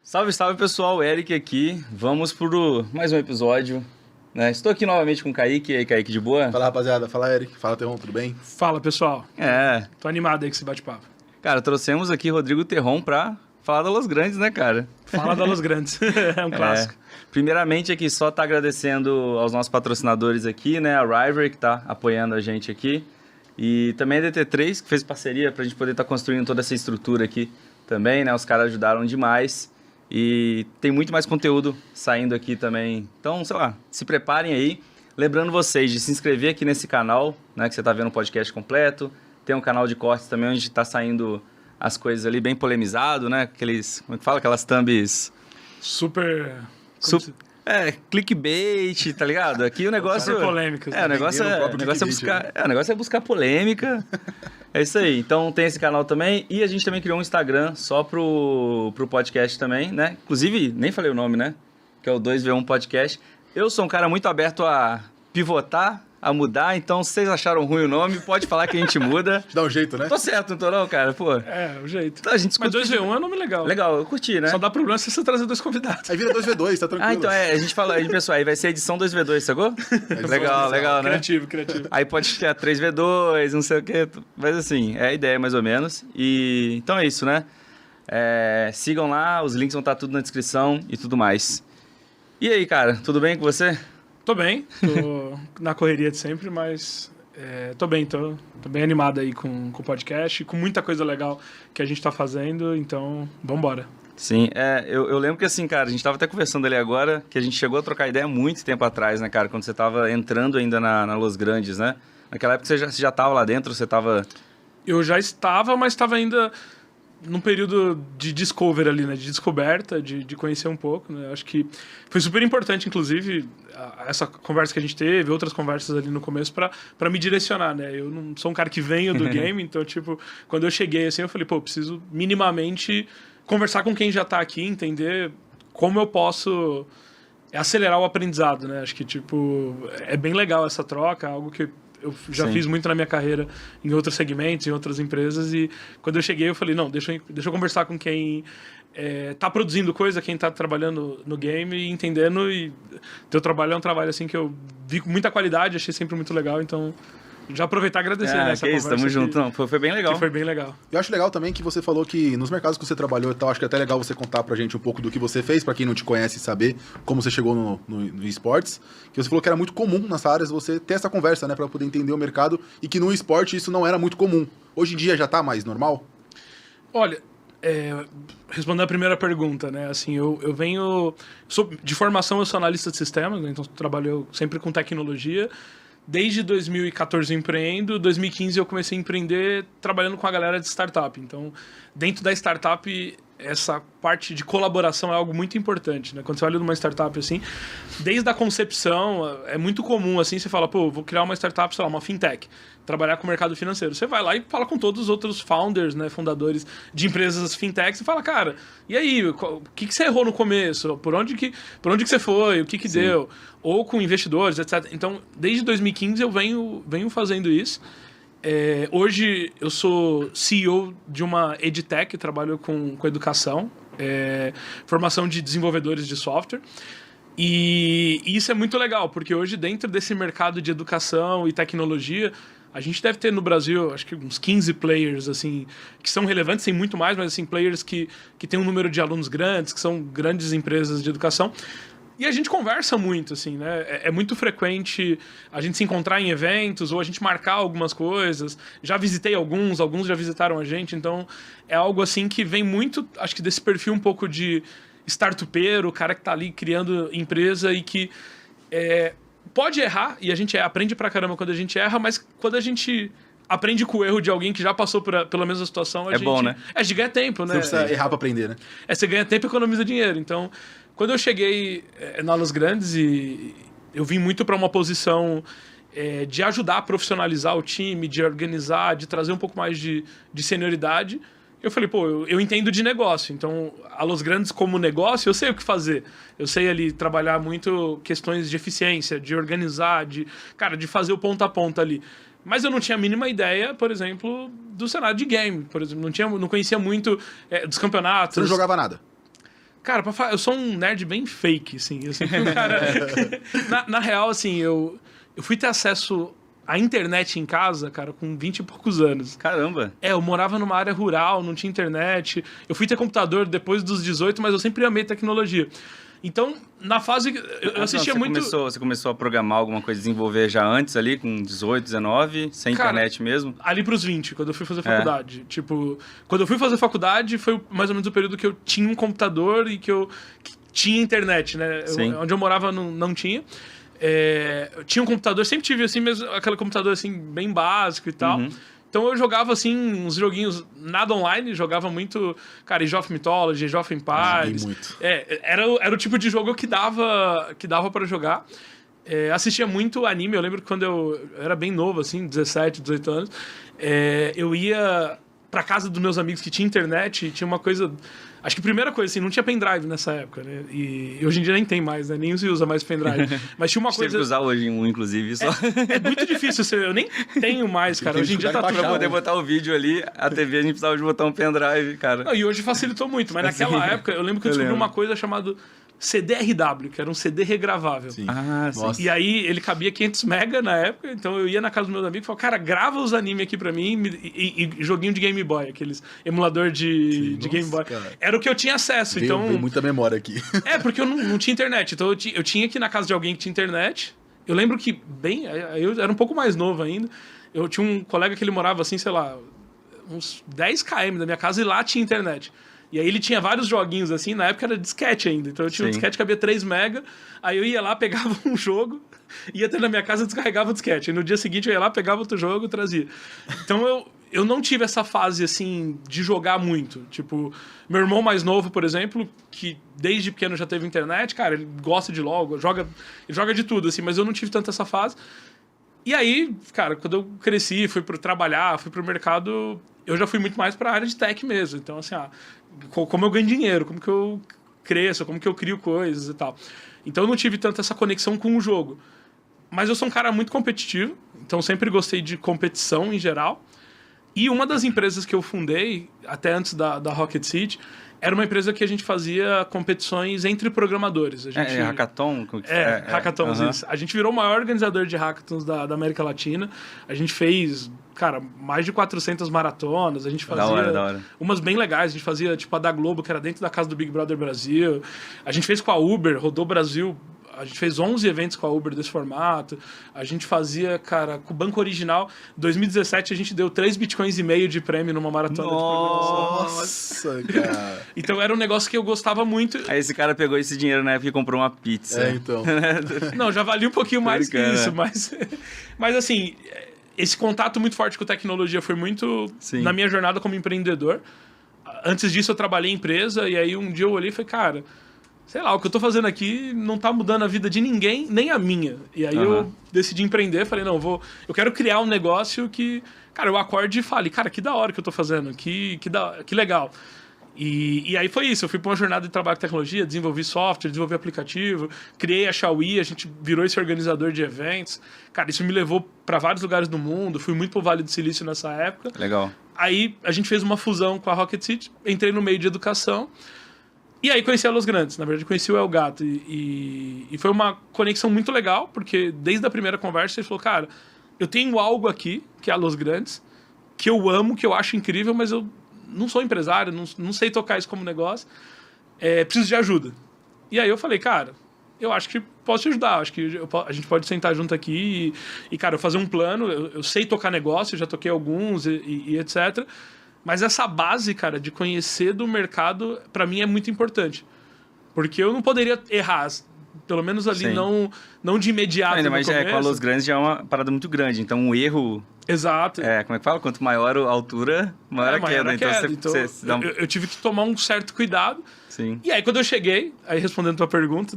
Salve, salve pessoal, Eric aqui. Vamos por mais um episódio, né? Estou aqui novamente com o Kaique. E aí, Kaique, de boa? Fala, rapaziada. Fala, Eric. Fala, Terron, tudo bem? Fala, pessoal. Tô animado aí com esse bate-papo. Cara, trouxemos aqui Rodrigo Terron pra falar da Los Grandes, né, cara? Fala da Los Grandes. É um clássico. Primeiramente aqui, só tá agradecendo aos nossos patrocinadores aqui, né? A River, que tá apoiando a gente aqui. E também a DT3, que fez parceria pra gente poder estar construindo toda essa estrutura aqui também, né? Os caras ajudaram demais. E tem muito mais conteúdo saindo aqui também. Então, sei lá, se preparem aí. Lembrando vocês de se inscrever aqui nesse canal, né? Que você tá vendo o podcast completo. Tem um canal de cortes também, onde tá saindo as coisas ali bem polemizado, né? Aqueles, como é que fala? Aquelas thumbs... clickbait, tá ligado? Aqui o negócio... Super polêmicas. O negócio é buscar polêmica. É isso aí. Então tem esse canal também. E a gente também criou um Instagram só pro podcast também, né? Inclusive, nem falei o nome, né? Que é o 2V1 Podcast. Eu sou um cara muito aberto a pivotar, a mudar. Então, se vocês acharam ruim o nome, pode falar que a gente muda. Dá um jeito, né? Tô certo, não tô não, cara? Pô. É, o jeito. Então, a gente Mas 2V1 é um nome legal. Legal, eu curti, né? Só dá problema se você trazer dois convidados. Aí vira 2V2, tá tranquilo. Ah, então a gente fala aí, pessoal, aí vai ser edição 2V2, sacou? Legal, né? Criativo. Aí pode ter 3V2, não sei o quê, mas assim, é a ideia mais ou menos. E então é isso, né? Sigam lá, os links vão estar tudo na descrição e tudo mais. E aí, cara, tudo bem com você? Tô bem, tô na correria de sempre, mas tô bem animado aí com o podcast, com muita coisa legal que a gente tá fazendo, então vambora. Sim, eu lembro que assim, cara, a gente tava até conversando ali agora, que a gente chegou a trocar ideia muito tempo atrás, né, cara, quando você tava entrando ainda na Los Grandes, né? Naquela época você já tava lá dentro, você tava... Eu já estava, mas estava ainda num período de discover ali, né? De descoberta, de conhecer um pouco, né? Acho que foi super importante, inclusive, essa conversa que a gente teve, outras conversas ali no começo, para me direcionar, né? Eu não sou um cara que venho do game, então, tipo, quando eu cheguei assim, eu falei, pô, preciso minimamente conversar com quem já tá aqui, entender como eu posso acelerar o aprendizado, né? Acho que, tipo, é bem legal essa troca, algo que eu já fiz muito na minha carreira em outros segmentos, em outras empresas, e quando eu cheguei eu falei, não, deixa eu conversar com quem tá produzindo coisa, quem tá trabalhando no game e entendendo, e teu trabalho é um trabalho assim que eu vi com muita qualidade, achei sempre muito legal, então já aproveitar e agradecer nessa conversa. Tamo junto. Não, foi bem legal. Que foi bem legal. Eu acho legal também que você falou que nos mercados que você trabalhou e tal, acho que é até legal você contar pra gente um pouco do que você fez, pra quem não te conhece saber como você chegou no esportes, que você falou que era muito comum nessa área você ter essa conversa, né, pra poder entender o mercado, e que no esporte isso não era muito comum. Hoje em dia já tá mais normal? Olha, respondendo a primeira pergunta, né, assim, eu venho... de formação eu sou analista de sistemas, né, então trabalho sempre com tecnologia. Desde 2014 eu empreendo, 2015 eu comecei a empreender trabalhando com a galera de startup. Então, dentro da startup, essa parte de colaboração é algo muito importante, né? Quando você olha numa startup assim, desde a concepção, é muito comum assim, você fala, pô, vou criar uma startup, sei lá, uma fintech, trabalhar com o mercado financeiro. Você vai lá e fala com todos os outros founders, né, fundadores de empresas fintechs e fala, cara, e aí, o que você errou no começo? Por onde que você foi? O que deu? Ou com investidores, etc. Então, desde 2015 eu venho fazendo isso. Hoje eu sou CEO de uma edtech, trabalho com educação, formação de desenvolvedores de software. E isso é muito legal, porque hoje dentro desse mercado de educação e tecnologia, a gente deve ter no Brasil, acho que uns 15 players, assim, que são relevantes, tem muito mais, mas assim, players que tem um número de alunos grandes, que são grandes empresas de educação. E a gente conversa muito, assim, né? É muito frequente a gente se encontrar em eventos ou a gente marcar algumas coisas. Já visitei alguns já visitaram a gente, então é algo assim que vem muito, acho que desse perfil um pouco de startupeiro, o cara que tá ali criando empresa e que pode errar, e a gente aprende pra caramba quando a gente erra, mas quando a gente aprende com o erro de alguém que já passou pela mesma situação, a gente... bom, né? A gente ganha tempo, né? Você não precisa errar pra aprender, né? Você ganha tempo e economiza dinheiro, então... Quando eu cheguei na Los Grandes, e eu vim muito para uma posição de ajudar a profissionalizar o time, de organizar, de trazer um pouco mais de senioridade, eu falei, pô, eu entendo de negócio. Então, a Los Grandes como negócio, eu sei o que fazer. Eu sei ali trabalhar muito questões de eficiência, de organizar, de fazer o ponta a ponta ali. Mas eu não tinha a mínima ideia, por exemplo, do cenário de game. Por exemplo, não conhecia muito dos campeonatos. Você não jogava nada? Cara, eu sou um nerd bem fake, assim. Eu sempre fui um cara... na real, assim, eu fui ter acesso à internet em casa, cara, com 20 e poucos anos. Caramba! Eu morava numa área rural, não tinha internet. Eu fui ter computador depois dos 18, mas eu sempre amei tecnologia. Então, na fase... Eu assistia muito... Você começou a programar alguma coisa, desenvolver já antes ali, com 18, 19, sem internet mesmo? Ali pros 20, quando eu fui fazer faculdade. Tipo, quando eu fui fazer faculdade, foi mais ou menos o período que eu tinha um computador e que tinha internet, né? Onde eu morava não tinha. Eu tinha um computador, sempre tive assim mesmo, aquele computador assim, bem básico e tal. Então eu jogava, assim, uns joguinhos nada online, jogava muito, cara, Age of Mythology, Age of Empires. Muito. Era o tipo de jogo que dava pra jogar. Assistia muito anime, eu lembro que quando eu era bem novo, assim, 17, 18 anos, eu ia pra casa dos meus amigos que tinha internet e tinha uma coisa... Acho que a primeira coisa, assim, não tinha pendrive nessa época, né? E hoje em dia nem tem mais, né? Nem se usa mais pendrive. Mas tinha uma coisa... Teve que usar hoje um, inclusive, só. É muito difícil, eu nem tenho mais, cara. Hoje em dia tá tudo... Pra poder botar o vídeo ali, a TV a gente precisava de botar um pendrive, cara. Não, e hoje facilitou muito, mas naquela época eu lembro que eu descobri uma coisa chamada CDRW, que era um CD regravável. Sim. Sim. E aí ele cabia 500 mega na época, então eu ia na casa dos meus amigos e falava, cara, grava os animes aqui pra mim e joguinho de Game Boy, aqueles emulador de Game Boy. Cara. Era o que eu tinha acesso, então... Veio muita memória aqui. Porque eu não tinha internet, então eu tinha que ir na casa de alguém que tinha internet. Eu lembro que, eu era um pouco mais novo ainda, eu tinha um colega que ele morava assim, sei lá, uns 10 km da minha casa e lá tinha internet. E aí ele tinha vários joguinhos assim, na época era disquete ainda. Então eu tinha um disquete que cabia 3 mega, aí eu ia lá, pegava um jogo, ia até na minha casa, descarregava o disquete. Aí no dia seguinte eu ia lá, pegava outro jogo e trazia. Então eu não tive essa fase assim de jogar muito. Tipo, meu irmão mais novo, por exemplo, que desde pequeno já teve internet, cara, ele gosta de LOL, ele joga de tudo, assim, mas eu não tive tanto essa fase. E aí, cara, quando eu cresci, fui trabalhar, fui pro mercado, eu já fui muito mais pra área de tech mesmo. Então, assim, como eu ganho dinheiro, como que eu cresço, como que eu crio coisas e tal. Então eu não tive tanto essa conexão com o jogo. Mas eu sou um cara muito competitivo, então sempre gostei de competição em geral. E uma das empresas que eu fundei, até antes da Rocket City, era uma empresa que a gente fazia competições entre programadores. Hackathon? Hackathons, isso. A gente virou o maior organizador de hackathons da América Latina. A gente fez, cara, mais de 400 maratonas. A gente fazia da hora. Umas bem legais. A gente fazia, tipo, a da Globo, que era dentro da casa do Big Brother Brasil. A gente fez com a Uber, rodou o Brasil. A gente fez 11 eventos com a Uber desse formato. A gente fazia, cara, com o Banco Original. Em 2017, a gente deu 3,5 bitcoins de prêmio numa maratona de programação. Nossa, cara. Então era um negócio que eu gostava muito. Aí esse cara pegou esse dinheiro na época e comprou uma pizza. Então. Não, já valia um pouquinho mais que isso, mas assim, esse contato muito forte com tecnologia foi muito na minha jornada como empreendedor. Antes disso, eu trabalhei em empresa, e aí um dia eu olhei e falei, cara, sei lá, o que eu tô fazendo aqui não tá mudando a vida de ninguém, nem a minha. E aí eu decidi empreender, falei, não, eu quero criar um negócio que, cara, eu acorde e fale, cara, que da hora que eu tô fazendo, que legal. E aí foi isso, eu fui pra uma jornada de trabalho com tecnologia, desenvolvi software, desenvolvi aplicativo, criei a Xiaomi, a gente virou esse organizador de eventos. Cara, isso me levou para vários lugares do mundo, fui muito pro Vale do Silício nessa época. Legal. Aí a gente fez uma fusão com a Rocket City, entrei no meio de educação, e aí conheci a Los Grandes, na verdade conheci o El Gato, e foi uma conexão muito legal, porque desde a primeira conversa ele falou, cara, eu tenho algo aqui, que é a Los Grandes, que eu amo, que eu acho incrível, mas eu não sou empresário, não sei tocar isso como negócio, preciso de ajuda. E aí eu falei, cara, eu acho que posso te ajudar, acho que a gente pode sentar junto aqui e cara, eu fazer um plano, eu sei tocar negócio, eu já toquei alguns e etc. Mas essa base, cara, de conhecer do mercado, pra mim é muito importante. Porque eu não poderia errar, pelo menos ali não de imediato. Ainda mais com a Los Grandes já é uma parada muito grande, então o erro... Exato. Como é que fala? Quanto maior a altura, maior a queda. Então, eu tive que tomar um certo cuidado. Sim. E aí, quando eu cheguei, aí respondendo a tua pergunta,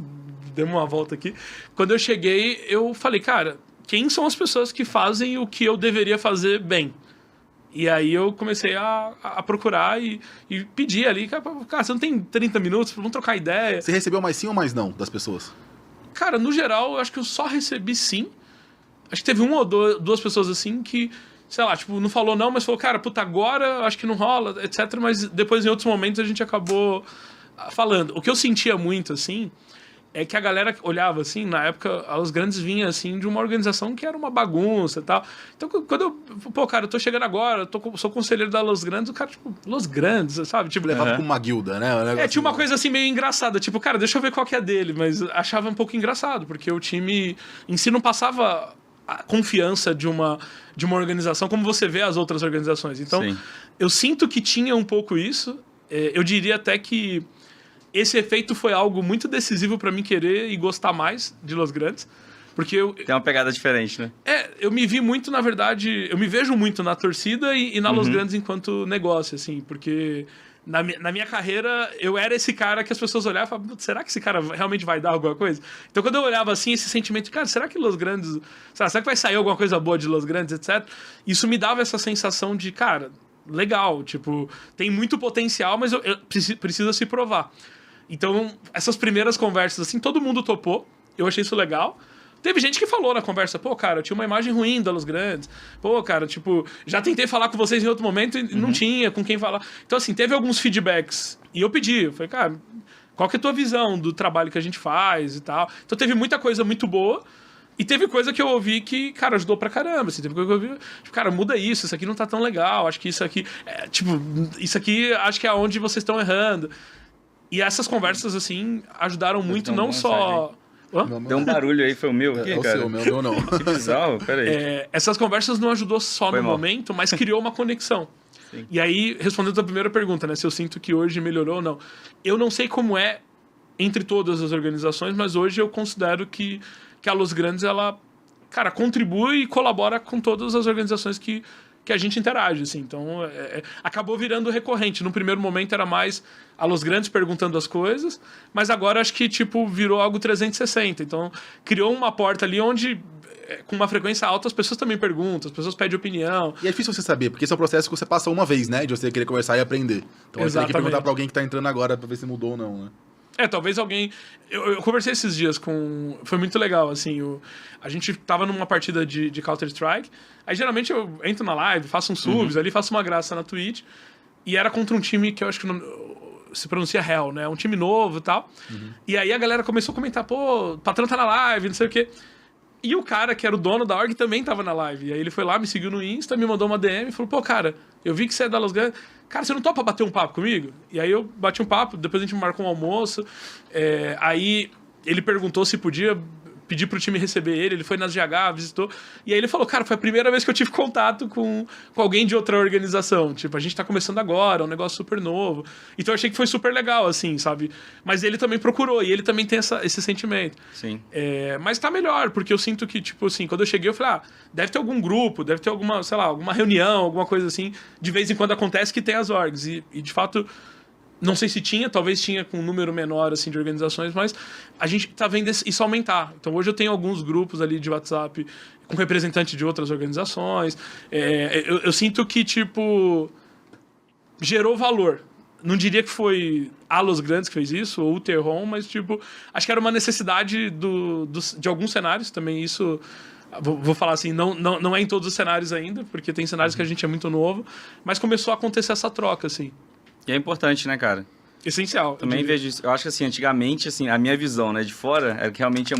demos uma volta aqui. Quando eu cheguei, eu falei, cara, quem são as pessoas que fazem o que eu deveria fazer bem? E aí eu comecei a procurar e pedir ali, cara, você não tem 30 minutos, vamos trocar ideia. Você recebeu mais sim ou mais não das pessoas? Cara, no geral, eu acho que eu só recebi sim. Acho que teve uma ou duas pessoas assim que, sei lá, tipo, não falou não, mas falou, cara, puta, agora acho que não rola, etc. Mas depois, em outros momentos, a gente acabou falando. O que eu sentia muito, assim, é que a galera olhava, assim, na época, os grandes vinham, assim, de uma organização que era uma bagunça e tal. Então, quando eu... Pô, cara, eu tô chegando agora, sou conselheiro da Los Grandes, o cara, tipo, Los Grandes, sabe? Tipo, Levado pra uma guilda, né? tinha uma coisa, assim, meio engraçada. Tipo, cara, deixa eu ver qual que é dele. Mas achava um pouco engraçado, porque o time em si não passava a confiança de uma organização como você vê as outras organizações. Então, Sim. eu sinto que tinha um pouco isso. Eu diria até que esse efeito foi algo muito decisivo para mim querer e gostar mais de Los Grandes, porque Tem uma pegada diferente, né? eu me vi muito, na verdade, eu me vejo muito na torcida e na Los Grandes enquanto negócio, assim, porque na minha carreira eu era esse cara que as pessoas olhavam e falavam, será que esse cara realmente vai dar alguma coisa? Então quando eu olhava assim, esse sentimento de, cara, será que Los Grandes, será que vai sair alguma coisa boa de Los Grandes, etc. Isso me dava essa sensação de, cara, legal, tipo, tem muito potencial, mas precisa se provar. Então, essas primeiras conversas, assim, todo mundo topou. Eu achei isso legal. Teve gente que falou na conversa, pô, cara, eu tinha uma imagem ruim da Los Grandes. Pô, cara, tipo, já tentei falar com vocês em outro momento e não tinha com quem falar. Então, assim, teve alguns feedbacks. E eu pedi, eu falei, cara, qual que é a tua visão do trabalho que a gente faz e tal? Então, teve muita coisa muito boa. E teve coisa que eu ouvi que, cara, ajudou pra caramba. Assim, teve coisa que eu ouvi, tipo, cara, muda isso aqui não tá tão legal. Acho que isso aqui, isso aqui acho que é onde vocês estão errando. E essas conversas, assim, ajudaram muito, não só... Deu um barulho aí, foi o meu aqui, é cara? É o meu não. Que bizarro, peraí. Essas conversas não ajudou só Foi no mal. momento, mas criou uma conexão. Sim. E aí, respondendo a primeira pergunta, né? Se eu sinto que hoje melhorou ou não. Eu não sei como é entre todas as organizações, mas hoje eu considero que a Los Grandes, ela, cara, contribui e colabora com todas as organizações que a gente interage, assim. Então, acabou virando recorrente. No primeiro momento era mais a Los Grandes perguntando as coisas, mas agora acho que, tipo, virou algo 360. Então, criou uma porta ali onde, com uma frequência alta, as pessoas também perguntam, as pessoas pedem opinião. E é difícil você saber, porque esse é um processo que você passa uma vez, né? De você querer conversar e aprender. Então você tem que perguntar pra alguém que tá entrando agora pra ver se mudou ou não, né? Talvez alguém... Eu conversei esses dias com... Foi muito legal, assim. A gente tava numa partida de Counter-Strike. Aí, geralmente, eu entro na live, faço uns subs ali, faço uma graça na Twitch. E era contra um time que eu acho que se pronuncia Hell, né? Um time novo e tal. E aí a galera começou a comentar, pô, o patrão tá na live, não sei o quê. E o cara, que era o dono da org, também tava na live. E aí ele foi lá, me seguiu no Insta, me mandou uma DM e falou, pô, cara, eu vi que você é da Los Grandes. Cara, você não topa bater um papo comigo? E aí eu bati um papo, depois a gente marcou um almoço. Aí ele perguntou se podia pedir pro time receber ele foi nas GH, visitou. E aí ele falou, cara, foi a primeira vez que eu tive contato com alguém de outra organização. Tipo, a gente tá começando agora, é um negócio super novo. Então eu achei que foi super legal, assim, sabe? Mas ele também procurou, e ele também tem esse sentimento. Sim. Mas tá melhor, porque eu sinto que, tipo assim, quando eu cheguei, eu falei, deve ter algum grupo, deve ter alguma, sei lá, alguma reunião, alguma coisa assim. De vez em quando acontece que tem as orgs. E de fato... Não sei se tinha, talvez tinha com um número menor assim, de organizações, mas a gente tá vendo isso aumentar. Então hoje eu tenho alguns grupos ali de WhatsApp com representantes de outras organizações. Eu sinto que, tipo, gerou valor. Não diria que foi a Los Grandes que fez isso, ou o Terron, mas, tipo, acho que era uma necessidade de alguns cenários também. Isso, vou falar assim, não é em todos os cenários ainda, porque tem cenários que a gente é muito novo, mas começou a acontecer essa troca, assim. E é importante, né, cara? Essencial. Também vejo isso. Eu acho que, assim, antigamente, assim, a minha visão, né, de fora, era que realmente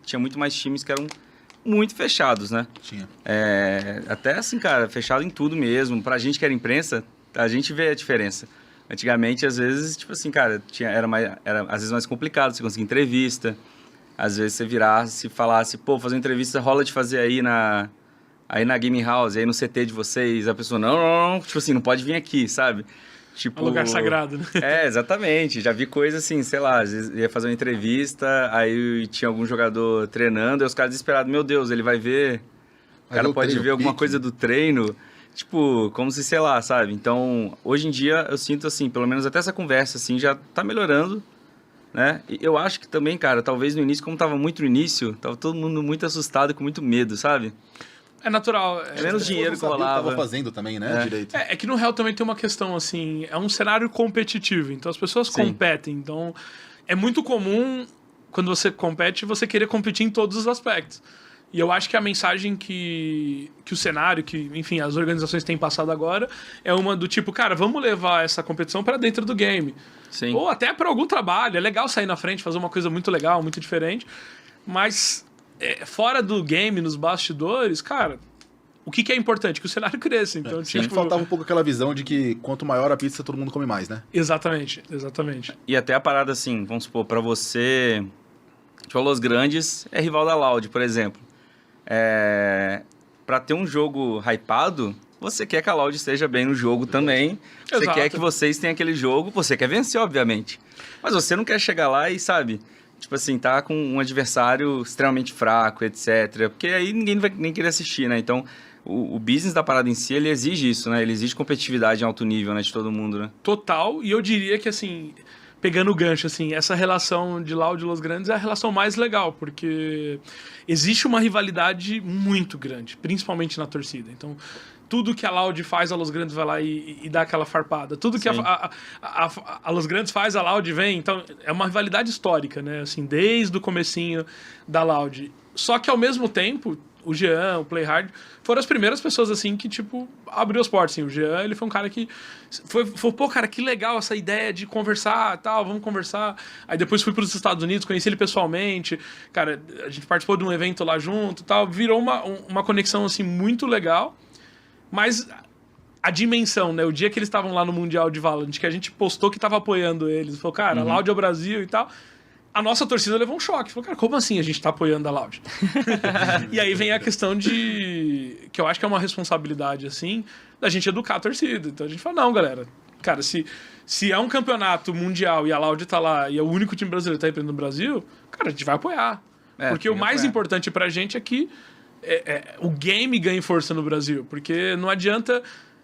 tinha muito mais times que eram muito fechados, né? Tinha. Até, assim, cara, fechado em tudo mesmo. Pra gente que era imprensa, a gente vê a diferença. Antigamente, às vezes, tipo assim, cara, era às vezes mais complicado você conseguir entrevista. Às vezes você virasse e falasse, pô, fazer uma entrevista rola de fazer aí na Game House, aí no CT de vocês. A pessoa, não, tipo assim, não pode vir aqui, sabe? Tipo, um lugar sagrado, né? Exatamente. Já vi coisa assim, sei lá, às vezes ia fazer uma entrevista, aí tinha algum jogador treinando, aí os caras desesperados, meu Deus, ele vai ver... O cara pode ver alguma coisa do treino, tipo, como se, sei lá, sabe? Então, hoje em dia, eu sinto assim, pelo menos até essa conversa, assim, já tá melhorando, né? E eu acho que também, cara, talvez no início, como tava muito no início, tava todo mundo muito assustado e com muito medo, sabe? É natural. É menos dinheiro que rolava. Tava fazendo também, né? Direito. É que no Real também tem uma questão, assim, é um cenário competitivo, então as pessoas competem. Então, é muito comum, quando você compete, você querer competir em todos os aspectos. E eu acho que a mensagem que o cenário, que, enfim, as organizações têm passado agora, é uma do tipo, cara, vamos levar essa competição para dentro do game. Sim. Ou até para algum trabalho. É legal sair na frente, fazer uma coisa muito legal, muito diferente. Mas fora do game, nos bastidores, cara, o que é importante? Que o cenário cresça. Então, Tipo, faltava um pouco aquela visão de que quanto maior a pizza, todo mundo come mais, né? Exatamente. E até a parada assim, vamos supor, para você, tipo, a Los Grandes é rival da Loud, por exemplo. Para ter um jogo hypado, você quer que a Loud esteja bem no jogo também. Você Exato. quer que vocês tenham aquele jogo, você quer vencer, obviamente. Mas você não quer chegar lá e, sabe, tipo assim, tá com um adversário extremamente fraco, etc. Porque aí ninguém vai nem querer assistir, né? Então, o business da parada em si, ele exige isso, né? Ele exige competitividade em alto nível, né? De todo mundo, né? Total. E eu diria que, assim, pegando o gancho, assim, essa relação de Loud e Los Grandes é a relação mais legal, porque existe uma rivalidade muito grande, principalmente na torcida. Então, tudo que a Loud faz, a Los Grandes vai lá e dá aquela farpada. Tudo que a Los Grandes faz, a Loud vem. Então, é uma rivalidade histórica, né? Assim, desde o comecinho da Loud. Só que, ao mesmo tempo, o Jean, o Playhard, foram as primeiras pessoas, assim, que, tipo, abriu as portas, assim. O Jean, ele foi um cara que... Foi pô, cara, que legal essa ideia de conversar, tal, vamos conversar. Aí depois fui para os Estados Unidos, conheci ele pessoalmente. Cara, a gente participou de um evento lá junto, tal. Virou uma conexão, assim, muito legal. Mas a dimensão, né? O dia que eles estavam lá no Mundial de Valorant, que a gente postou que tava apoiando eles, falou, cara, Loud é o Brasil e tal. A nossa torcida levou um choque. Falou, cara, como assim a gente tá apoiando a Loud? E aí vem a questão de... que eu acho que é uma responsabilidade, assim, da gente educar a torcida. Então a gente fala, não, galera, cara, se é um campeonato mundial e a Loud tá lá e é o único time brasileiro que tá representando no Brasil, cara, a gente vai apoiar. Porque o mais importante pra gente é que o game ganhe força no Brasil. Porque não adianta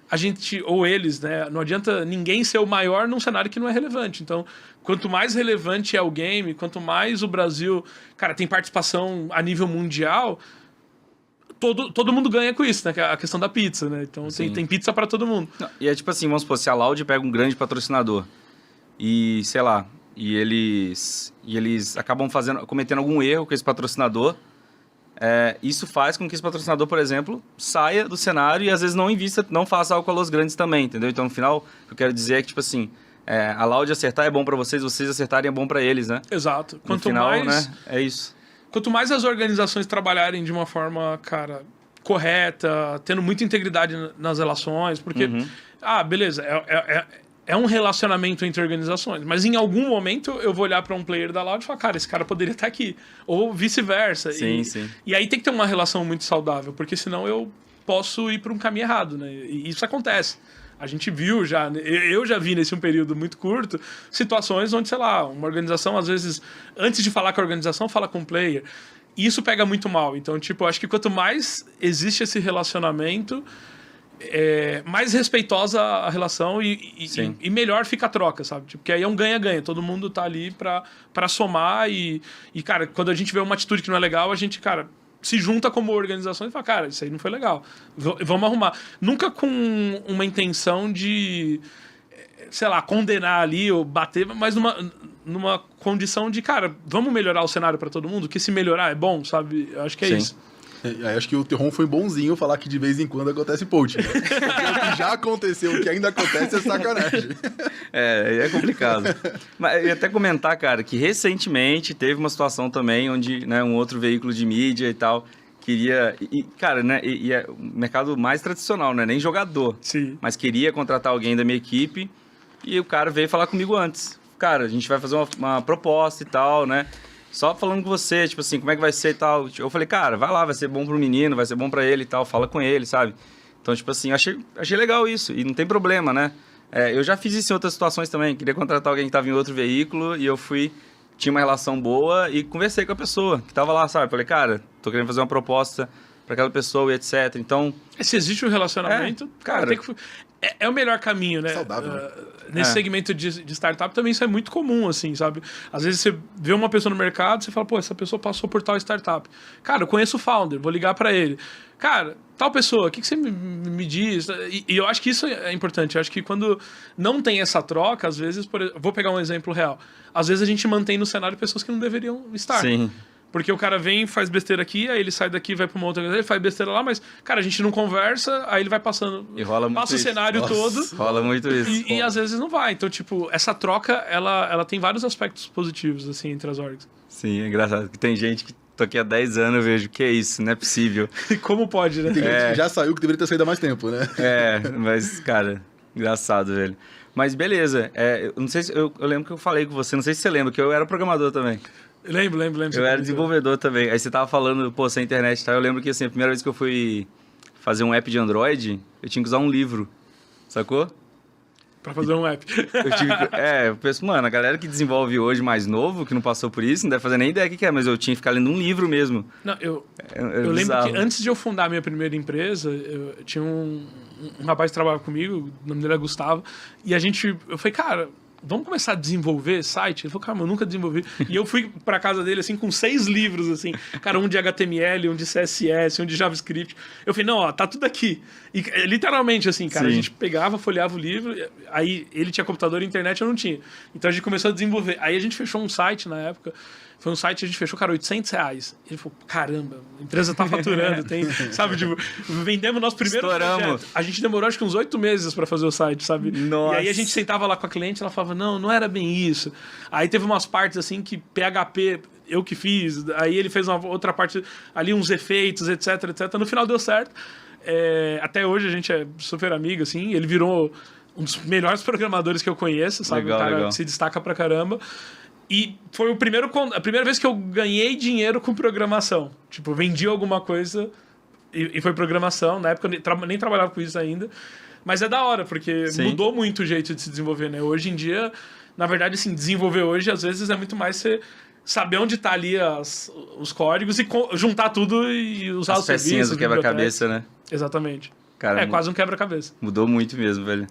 a gente, ou eles, né? Não adianta ninguém ser o maior num cenário que não é relevante. Então, quanto mais relevante é o game, quanto mais o Brasil, cara, tem participação a nível mundial, todo mundo ganha com isso, né? A questão da pizza, né? Então, tem pizza para todo mundo. Não, e é tipo assim, vamos supor, se a Loud pega um grande patrocinador e, sei lá, e eles acabam cometendo algum erro com esse patrocinador, isso faz com que esse patrocinador, por exemplo, saia do cenário e às vezes não faça algo com a Los Grandes também, entendeu? Então, no final, o que eu quero dizer é que, tipo assim, a Loud acertar é bom pra vocês acertarem é bom pra eles, né? Exato. No final, né? É isso. Quanto mais as organizações trabalharem de uma forma, cara, correta, tendo muita integridade nas relações, porque, beleza, é um relacionamento entre organizações, mas em algum momento eu vou olhar para um player da Loud e falar, cara, esse cara poderia estar aqui, ou vice-versa. Sim. E aí tem que ter uma relação muito saudável, porque senão eu posso ir para um caminho errado, né? E isso acontece. A gente viu já, eu já vi nesse um período muito curto, situações onde, sei lá, uma organização, às vezes, antes de falar com a organização, fala com o player. E isso pega muito mal. Então, tipo, eu acho que quanto mais existe esse relacionamento, mais respeitosa a relação e melhor fica a troca, sabe? Tipo, porque aí é um ganha-ganha. Todo mundo tá ali pra somar e, cara, quando a gente vê uma atitude que não é legal, a gente, cara, se junta como organização e fala, cara, isso aí não foi legal. Vamos arrumar. Nunca com uma intenção de, sei lá, condenar ali ou bater, mas numa condição de, cara, vamos melhorar o cenário pra todo mundo? Que se melhorar é bom, sabe? Eu acho que é isso. Aí acho que o Terron foi bonzinho falar que de vez em quando acontece poach, né? Porque o que já aconteceu, o que ainda acontece é sacanagem. É complicado. Mas eu ia até comentar, cara, que recentemente teve uma situação também onde, né, um outro veículo de mídia e tal queria... cara, né, é o mercado mais tradicional, né? Nem jogador. Sim. Mas queria contratar alguém da minha equipe e o cara veio falar comigo antes. Cara, a gente vai fazer uma proposta e tal, né? Só falando com você, tipo assim, como é que vai ser e tal. Eu falei, cara, vai lá, vai ser bom pro menino, vai ser bom pra ele e tal, fala com ele, sabe? Então, tipo assim, achei legal isso, e não tem problema, né? Eu já fiz isso em outras situações também, queria contratar alguém que tava em outro veículo, e eu tinha uma relação boa, e conversei com a pessoa que tava lá, sabe? Falei, cara, tô querendo fazer uma proposta pra aquela pessoa e etc. Então... se existe um relacionamento, cara, tem que... É o melhor caminho, né? Saudável. Nesse segmento de startup também isso é muito comum, assim, sabe? Às vezes você vê uma pessoa no mercado, você fala, pô, essa pessoa passou por tal startup. Cara, eu conheço o founder, vou ligar pra ele. Cara, tal pessoa, o que você me diz? E eu acho que isso é importante. Eu acho que quando não tem essa troca, às vezes... vou pegar um exemplo real. Às vezes a gente mantém no cenário pessoas que não deveriam estar. Sim. Porque o cara vem, faz besteira aqui, aí ele sai daqui, vai pra uma outra coisa, ele faz besteira lá, mas, cara, a gente não conversa, aí ele vai passando. E rola muito passa isso. o cenário Nossa, todo. Rola muito isso. E às vezes não vai. Então, tipo, essa troca, ela tem vários aspectos positivos, assim, entre as orgs. Sim, é engraçado. Que tem gente que tô aqui há 10 anos, eu vejo, que é isso, não é possível. Como pode, né? Tem gente que já saiu, que deveria ter saído há mais tempo, né? Mas, cara, engraçado, velho. Mas beleza, eu não sei se eu lembro que eu falei com você, não sei se você lembra, que eu era programador também. Lembro. Eu era desenvolvedor também. Aí você tava falando, pô, sem internet e tal. Eu lembro que assim, a primeira vez que eu fui fazer um app de Android, eu tinha que usar um livro. Sacou? Pra fazer um app. Eu penso, mano, a galera que desenvolve hoje mais novo, que não passou por isso, não deve fazer nem ideia do que é, mas eu tinha que ficar lendo um livro mesmo. Não, eu lembro bizarro. que antes de eu fundar a minha primeira empresa, eu tinha um rapaz que trabalhava comigo, o nome dele é Gustavo, e eu falei, cara, vamos começar a desenvolver site? Ele falou, cara, eu nunca desenvolvi. E eu fui pra casa dele, assim, com 6 livros, assim. Cara, um de HTML, um de CSS, um de JavaScript. Eu falei, não, ó, tá tudo aqui. E literalmente, assim, cara, Sim. a gente pegava, folheava o livro, aí ele tinha computador e internet, eu não tinha. Então a gente começou a desenvolver. Aí a gente fechou um site na época. Foi um site que a gente fechou, cara, R$800. Ele falou, caramba, a empresa tá faturando, tem, sabe, tipo, vendemos nosso primeiro projeto. A gente demorou acho que uns 8 meses pra fazer o site, sabe? Nossa. E aí a gente sentava lá com a cliente, ela falava, não era bem isso. Aí teve umas partes assim que PHP, eu que fiz, aí ele fez uma outra parte ali, uns efeitos, etc. No final deu certo. Até hoje a gente é super amigo, assim, ele virou um dos melhores programadores que eu conheço, sabe? Legal, um cara legal. que se destaca pra caramba. E foi a primeira vez que eu ganhei dinheiro com programação. Tipo, vendi alguma coisa e foi programação. Na época eu nem trabalhava com isso ainda. Mas é da hora, porque Sim. mudou muito o jeito de se desenvolver, né? Hoje em dia, na verdade, assim, desenvolver hoje, às vezes, é muito mais você saber onde tá ali os códigos e juntar tudo e usar As os pecinhas serviços. do quebra-cabeça, né? Exatamente. Cara, Quase um quebra-cabeça. mudou muito mesmo, velho.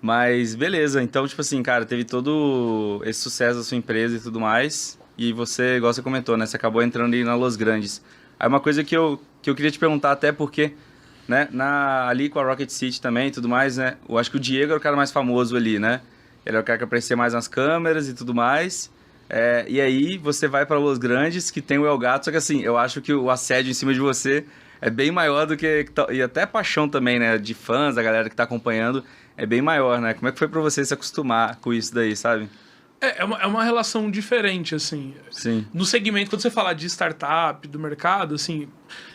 Mas beleza, então, tipo assim, cara, teve todo esse sucesso da sua empresa e tudo mais. E você, igual você comentou, né? Você acabou entrando aí na Los Grandes. Aí uma coisa que eu queria te perguntar, até porque, né, ali com a Rocket City também e tudo mais, né? Eu acho que o Diego era o cara mais famoso ali, né? Ele era o cara que aparecia mais nas câmeras e tudo mais. E aí você vai para Los Grandes, que tem o El Gato, só que assim, eu acho que o assédio em cima de você é bem maior do que... E até a paixão também, né? De fãs, da galera que tá acompanhando, é bem maior, né? Como é que foi pra você se acostumar com isso daí, sabe? É uma relação diferente, assim. Sim. No segmento, quando você fala de startup, do mercado, assim,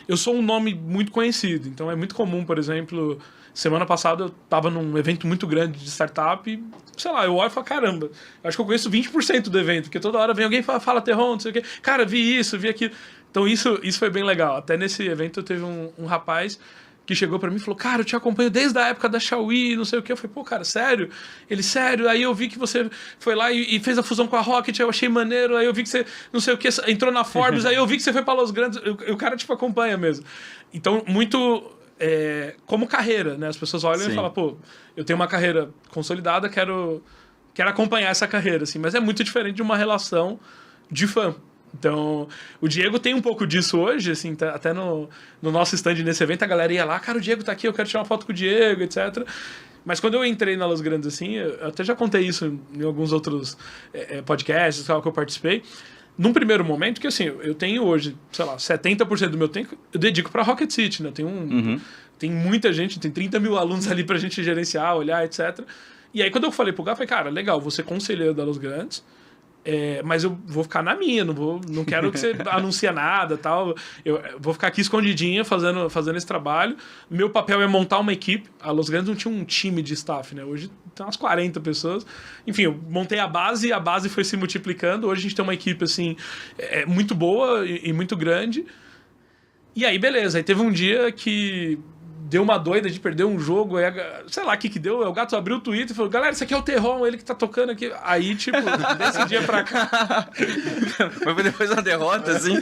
eu sou um nome muito conhecido. Então é muito comum, por exemplo, semana passada eu tava num evento muito grande de startup e, sei lá, eu olho e falo, caramba, acho que eu conheço 20% do evento, porque toda hora vem alguém e fala Terron, não sei o quê. Cara, vi isso, vi aquilo. Então isso foi bem legal. Até nesse evento eu teve um rapaz que chegou pra mim e falou, cara, eu te acompanho desde a época da Xiaomi, não sei o quê. Eu falei, pô, cara, sério? Ele, sério? Aí eu vi que você foi lá e fez a fusão com a Rocket, eu achei maneiro, aí eu vi que você, não sei o quê, entrou na Forbes, aí eu vi que você foi pra Los Grandes, o cara, tipo, acompanha mesmo. Então, muito como carreira, né? As pessoas olham Sim. e falam, pô, eu tenho uma carreira consolidada, quero acompanhar essa carreira, assim. Mas é muito diferente de uma relação de fã. Então, o Diego tem um pouco disso hoje, assim, até no nosso stand nesse evento, a galera ia lá, cara, o Diego tá aqui, eu quero tirar uma foto com o Diego, etc. Mas quando eu entrei na Los Grandes, assim, eu até já contei isso em alguns outros podcasts que eu participei, num primeiro momento, que assim, eu tenho hoje, sei lá, 70% do meu tempo eu dedico pra Rocket City, né? Tem muita gente, tem 30 mil alunos ali pra gente gerenciar, olhar, etc. E aí, quando eu falei pro Gá, eu falei, cara, legal, vou ser conselheiro da Los Grandes, mas eu vou ficar na minha, não quero que você anuncie nada, tal. Eu vou ficar aqui escondidinha fazendo esse trabalho. Meu papel é montar uma equipe. A Los Grandes não tinha um time de staff, né? Hoje tem umas 40 pessoas. Enfim, eu montei a base foi se multiplicando. Hoje a gente tem uma equipe, assim, muito boa e muito grande. E aí, beleza. Aí teve um dia que deu uma doida de perder um jogo, aí, sei lá o que deu, o Gato abriu o Twitter e falou, galera, esse aqui é o Terron, ele que tá tocando aqui. Aí, tipo, desse dia pra cá... Mas foi depois da derrota, assim?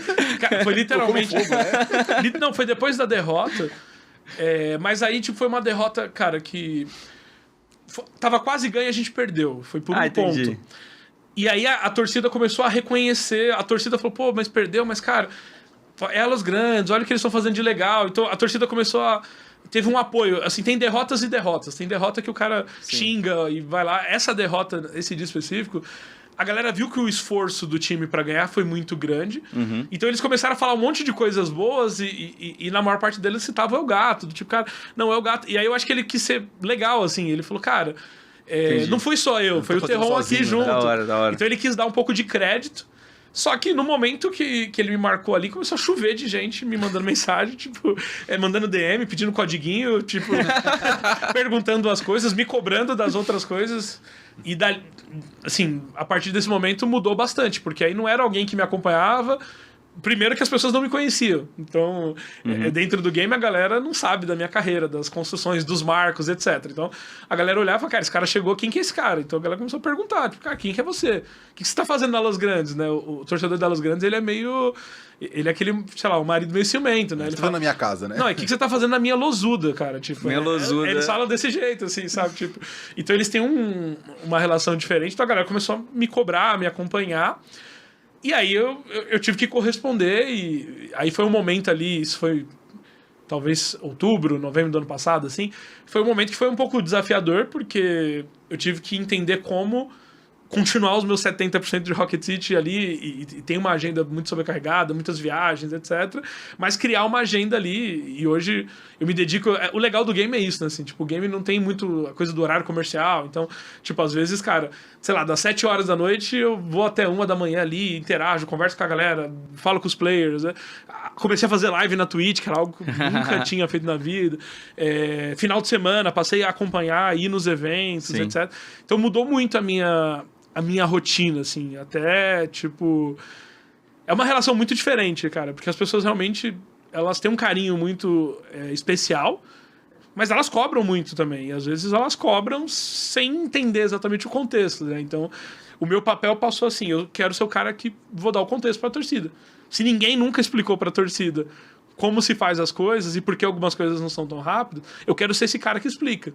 Foi literalmente... Não, foi depois da derrota, mas aí, tipo, foi uma derrota, cara, que... Tava quase ganha e a gente perdeu. Foi por um ponto. E aí a torcida começou a reconhecer, a torcida falou, pô, mas perdeu, mas, cara, é a Los Grandes, olha o que eles estão fazendo de legal. Então a torcida começou a... Teve um apoio, assim, tem derrotas e derrotas. Tem derrota que o cara xinga e vai lá. Essa derrota, esse dia específico, a galera viu que o esforço do time pra ganhar foi muito grande. Então eles começaram a falar um monte de coisas boas e na maior parte deles citava o gato. Do tipo, cara, não é o gato. E aí eu acho que ele quis ser legal, assim. Ele falou, cara, não foi só eu, foi o Terron aqui junto. Da hora. Então ele quis dar um pouco de crédito. Só que no momento que ele me marcou ali, começou a chover de gente me mandando mensagem, tipo, mandando DM, pedindo codiguinho, tipo, perguntando as coisas, me cobrando das outras coisas. E, assim, a partir desse momento mudou bastante, porque aí não era alguém que me acompanhava. Primeiro que as pessoas não me conheciam. Então, dentro do game, a galera não sabe da minha carreira, das construções, dos marcos, etc. Então, a galera olhava e falava, cara, esse cara chegou, quem que é esse cara? Então, a galera começou a perguntar, tipo, cara, quem que é você? O que você tá fazendo na Los Grandes, né? O torcedor da Los Grandes, ele é meio... Ele é aquele, sei lá, o marido meio ciumento, né? Ele fala na minha casa, né? Não, o que você tá fazendo na minha losuda, cara? Tipo, minha losuda. Eles falam desse jeito, assim, sabe? Tipo, então, eles têm uma relação diferente. Então, a galera começou a me cobrar, a me acompanhar. E aí eu tive que corresponder, e aí foi um momento ali, isso foi talvez outubro, novembro do ano passado, assim, foi um momento que foi um pouco desafiador, porque eu tive que entender como continuar os meus 70% de Rocket City ali, e tem uma agenda muito sobrecarregada, muitas viagens, etc. Mas criar uma agenda ali, e hoje eu me dedico... O legal do game é isso, né? Assim, tipo, o game não tem muito a coisa do horário comercial, então, tipo, às vezes, cara, sei lá, das 7 horas da noite eu vou até 1 da manhã ali, interajo, converso com a galera, falo com os players, né? Comecei a fazer live na Twitch, que era algo que eu nunca tinha feito na vida. Final de semana, passei a acompanhar, ir nos eventos, Sim. etc. Então mudou muito a minha rotina, assim, até, tipo... É uma relação muito diferente, cara, porque as pessoas realmente, elas têm um carinho muito especial, mas elas cobram muito também, e às vezes elas cobram sem entender exatamente o contexto, né? Então, o meu papel passou assim, eu quero ser o cara que vou dar o contexto pra torcida. Se ninguém nunca explicou pra torcida como se faz as coisas e por que algumas coisas não são tão rápido, eu quero ser esse cara que explica.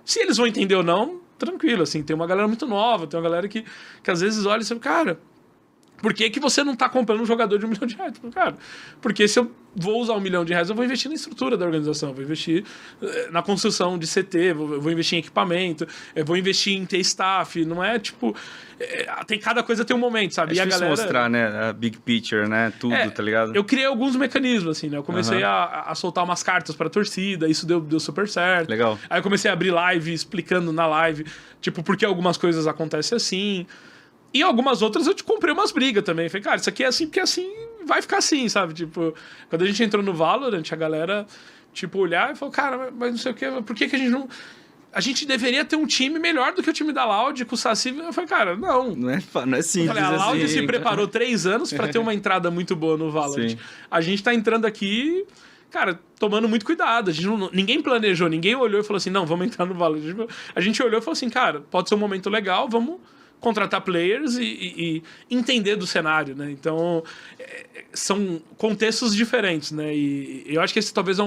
Se eles vão entender ou não, tranquilo, assim, tem uma galera muito nova, tem uma galera que às vezes olha e fala, cara, por que você não tá comprando um jogador de R$1 milhão? Tipo, cara, porque se eu vou usar R$1 milhão, eu vou investir na estrutura da organização, vou investir na construção de CT, vou investir em equipamento, vou investir em ter staff, não é tipo... tem cada coisa tem um momento, sabe? É e a difícil galera mostrar, né? A big picture, né? Tudo, tá ligado? Eu criei alguns mecanismos, assim, né? Eu comecei a soltar umas cartas pra torcida, isso deu super certo. Legal. Aí eu comecei a abrir live, explicando na live, tipo, por que algumas coisas acontecem assim. E algumas outras eu te comprei umas brigas também. Falei, cara, isso aqui é assim porque assim vai ficar assim, sabe? Tipo, quando a gente entrou no Valorant, a galera, tipo, olhar e falou, cara, mas não sei o quê, por que a gente não... A gente deveria ter um time melhor do que o time da Loud, com o Saci. Eu falei, cara, não. Não é simples. Eu falei, a Loud assim, se preparou 3 anos pra ter uma entrada muito boa no Valorant. Sim. A gente tá entrando aqui, cara, tomando muito cuidado. Ninguém planejou, ninguém olhou e falou assim, não, vamos entrar no Valorant. A gente olhou e falou assim, cara, pode ser um momento legal, vamos contratar players e entender do cenário, né? Então, são contextos diferentes, né? E eu acho que esse talvez é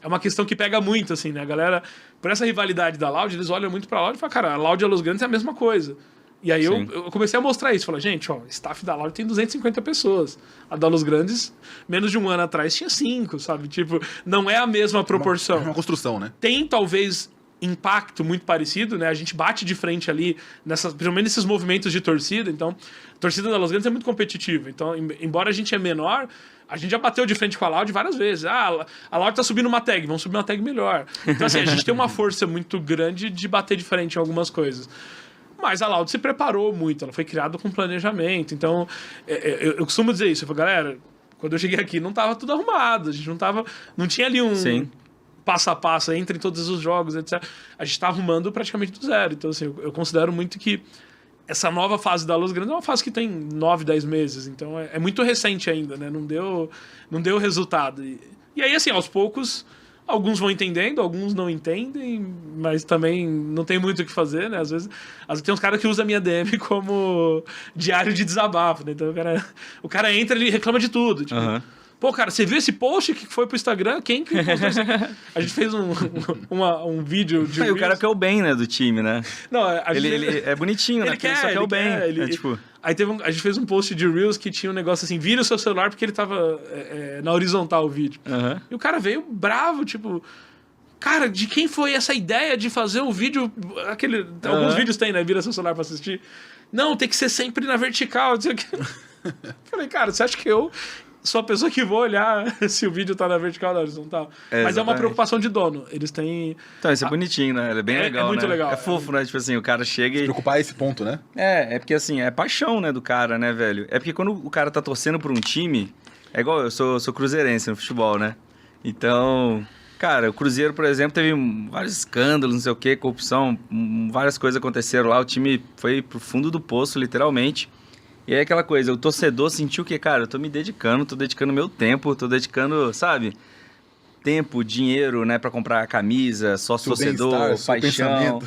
uma questão que pega muito, assim, né? A galera, por essa rivalidade da Loud, eles olham muito pra Loud e falam, cara, a Loud e a Los Grandes é a mesma coisa. E aí eu comecei a mostrar isso. Falei, gente, ó, o staff da Loud tem 250 pessoas. A da Los Grandes, menos de um ano atrás, tinha 5, sabe? Tipo, não é a mesma proporção. É uma construção, né? Tem, talvez, impacto muito parecido, né? A gente bate de frente ali, principalmente nesses movimentos de torcida. Então, a torcida da Los Grandes é muito competitiva. Então, embora a gente é menor, a gente já bateu de frente com a Loud várias vezes. Ah, a Loud tá subindo uma tag, vamos subir uma tag melhor. Então, assim, a gente tem uma força muito grande de bater de frente em algumas coisas. Mas a Loud se preparou muito, ela foi criada com planejamento. Então, eu costumo dizer isso. Eu falo, galera, quando eu cheguei aqui, não tava tudo arrumado. A gente não tinha ali um... Sim. passo a passo entre todos os jogos, etc. A gente tá arrumando praticamente do zero. Então, assim, eu considero muito que essa nova fase da Los Grandes é uma fase que tem 9, 10 meses. Então, é muito recente ainda, né? Não deu resultado. E aí, assim, aos poucos, alguns vão entendendo, alguns não entendem, mas também não tem muito o que fazer, né? Às vezes tem uns caras que usam a minha DM como diário de desabafo, né? Então, o cara entra e reclama de tudo. Tipo, pô, cara, você viu esse post que foi pro Instagram? Quem que postou isso aqui? A gente fez um vídeo de... E o cara quer o bem, né, do time, né? Não, ele é bonitinho, né? Ele quer, ele só quer o bem. Tipo... Aí a gente fez um post de Reels que tinha um negócio assim, vira o seu celular porque ele tava na horizontal o vídeo. E o cara veio bravo, tipo... Cara, de quem foi essa ideia de fazer o vídeo... Alguns vídeos tem, né? Vira seu celular pra assistir. Não, tem que ser sempre na vertical. Não sei o quê. Falei, cara, você acha que eu sou a pessoa que vou olhar se o vídeo tá na vertical ou não tá? Mas é uma preocupação de dono. Eles têm... Então, isso é bonitinho, né? Ele é bem legal, muito né? legal. É fofo, né? Tipo assim, o cara chega e... Se preocupar a esse ponto, né? É porque assim, é paixão, né, do cara, né, velho? É porque quando o cara tá torcendo por um time... É igual, eu sou cruzeirense no futebol, né? Então... Cara, o Cruzeiro, por exemplo, teve vários escândalos, não sei o quê, corrupção, várias coisas aconteceram lá. O time foi pro fundo do poço, literalmente. E aí aquela coisa, o torcedor sentiu que, cara, eu tô me dedicando, tô dedicando meu tempo, tô dedicando, sabe? Tempo, dinheiro, né, pra comprar camisa, sócio-torcedor, paixão.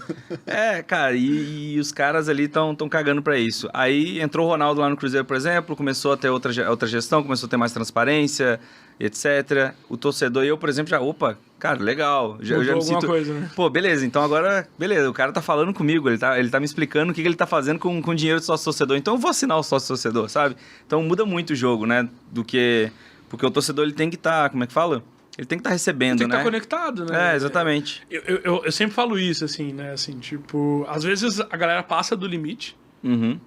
Cara, e os caras ali estão cagando pra isso. Aí entrou o Ronaldo lá no Cruzeiro, por exemplo, começou a ter outra gestão, começou a ter mais transparência, etc. O torcedor e eu, por exemplo, cara, legal. Eu já me sinto... coisa, né? Pô, beleza, então agora, beleza, o cara tá falando comigo, ele tá me explicando o que ele tá fazendo com o dinheiro do sócio-torcedor, então eu vou assinar o sócio-torcedor, sabe? Então muda muito o jogo, né, porque o torcedor ele tem que estar, como é que fala? Ele tem que estar recebendo, tem que né? estar conectado, né? Exatamente. Eu sempre falo isso, assim, né? Assim, tipo, às vezes a galera passa do limite,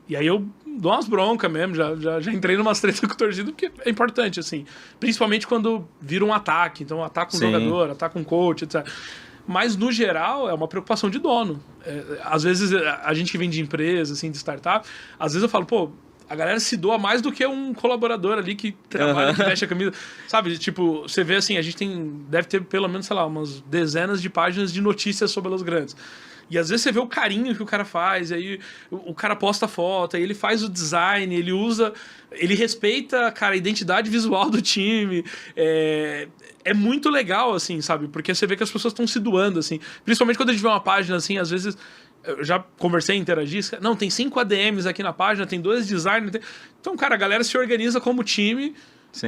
e aí eu dou umas broncas mesmo, já entrei numas tretas com o torcida, porque é importante, assim. Principalmente quando vira um ataque, então ataca um jogador, ataca um coach, etc. Mas, no geral, é uma preocupação de dono. Às vezes, a gente que vem de empresa, assim, de startup, às vezes eu falo, pô, a galera se doa mais do que um colaborador ali que trabalha, que veste a camisa. Sabe, tipo, você vê assim, a gente deve ter pelo menos, sei lá, umas dezenas de páginas de notícias sobre Los Grandes. E às vezes você vê o carinho que o cara faz, aí o cara posta foto, aí ele faz o design, ele respeita, cara, a identidade visual do time. É muito legal, assim, sabe? Porque você vê que as pessoas estão se doando, assim. Principalmente quando a gente vê uma página, assim, às vezes... Eu já conversei, interagi. Não, tem 5 ADMs aqui na página, tem 2 designers. Então, cara, a galera se organiza como time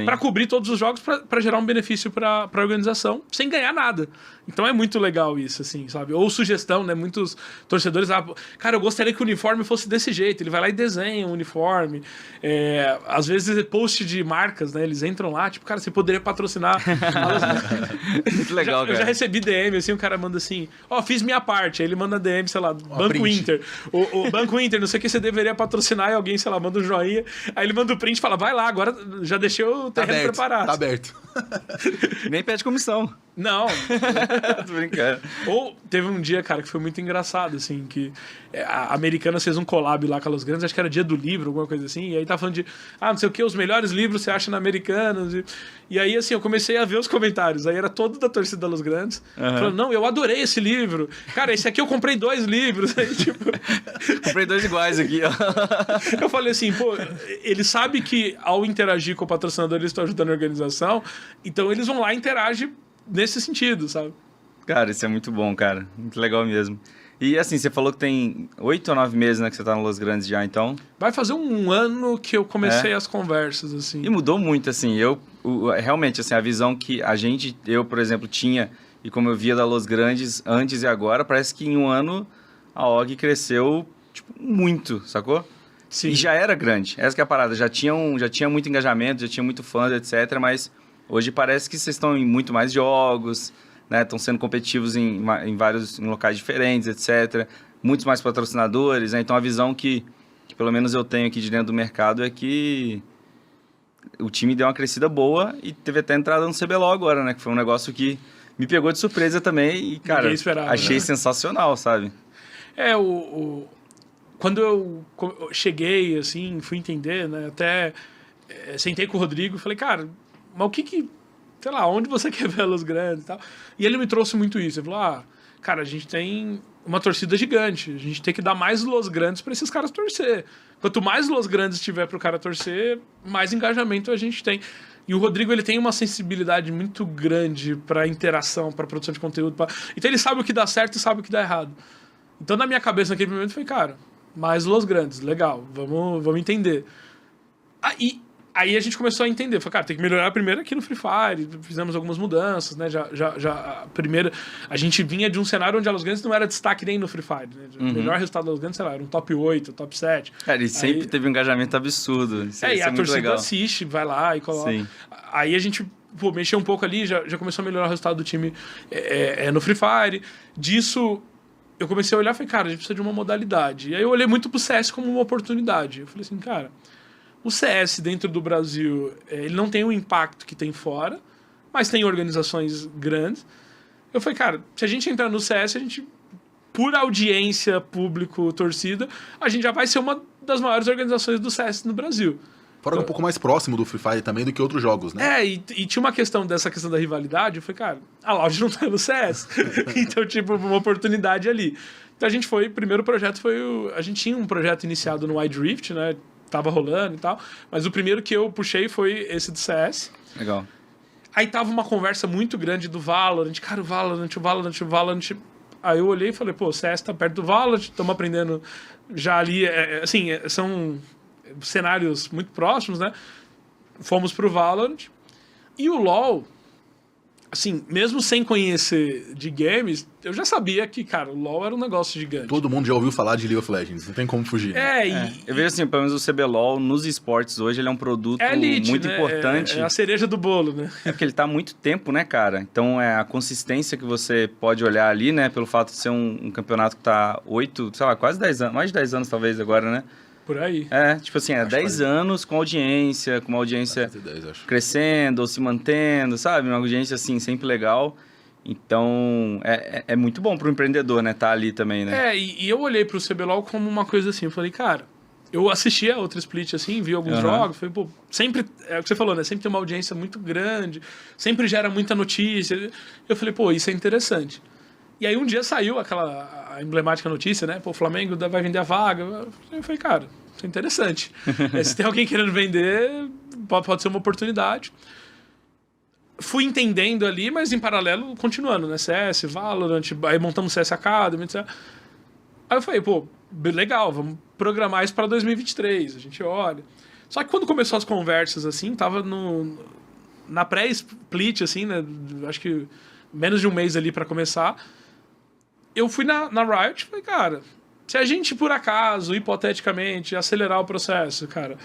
para cobrir todos os jogos, para gerar um benefício para a organização, sem ganhar nada. Então é muito legal isso, assim, sabe? Ou sugestão, né? Muitos torcedores, cara, eu gostaria que o uniforme fosse desse jeito. Ele vai lá e desenha um uniforme. Às vezes, post de marcas, né? Eles entram lá, tipo, cara, você poderia patrocinar. Muito legal, cara. Eu já recebi DM, assim, o cara manda assim, fiz minha parte. Aí ele manda DM, sei lá, Banco print. Inter. O Banco Inter, não sei o que você deveria patrocinar, e alguém, sei lá, manda um joinha. Aí ele manda o print e fala, vai lá, agora já deixei o terreno preparado. Tá aberto. Nem pede comissão. Não. Tô brincando. Ou teve um dia, cara, que foi muito engraçado, assim, que a Americanas fez um collab lá com a Los Grandes, acho que era dia do livro, alguma coisa assim, e aí tá falando de, não sei o que, os melhores livros você acha na Americanas, e aí, assim, eu comecei a ver os comentários, aí era todo da torcida da Los Grandes, falando, não, eu adorei esse livro, cara, esse aqui eu comprei 2 livros, aí, tipo... Comprei 2 iguais aqui, ó. Eu falei assim, pô, ele sabe que ao interagir com o patrocinador eles estão ajudando a organização, então eles vão lá e interagem nesse sentido, sabe? Cara, isso é muito bom, cara. Muito legal mesmo. E assim, você falou que tem 8 ou 9 meses, né, que você tá no Los Grandes já, então... Vai fazer um ano que eu comecei as conversas, assim. E mudou muito, assim. Realmente, assim, a visão que eu, por exemplo, tinha, e como eu via da Los Grandes antes e agora, parece que em um ano a OG cresceu, tipo, muito, sacou? Sim. E já era grande. Essa que é a parada. Já tinha muito engajamento, já tinha muito fã, etc. Mas hoje parece que vocês estão em muito mais jogos, né? Estão sendo competitivos em locais diferentes, etc. Muitos mais patrocinadores, né? Então a visão que pelo menos eu tenho aqui de dentro do mercado é que o time deu uma crescida boa e teve até entrada no CBLOL agora, né? Que foi um negócio que me pegou de surpresa também e, cara, achei sensacional, sabe? Quando eu cheguei, assim, fui entender, né? Até sentei com o Rodrigo e falei, cara, mas o que sei lá, onde você quer ver Los Grandes e tal? E ele me trouxe muito isso. Ele falou, cara, a gente tem uma torcida gigante, a gente tem que dar mais Los Grandes para esses caras torcer. Quanto mais Los Grandes tiver para o cara torcer, mais engajamento a gente tem. E o Rodrigo, ele tem uma sensibilidade muito grande para interação, para produção de conteúdo. Então ele sabe o que dá certo e sabe o que dá errado. Então na minha cabeça naquele momento foi, cara, mais Los Grandes, legal, vamos entender. Aí a gente começou a entender, falei, cara, tem que melhorar primeiro aqui no Free Fire, fizemos algumas mudanças, né, a gente vinha de um cenário onde a Los Grandes não era destaque nem no Free Fire, né, o melhor resultado da Los Grandes, sei lá, era um top 8, top 7. Cara, e sempre teve um engajamento absurdo, isso e a muito torcida legal. assiste, vai lá e coloca. Sim. Aí a gente mexeu um pouco ali, já começou a melhorar o resultado do time no Free Fire, disso eu comecei a olhar e falei, cara, a gente precisa de uma modalidade. E aí eu olhei muito pro CS como uma oportunidade. Eu falei assim, cara, o CS dentro do Brasil, ele não tem o impacto que tem fora, mas tem organizações grandes. Eu falei, cara, se a gente entrar no CS, a gente, por audiência, público, torcida, a gente já vai ser uma das maiores organizações do CS no Brasil. Fora um pouco mais próximo do Free Fire também do que outros jogos, né? E tinha uma questão dessa questão da rivalidade. Eu falei, cara, a Loud não tá no CS. Então, tipo, uma oportunidade ali. Então a gente foi, o primeiro projeto foi a gente tinha um projeto iniciado no Wide Rift, né? Tava rolando e tal. Mas o primeiro que eu puxei foi esse do CS. Legal. Aí tava uma conversa muito grande do Valorant. Cara, o Valorant. Aí eu olhei e falei, pô, o CS tá perto do Valorant, estamos aprendendo já ali. São cenários muito próximos, né? Fomos pro Valorant. E o LoL, assim, mesmo sem conhecer de games, eu já sabia que, cara, o LoL era um negócio gigante. Todo mundo já ouviu falar de League of Legends, não tem como fugir. Né? Eu vejo assim, pelo menos o CBLOL nos esportes hoje, ele é um produto elite, muito né? importante. É a cereja do bolo, né? É porque ele tá há muito tempo, né, cara? Então, a consistência que você pode olhar ali, né, pelo fato de ser um campeonato que tá 8, sei lá, quase 10 anos, mais de 10 anos talvez agora, né? Por aí. Tipo assim, 10 anos com uma audiência 10, crescendo ou se mantendo, sabe? Uma audiência, assim, sempre legal. Então, é muito bom pro empreendedor, né? Tá ali também, né? E eu olhei pro CBLOL como uma coisa assim, eu falei, cara, eu assisti a outra split assim, vi alguns jogos, falei, pô, sempre, é o que você falou, né? Sempre tem uma audiência muito grande, sempre gera muita notícia. Eu falei, pô, isso é interessante. E aí um dia saiu a emblemática notícia, né? Pô, o Flamengo vai vender a vaga. Eu falei, cara, isso é interessante. Se tem alguém querendo vender, pode ser uma oportunidade. Fui entendendo ali, mas em paralelo, continuando, né? CS, Valorant, aí montamos CS Academy, etc. Aí eu falei, pô, legal, vamos programar isso para 2023, a gente olha. Só que quando começou as conversas, assim, tava na pré-split, assim, né? Acho que menos de um mês ali para começar. Eu fui na Riot e falei, cara, se a gente, por acaso, hipoteticamente, acelerar o processo, cara,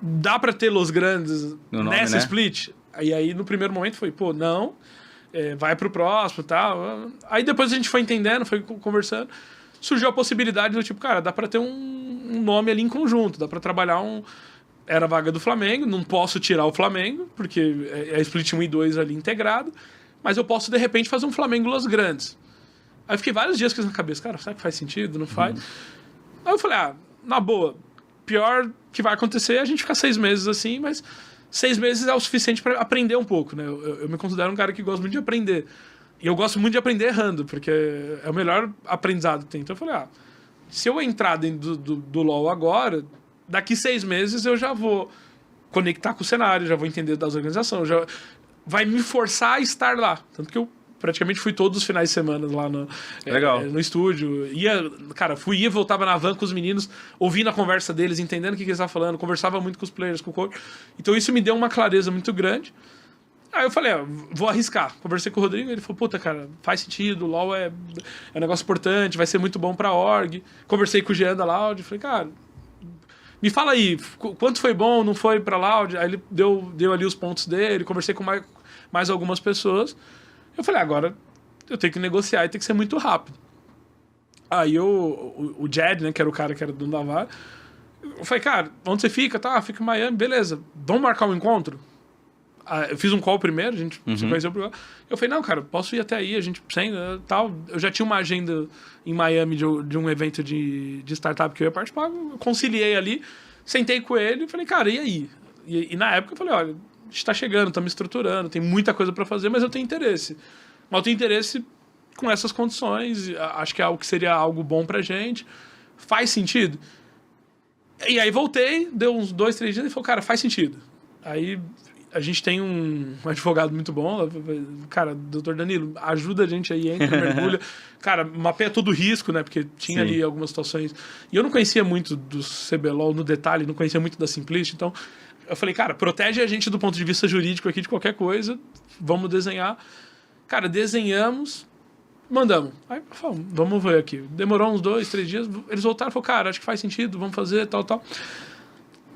dá para ter los grandes nessa split? E aí, no primeiro momento, foi, pô, não, vai pro próximo e tal. Aí depois a gente foi entendendo, foi conversando. Surgiu a possibilidade do tipo, cara, dá pra ter um nome ali em conjunto, dá pra trabalhar Era a vaga do Flamengo, não posso tirar o Flamengo, porque é a split 1 e 2 ali integrado, mas eu posso, de repente, fazer um Flamengo Los Grandes. Aí eu fiquei vários dias com isso na cabeça, cara, será que faz sentido? Não faz? Aí eu falei, na boa, pior que vai acontecer é a gente ficar 6 meses assim, mas 6 meses é o suficiente para aprender um pouco, né? Eu me considero um cara que gosta muito de aprender. E eu gosto muito de aprender errando, porque é o melhor aprendizado que tem. Então eu falei, se eu entrar dentro do LoL agora, daqui 6 meses eu já vou conectar com o cenário, já vou entender das organizações, já vai me forçar a estar lá. Tanto que eu praticamente fui todos os finais de semana lá no estúdio. Ia, voltava na van com os meninos, ouvindo a conversa deles, entendendo o que eles estavam falando, conversava muito com os players, com o coach. Então isso me deu uma clareza muito grande. Aí eu falei, vou arriscar. Conversei com o Rodrigo, ele falou, puta, cara, faz sentido, o LoL é um negócio importante, vai ser muito bom pra org. Conversei com o Jean da Loud, falei, cara, me fala aí, quanto foi bom, não foi pra Loud? Aí ele deu ali os pontos dele, conversei com mais algumas pessoas. Eu falei, agora eu tenho que negociar e tem que ser muito rápido. Aí o Jed, né, que era o cara que era dono da vaga, eu falei, cara, onde você fica? Tá, fica em Miami, beleza. Vamos marcar um encontro? Eu fiz um call primeiro, a gente se conheceu primeiro. Eu falei, não, cara, posso ir até aí, a gente tal. Eu já tinha uma agenda em Miami de um evento de startup que eu ia participar, eu conciliei ali, sentei com ele e falei, cara, e aí? E na época eu falei, olha, a gente tá chegando, estamos estruturando, tem muita coisa para fazer, mas eu tenho interesse. Mas eu tenho interesse com essas condições, acho que é algo que seria algo bom pra gente. Faz sentido? E aí voltei, deu uns 2, 3 dias e falou, cara, faz sentido. Aí a gente tem um advogado muito bom, cara, doutor Danilo, ajuda a gente aí, entra, mergulha. Cara, mapeia todo o risco, né? Porque tinha ali algumas situações. E eu não conhecia muito do CBLOL no detalhe, não conhecia muito da Simplicity, então eu falei, cara, protege a gente do ponto de vista jurídico aqui de qualquer coisa, vamos desenhar. Cara, desenhamos, mandamos. Aí, vamos ver aqui. Demorou uns 2, 3 dias, eles voltaram e falaram, cara, acho que faz sentido, vamos fazer, tal.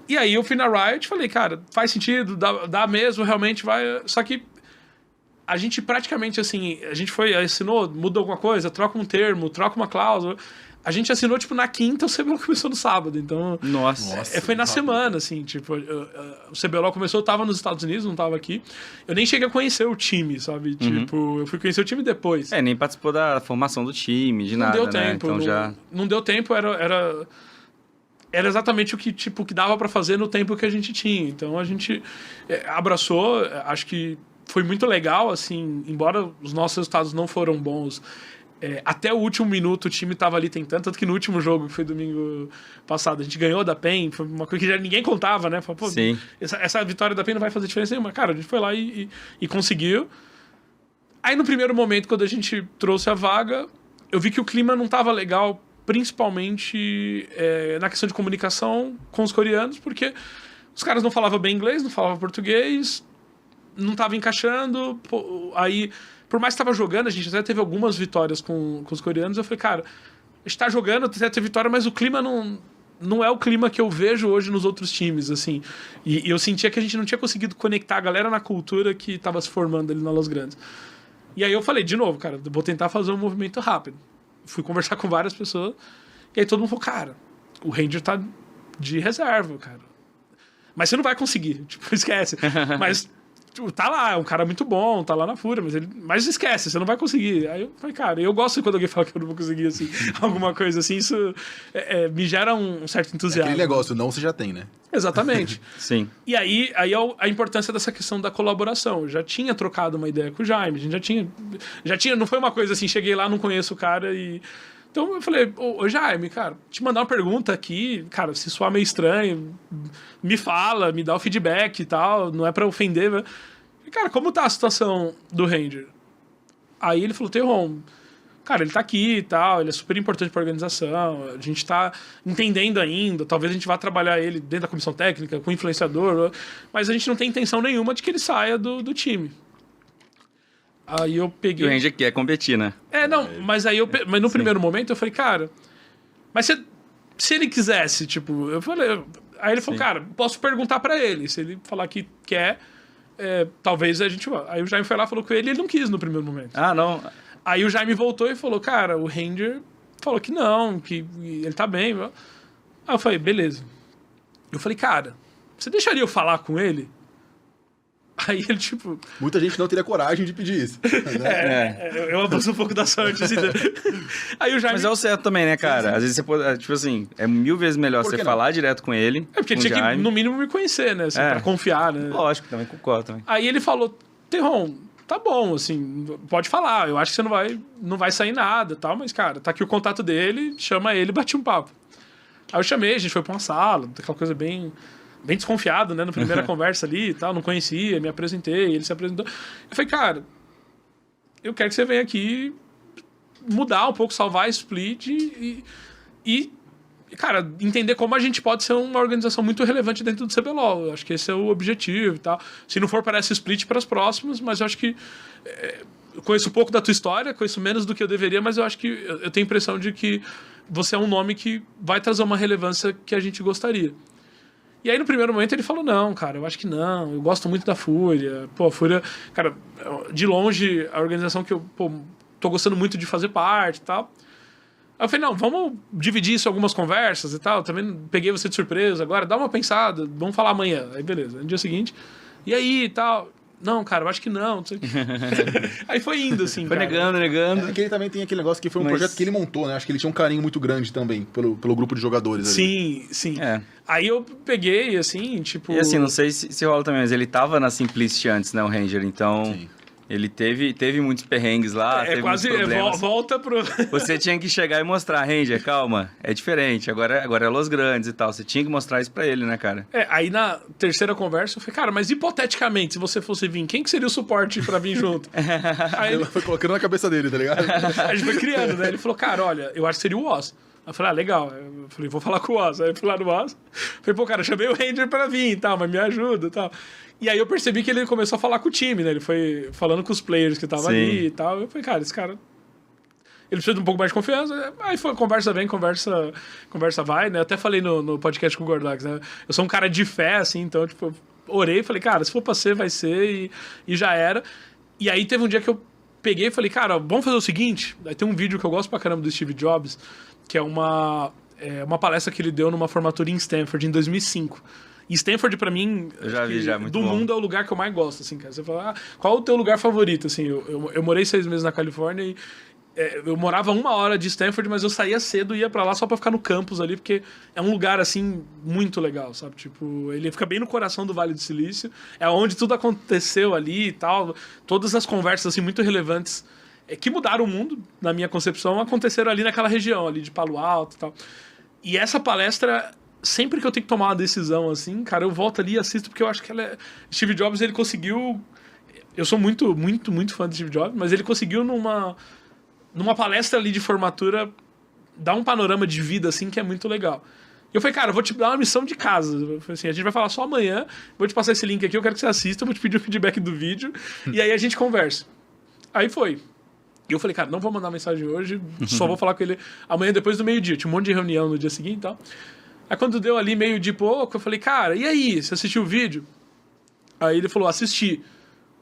E aí eu fui na Riot e falei, cara, faz sentido, dá mesmo, realmente vai... Só que a gente praticamente, assim, a gente assinou, muda alguma coisa, troca um termo, troca uma cláusula. A gente assinou, tipo, na quinta, o CBLOL começou no sábado, então... Nossa. Foi na semana, assim, tipo, o CBLOL começou, eu tava nos Estados Unidos, não tava aqui. Eu nem cheguei a conhecer o time, sabe? Tipo, eu fui conhecer o time depois. Nem participou da formação do time, de nada, Não deu né? tempo. Então já... Não deu tempo, era exatamente o que, tipo, que dava pra fazer no tempo que a gente tinha. Então a gente abraçou, acho que foi muito legal, assim, embora os nossos resultados não foram bons. Até o último minuto o time tava ali tentando, tanto que no último jogo, que foi domingo passado, a gente ganhou da PEN, foi uma coisa que já ninguém contava, né? Falei, pô, Sim. essa vitória da PEN não vai fazer diferença nenhuma. Cara, a gente foi lá e conseguiu. Aí no primeiro momento, quando a gente trouxe a vaga, eu vi que o clima não tava legal, principalmente na questão de comunicação com os coreanos, porque os caras não falavam bem inglês, não falavam português, não tava encaixando, aí... Por mais que estava jogando, a gente até teve algumas vitórias com os coreanos. Eu falei, cara, a gente tá jogando, até teve vitória, mas o clima não é o clima que eu vejo hoje nos outros times, assim. E eu sentia que a gente não tinha conseguido conectar a galera na cultura que estava se formando ali na Los Grandes. E aí eu falei, de novo, cara, vou tentar fazer um movimento rápido. Fui conversar com várias pessoas, e aí todo mundo falou, cara, o Ranger tá de reserva, cara. Mas você não vai conseguir, tipo, esquece. Mas... tá lá, é um cara muito bom, tá lá na Fúria, mas esquece, você não vai conseguir. Aí eu falei, cara, eu gosto quando alguém fala que eu não vou conseguir, assim, alguma coisa assim, isso me gera um certo entusiasmo. Aquele negócio, não você já tem, né? Exatamente. Sim. E aí a importância dessa questão da colaboração. Eu já tinha trocado uma ideia com o Jaime, a gente já tinha, não foi uma coisa assim, cheguei lá, não conheço o cara e... Então eu falei, ô Jaime, cara, te mandar uma pergunta aqui, cara, se soar meio estranho, me fala, me dá o feedback e tal, não é pra ofender, né? E, cara, como tá a situação do Ranger? Aí ele falou, Terron, cara, ele tá aqui e tal, ele é super importante pra organização, a gente tá entendendo ainda, talvez a gente vá trabalhar ele dentro da comissão técnica, com influenciador, mas a gente não tem intenção nenhuma de que ele saia do time. Aí eu peguei... E o Ranger quer competir, né? Mas aí mas no primeiro momento eu falei, cara, mas se ele quisesse, tipo, eu falei... Aí ele falou, cara, posso perguntar pra ele, se ele falar que quer, talvez a gente vá. Aí o Jaime foi lá, falou com ele e ele não quis no primeiro momento. Ah, não. Aí o Jaime voltou e falou, cara, o Ranger falou que não, que ele tá bem. Aí eu falei, beleza. Eu falei, cara, você deixaria eu falar com ele? Aí ele, tipo... Muita gente não teria coragem de pedir isso. Né? Eu abuso um pouco da sorte, assim. Aí o Jaime... Mas é o certo também, né, cara? Sim. Às vezes você pode... Tipo assim, é 1000 vezes melhor você falar direto com ele. Porque ele tinha que, no mínimo, me conhecer, né? Assim, pra confiar, né? Lógico, também concordo também. Aí ele falou, Terron, tá bom, assim, pode falar. Eu acho que você não vai sair nada e tal, mas, cara, tá aqui o contato dele, chama ele e bati um papo. Aí eu chamei, a gente foi pra uma sala, aquela coisa bem desconfiado, né? Na primeira conversa ali e tal, não conhecia, me apresentei, ele se apresentou. Eu falei, cara, eu quero que você venha aqui mudar um pouco, salvar a Split e cara, entender como a gente pode ser uma organização muito relevante dentro do CBLOL. Eu acho que esse é o objetivo e tal. Se não for para essa Split, para as próximas, mas eu acho que eu conheço um pouco da tua história, conheço menos do que eu deveria, mas eu acho que eu tenho a impressão de que você é um nome que vai trazer uma relevância que a gente gostaria. E aí, no primeiro momento, ele falou, não, cara, eu acho que não, eu gosto muito da Fúria. Pô, a Fúria, cara, de longe, a organização que eu, tô gostando muito de fazer parte e tal. Aí eu falei, não, vamos dividir isso em algumas conversas e tal, também peguei você de surpresa, agora dá uma pensada, vamos falar amanhã. Aí, beleza, no dia seguinte, e aí e tal... Não, cara, eu acho que não. Não sei. Aí foi indo, assim. Foi cara. negando. É que ele também tem aquele negócio que foi um projeto que ele montou, né? Acho que ele tinha um carinho muito grande também pelo grupo de jogadores ali. Sim. Aí eu peguei, assim, tipo... E assim, não sei se rola também, mas ele tava na Simplicity antes, né, o Ranger, então... Sim. Ele teve muitos perrengues lá, teve quase muitos problemas. Volta pro... Você tinha que chegar e mostrar, Ranger, calma, é diferente, agora é Los Grandes e tal. Você tinha que mostrar isso pra ele, né, cara? Aí na terceira conversa eu falei, cara, mas hipoteticamente, se você fosse vir, quem que seria o suporte pra vir junto? Aí ele foi colocando na cabeça dele, tá ligado? A gente foi criando, né? Ele falou, cara, olha, eu acho que seria o Oz. Eu falei, legal. Eu falei, vou falar com o Oz. Aí eu fui lá no Oz. Falei, pô, cara, eu chamei o Ranger pra vir e tal, mas me ajuda e tal. E aí eu percebi que ele começou a falar com o time, né? Ele foi falando com os players que estavam ali e tal. Eu falei, cara, esse cara... Ele precisa de um pouco mais de confiança. Aí foi, conversa vem, conversa vai, né? Eu até falei no podcast com o Gordox, né? Eu sou um cara de fé, assim, então, tipo, eu orei e falei, cara, se for pra ser, vai ser e já era. E aí teve um dia que eu peguei e falei, cara, vamos fazer o seguinte, aí tem um vídeo que eu gosto pra caramba do Steve Jobs, que é uma palestra que ele deu numa formatura em Stanford, em 2005. E Stanford, pra mim, Eu já vi, já, muito do bom. mundo é o lugar que eu mais gosto, assim, cara. Você fala, qual é o teu lugar favorito, assim? Eu morei 6 meses na Califórnia e eu morava 1 hora de Stanford, mas eu saía cedo e ia pra lá só pra ficar no campus ali, porque é um lugar, assim, muito legal, sabe? Tipo, ele fica bem no coração do Vale do Silício, é onde tudo aconteceu ali e tal, todas as conversas, assim, muito relevantes que mudaram o mundo, na minha concepção, aconteceram ali naquela região, ali de Palo Alto e tal. E essa palestra, sempre que eu tenho que tomar uma decisão, assim, cara, eu volto ali e assisto, porque eu acho que ela é... Steve Jobs, ele conseguiu... Eu sou muito, muito, muito fã de Steve Jobs, mas ele conseguiu numa palestra ali de formatura dar um panorama de vida, assim, que é muito legal. E eu falei, cara, eu vou te dar uma missão de casa. Eu falei assim, a gente vai falar só amanhã, vou te passar esse link aqui, eu quero que você assista, eu vou te pedir o feedback do vídeo, e aí a gente conversa. Aí foi. E eu falei, cara, não vou mandar mensagem hoje, só vou falar com ele amanhã depois do meio-dia. Tinha um monte de reunião no dia seguinte e tal. Aí quando deu ali meio de pouco, eu falei, cara, e aí, você assistiu o vídeo? Aí ele falou, assisti.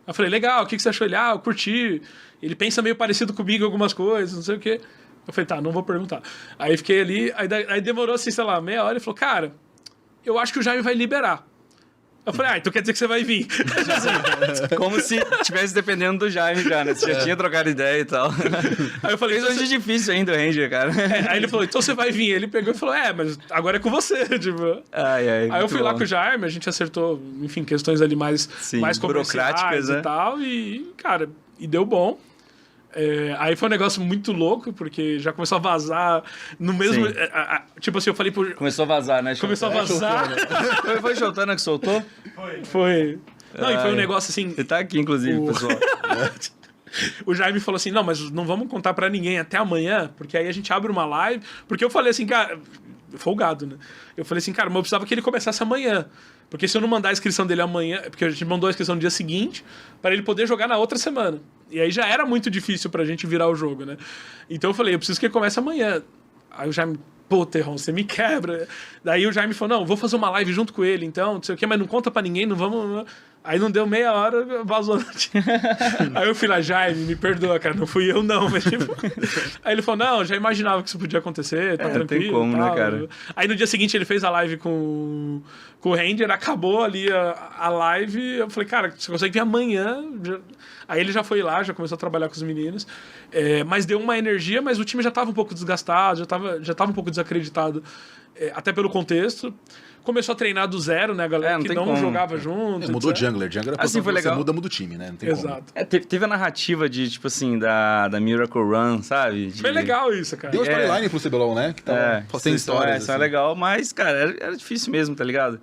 Eu falei, legal, o que você achou? Ele, eu curti. Ele pensa meio parecido comigo em algumas coisas, não sei o quê. Eu falei, tá, não vou perguntar. Aí fiquei ali, aí demorou assim, sei lá, meia hora, ele falou, cara, eu acho que o Jaime vai liberar. Eu falei, então quer dizer que você vai vir. Como se tivesse dependendo do Jaime já, né? Você já tinha trocado ideia e tal. Aí eu falei, Isso hoje é difícil ainda, o Ranger, cara. Aí ele falou, então você vai vir. Ele pegou e falou, mas agora é com você, tipo. Aí eu fui lá com o Jaime, a gente acertou, enfim, questões ali mais burocráticas, e tal, e, cara, e deu bom. Aí foi um negócio muito louco, porque já começou a vazar no mesmo... tipo assim, eu falei pro... Começou a vazar, né? Começou a vazar. Foi Jotana que soltou? Foi. Não, e foi um negócio assim... Ele tá aqui, inclusive, pessoal. O Jaime falou assim, não, mas não vamos contar pra ninguém até amanhã, porque aí a gente abre uma live. Porque eu falei assim, cara... Folgado, né? Eu falei assim, cara, mas eu precisava que ele começasse amanhã. Porque se eu não mandar a inscrição dele amanhã... Porque a gente mandou a inscrição no dia seguinte, para ele poder jogar na outra semana. E aí já era muito difícil pra gente virar o jogo, né? Então eu falei, eu preciso que ele comece amanhã. Aí o Jaime, pô, Terron, você me quebra. Daí o Jaime falou, não, vou fazer uma live junto com ele, então, não sei o quê, mas não conta pra ninguém, não vamos... Aí não deu meia hora, vazou. Aí eu fui lá, Jaime, me perdoa, cara, não fui eu não, mas tipo... Aí ele falou, não, já imaginava que isso podia acontecer, tá tranquilo. Tem como, tal. né, cara? Aí no dia seguinte ele fez a live com o Ranger, acabou ali a live, eu falei, cara, você consegue vir amanhã? Aí ele já foi lá, já começou a trabalhar com os meninos, mas deu uma energia, mas o time já tava um pouco desgastado, já tava um pouco desacreditado, até pelo contexto. Começou a treinar do zero, né, galera? Não que tem não como. jogava junto. Mudou Jungler. Jungler é assim, foi legal. Você muda o time, né? Não tem Exato. como. Teve a narrativa de, tipo assim, da Miracle Run, sabe? Foi legal isso, cara. Deu uma storyline pro CBLOL, né? Que tava sem histórias. Isso é legal, mas, cara, era difícil mesmo, tá ligado?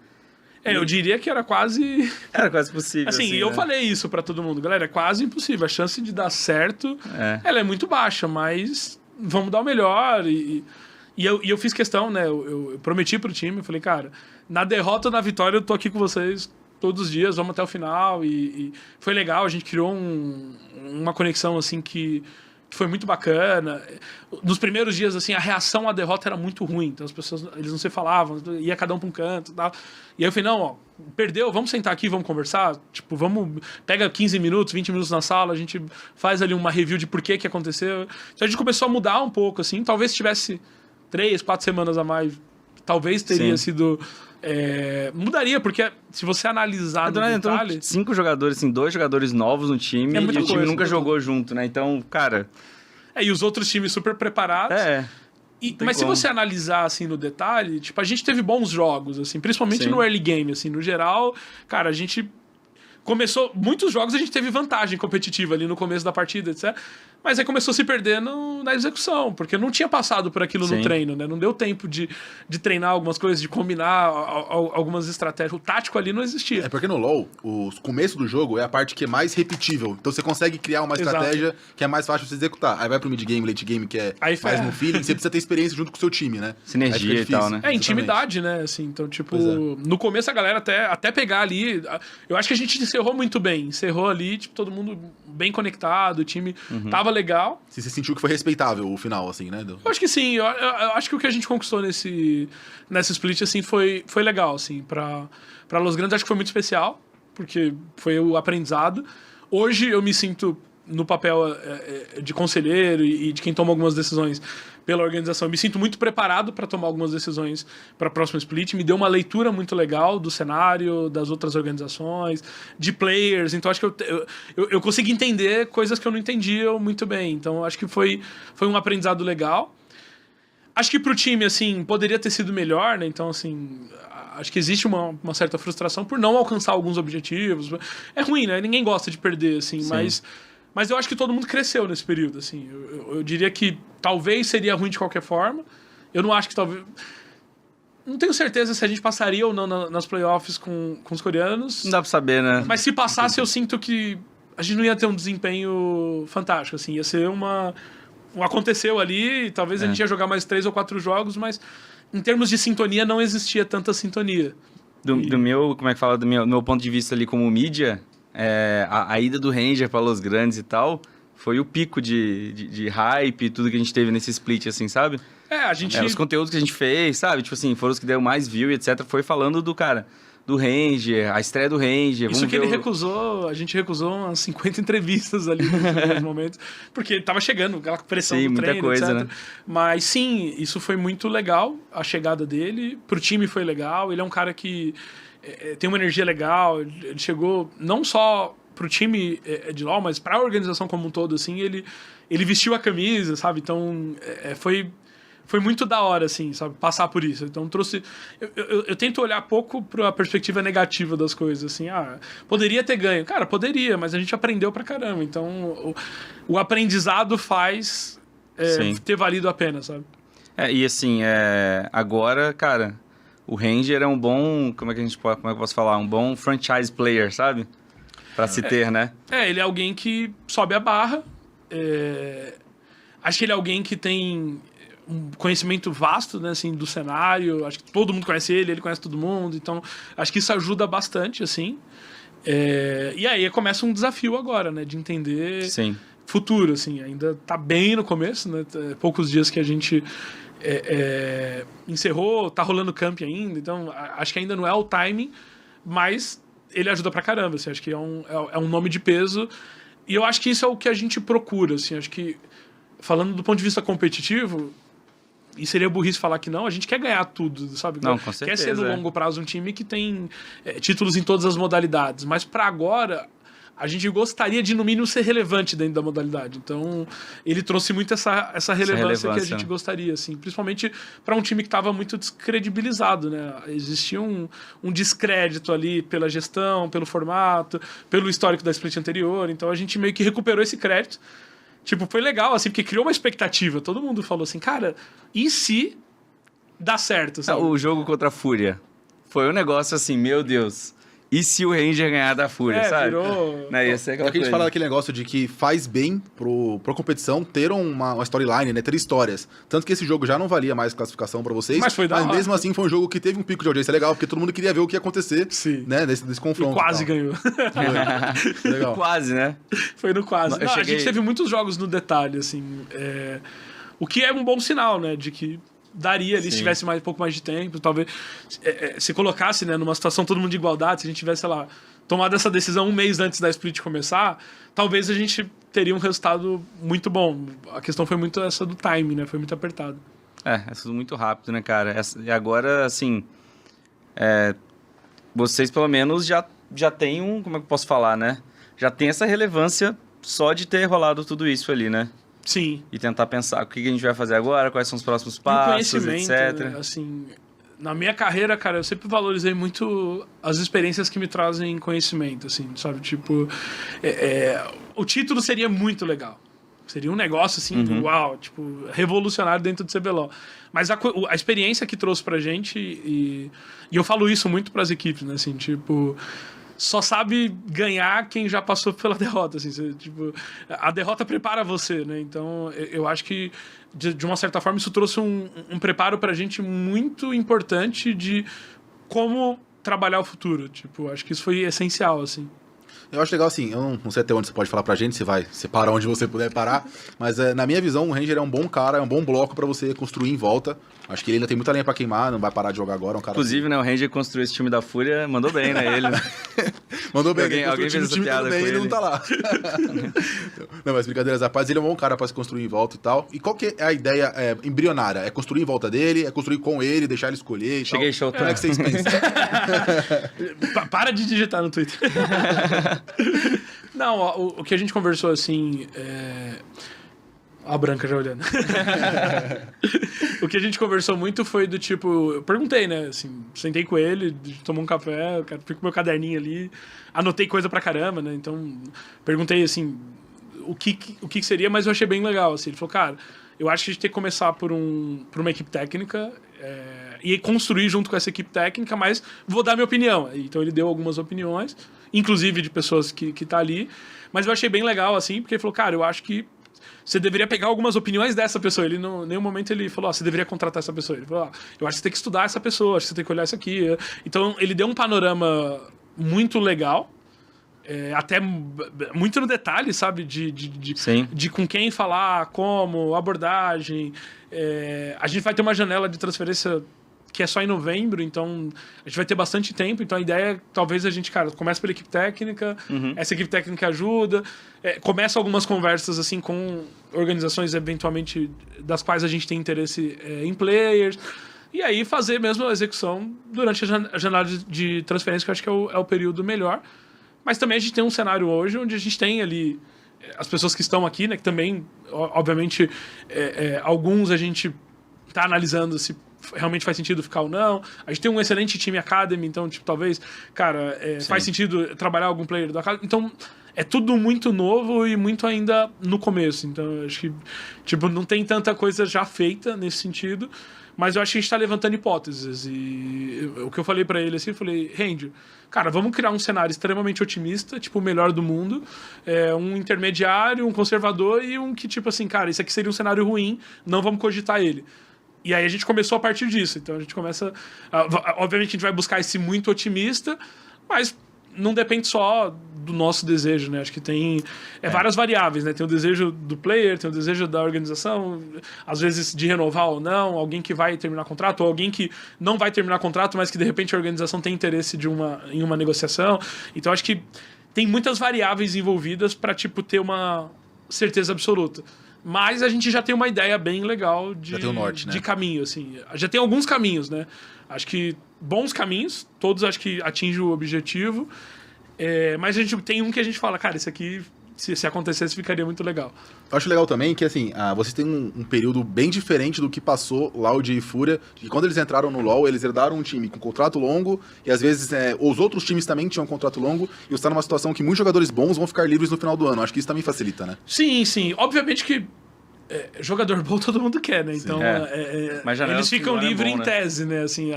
Eu diria que era quase... Era quase possível, Assim, assim, eu né? falei isso pra todo mundo. Galera, é quase impossível. A chance de dar certo, ela é muito baixa, mas vamos dar o melhor. E eu fiz questão, né? Eu prometi pro time, eu falei, cara, na derrota ou na vitória eu tô aqui com vocês todos os dias, vamos até o final. E foi legal, a gente criou uma conexão, assim, que foi muito bacana. Nos primeiros dias, assim, a reação à derrota era muito ruim. Então as pessoas, eles não se falavam, ia cada um pra um canto e tal. E aí eu falei, não, perdeu, vamos sentar aqui, vamos conversar. Tipo, pega 15 minutos, 20 minutos na sala, a gente faz ali uma review de por que aconteceu. Então a gente começou a mudar um pouco, assim. Talvez se tivesse 3, 4 semanas a mais, talvez teria sido... mudaria, porque se você analisar no detalhe... Então, 5 jogadores, assim, 2 jogadores novos no time, e o time nunca jogou junto, né? Então, cara... e os outros times super preparados. Mas se você analisar, assim, no detalhe, tipo, a gente teve bons jogos, assim, principalmente no early game, assim, no geral, cara, a gente... Começou... Muitos jogos a gente teve vantagem competitiva ali no começo da partida, etc. Mas aí começou a se perder na execução, porque não tinha passado por aquilo no treino, né? Não deu tempo de treinar algumas coisas, de combinar algumas estratégias. O tático ali não existia. É porque no LoL, o começo do jogo é a parte que é mais repetível. Então você consegue criar uma estratégia que é mais fácil de você executar. Aí vai pro mid-game, late-game, que é mais no feeling. Você precisa ter experiência junto com o seu time, né? Sinergia e tal, né? Intimidade, né? Assim, então, tipo, no começo a galera até pegar ali... Eu acho que a gente encerrou muito bem. Encerrou ali, tipo, todo mundo bem conectado, o time tava legal. Você sentiu que foi respeitável o final, assim, né? Eu acho que sim. Eu acho que o que a gente conquistou nessa split, assim, foi legal, assim. Pra Los Grandes, acho que foi muito especial, porque foi o aprendizado. Hoje eu me sinto no papel de conselheiro e de quem toma algumas decisões pela organização. Eu me sinto muito preparado para tomar algumas decisões para a próxima split. Me deu uma leitura muito legal do cenário, das outras organizações, de players. Então, acho que eu consegui entender coisas que eu não entendia muito bem. Então, acho que foi um aprendizado legal. Acho que pro time, assim, poderia ter sido melhor, né? Então, assim, acho que existe uma certa frustração por não alcançar alguns objetivos. É ruim, né? Ninguém gosta de perder, assim, mas eu acho que todo mundo cresceu nesse período, assim. Eu diria que talvez seria ruim de qualquer forma. Eu não acho que talvez... Não tenho certeza se a gente passaria ou não nas playoffs com os coreanos. Não dá pra saber, né? Mas se passasse, eu sinto que a gente não ia ter um desempenho fantástico, assim. Ia ser aconteceu ali, talvez a gente ia jogar mais 3 ou 4 jogos, mas em termos de sintonia não existia tanta sintonia. Do meu, como é que fala, do meu ponto de vista ali como mídia, a ida do Ranger para Los Grandes e tal, foi o pico de hype e tudo que a gente teve nesse split, assim, sabe? A gente... os conteúdos que a gente fez, sabe? Tipo assim, foram os que deu mais view e etc. Foi falando do Ranger, a estreia do Ranger. Isso que ele recusou, a gente recusou umas 50 entrevistas ali nos momentos, porque tava chegando, aquela pressão do treino, muita coisa, etc. Né? Mas sim, isso foi muito legal, a chegada dele, pro time foi legal, ele é um cara que tem uma energia legal, ele chegou não só pro time de LoL, mas pra organização como um todo, assim, ele vestiu a camisa, sabe? Então, foi muito da hora, assim, sabe? Passar por isso. Então, trouxe... Eu tento olhar pouco pra perspectiva negativa das coisas, assim. Poderia ter ganho. Cara, poderia, mas a gente aprendeu pra caramba. Então, o aprendizado faz ter valido a pena, sabe? E assim, agora, cara, o Ranger é um bom... Como é que eu posso falar? Um bom franchise player, sabe? Pra se ter, né? Ele é alguém que sobe a barra. Acho que ele é alguém que tem... um conhecimento vasto, né, assim, do cenário. Acho que todo mundo conhece ele conhece todo mundo. Então, acho que isso ajuda bastante, assim. E aí começa um desafio agora, né, de entender futuro, assim. Ainda tá bem no começo, né? Poucos dias que a gente encerrou, tá rolando camp ainda. Então, acho que ainda não é o timing, mas ele ajuda pra caramba, assim. Acho que é um nome de peso. E eu acho que isso é o que a gente procura, assim. Acho que, falando do ponto de vista competitivo... E seria burrice falar que não, a gente quer ganhar tudo, sabe? Não, com certeza. Quer ser no longo prazo um time que tem títulos em todas as modalidades. Mas para agora, a gente gostaria de, no mínimo, ser relevante dentro da modalidade. Então, ele trouxe muito essa relevância que a gente gostaria, assim. Principalmente para um time que estava muito descredibilizado, né? Existia um descrédito ali pela gestão, pelo formato, pelo histórico da split anterior. Então, a gente meio que recuperou esse crédito. Tipo, foi legal, assim, porque criou uma expectativa. Todo mundo falou assim, cara, e se dá certo, sabe? O jogo contra a Fúria foi um negócio assim, meu Deus. E se o Ranger ganhar da Fúria, sabe? Virou... Ia ser aquela a gente fala daquele negócio de que faz bem pra competição ter uma storyline, né? Ter histórias. Tanto que esse jogo já não valia mais classificação pra vocês. Mas foi da hora. Mesmo assim foi um jogo que teve um pico de audiência legal, porque todo mundo queria ver o que ia acontecer, né? Desse confronto. E quase ganhou. Legal. Quase, né? Foi no quase. A gente teve muitos jogos no detalhe, assim. O que é um bom sinal, né? De que daria ali, se tivesse um pouco mais de tempo, talvez se colocasse, né, numa situação todo mundo de igualdade, se a gente tivesse, sei lá, tomado essa decisão um mês antes da split começar, talvez a gente teria um resultado muito bom. A questão foi muito essa do time, né, foi muito apertado. É tudo muito rápido, né, cara? E agora, assim, vocês pelo menos já tem como é que eu posso falar, né? Já tem essa relevância só de ter rolado tudo isso ali, né? Sim. E tentar pensar o que a gente vai fazer agora, quais são os próximos passos, etc. Né? Assim, na minha carreira, cara, eu sempre valorizei muito as experiências que me trazem conhecimento, assim, sabe? Tipo, o título seria muito legal. Seria um negócio, assim, uau, tipo, revolucionário dentro do CBLOL. Mas a experiência que trouxe pra gente, e eu falo isso muito pras equipes, né? Assim, tipo... Só sabe ganhar quem já passou pela derrota, assim, tipo, a derrota prepara você, né? Então, eu acho que, de uma certa forma, isso trouxe um preparo pra gente muito importante de como trabalhar o futuro. Tipo, acho que isso foi essencial, assim. Eu acho legal assim, eu não sei até onde você pode falar pra gente, você para onde você puder parar, mas na minha visão, o Ranger é um bom cara, é um bom bloco pra você construir em volta. Acho que ele ainda tem muita lenha pra queimar, não vai parar de jogar agora, é um cara Inclusive, assim. né, o Ranger construiu esse time da Fúria, mandou bem, né, ele. Mandou bem, alguém fez essa piada com ele ele. não tá lá. Não, mas brincadeiras à parte, ele é um bom cara pra se construir em volta e tal. E qual que é a ideia embrionária? É construir em volta dele, é construir com ele, deixar ele escolher e Cheguei, tal? show, Como é que vocês pensam? Para de digitar no Twitter. Não, ó, o que a gente conversou assim. A Branca já olhando. O que a gente conversou muito foi do tipo. Eu perguntei, né? Assim, sentei com ele, tomou um café, fiquei com meu caderninho ali, anotei coisa pra caramba, né? Então, perguntei assim. O que seria, mas eu achei bem legal. Assim. Ele falou, cara, eu acho que a gente tem que começar por uma equipe técnica e construir junto com essa equipe técnica, mas vou dar minha opinião. Então ele deu algumas opiniões, inclusive de pessoas que tá ali, mas eu achei bem legal, assim, porque ele falou, cara, eu acho que você deveria pegar algumas opiniões dessa pessoa. Ele, em nenhum momento, ele falou, você deveria contratar essa pessoa. Ele falou, eu acho que você tem que estudar essa pessoa, acho que você tem que olhar isso aqui. Então, ele deu um panorama muito legal, até muito no detalhe, sabe? De com quem falar, como, abordagem. A gente vai ter uma janela de transferência que é só em novembro, então a gente vai ter bastante tempo. Então a ideia é, talvez a gente, cara, comece pela equipe técnica, essa equipe técnica ajuda, começa algumas conversas assim com organizações eventualmente das quais a gente tem interesse em players, e aí fazer mesmo a execução durante a janela de transferência, que eu acho que é o período melhor. Mas também a gente tem um cenário hoje onde a gente tem ali as pessoas que estão aqui, né, que também, obviamente, alguns a gente está analisando se realmente faz sentido ficar ou não. A gente tem um excelente time Academy, então, tipo, talvez, cara, faz sentido trabalhar algum player do Academy. Então, é tudo muito novo e muito ainda no começo. Então, acho que, tipo, não tem tanta coisa já feita nesse sentido, mas eu acho que a gente está levantando hipóteses. E o que eu falei para ele, assim, eu falei, Ranger, cara, vamos criar um cenário extremamente otimista, tipo, o melhor do mundo, um intermediário, um conservador e um que, tipo assim, cara, isso aqui seria um cenário ruim, não vamos cogitar ele. E aí a gente começou a partir disso. Então a gente começa... obviamente a gente vai buscar esse muito otimista, mas não depende só do nosso desejo, né? Acho que tem várias variáveis, né? Tem o desejo do player, tem o desejo da organização, às vezes de renovar ou não, alguém que vai terminar contrato, ou alguém que não vai terminar contrato, mas que de repente a organização tem interesse em uma negociação. Então acho que tem muitas variáveis envolvidas para, tipo, ter uma certeza absoluta. Mas a gente já tem uma ideia bem legal já tem o norte, né? De caminho, assim. Já tem alguns caminhos, né? Acho que bons caminhos, todos acho que atingem o objetivo. Mas a gente tem um que a gente fala, cara, isso aqui, se acontecesse, ficaria muito legal. Eu acho legal também que, assim, vocês têm um período bem diferente do que passou Loud e Fúria. E quando eles entraram no LoL, eles herdaram um time com contrato longo, e às vezes os outros times também tinham um contrato longo, e você está numa situação que muitos jogadores bons vão ficar livres no final do ano. Acho que isso também facilita, né? Sim, sim. Obviamente que jogador bom todo mundo quer, né? Então, Mas eles ficam livres em né? tese, né? Assim,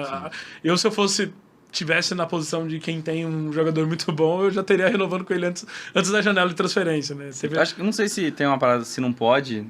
se eu tivesse na posição de quem tem um jogador muito bom, eu já teria renovando com ele antes da janela de transferência, né? Acho que não sei se tem uma parada, se não pode,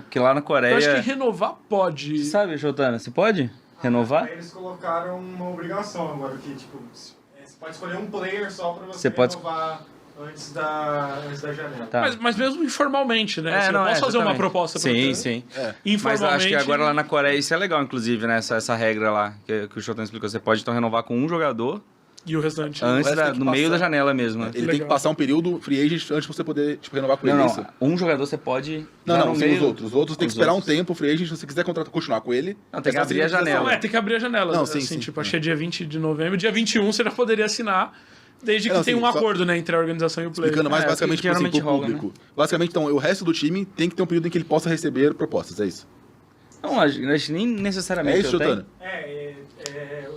porque lá na Coreia... Eu acho que renovar pode. Você sabe, Jotana, você pode renovar? Aí eles colocaram uma obrigação agora, que tipo, você pode escolher um player só pra você renovar antes da janela. Tá. Mas mesmo informalmente, né? Assim, eu posso fazer uma proposta pra você. Sim. Informalmente. Mas acho que agora lá na Coreia isso é legal, inclusive, né? Essa regra lá que o Shotan explicou. Você pode então renovar com um jogador E o restante... antes no meio da janela mesmo. Né? Ele tem que passar um período free agent antes de você poder renovar com ele. Não, um jogador você pode... Não, sim, os outros. Os outros tem que esperar um tempo, free agent, se você quiser continuar com ele... Não, tem que abrir a janela. Tem que abrir a janela. Não, assim, sim. Tipo, achei dia 20 de novembro. Dia 21 você já poderia assinar, desde que tenha um acordo, né, entre a organização e o player. Explicando mais basicamente pro público. Né? Basicamente, então, o resto do time tem que ter um período em que ele possa receber propostas, é isso? Não, acho que nem necessariamente. É isso, Jotana?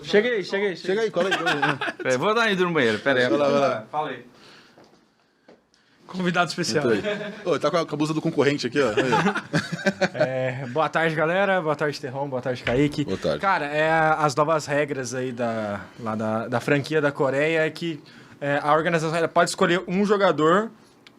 Chega aí, cola aí. Vou dar uma ida no banheiro, pera aí. Vai lá. Fala aí. Convidado especial. Tá com a blusa do concorrente aqui, ó. Boa tarde, galera. Boa tarde, Terron. Boa tarde, Kaique. Boa tarde. Cara, as novas regras aí da franquia da Coreia é que a organização ela pode escolher um jogador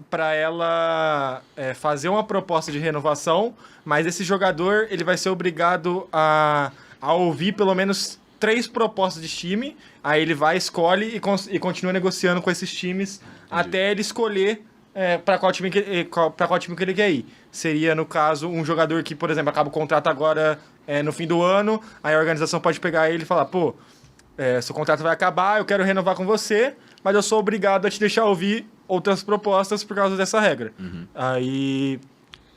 para ela fazer uma proposta de renovação, mas esse jogador ele vai ser obrigado a ouvir pelo menos 3 propostas de time, aí ele vai, escolhe e continua negociando com esses times até ele escolher para qual time que ele quer ir. Seria, no caso, um jogador que, por exemplo, acaba o contrato agora no fim do ano, aí a organização pode pegar ele e falar, pô, seu contrato vai acabar, eu quero renovar com você, mas eu sou obrigado a te deixar ouvir outras propostas por causa dessa regra.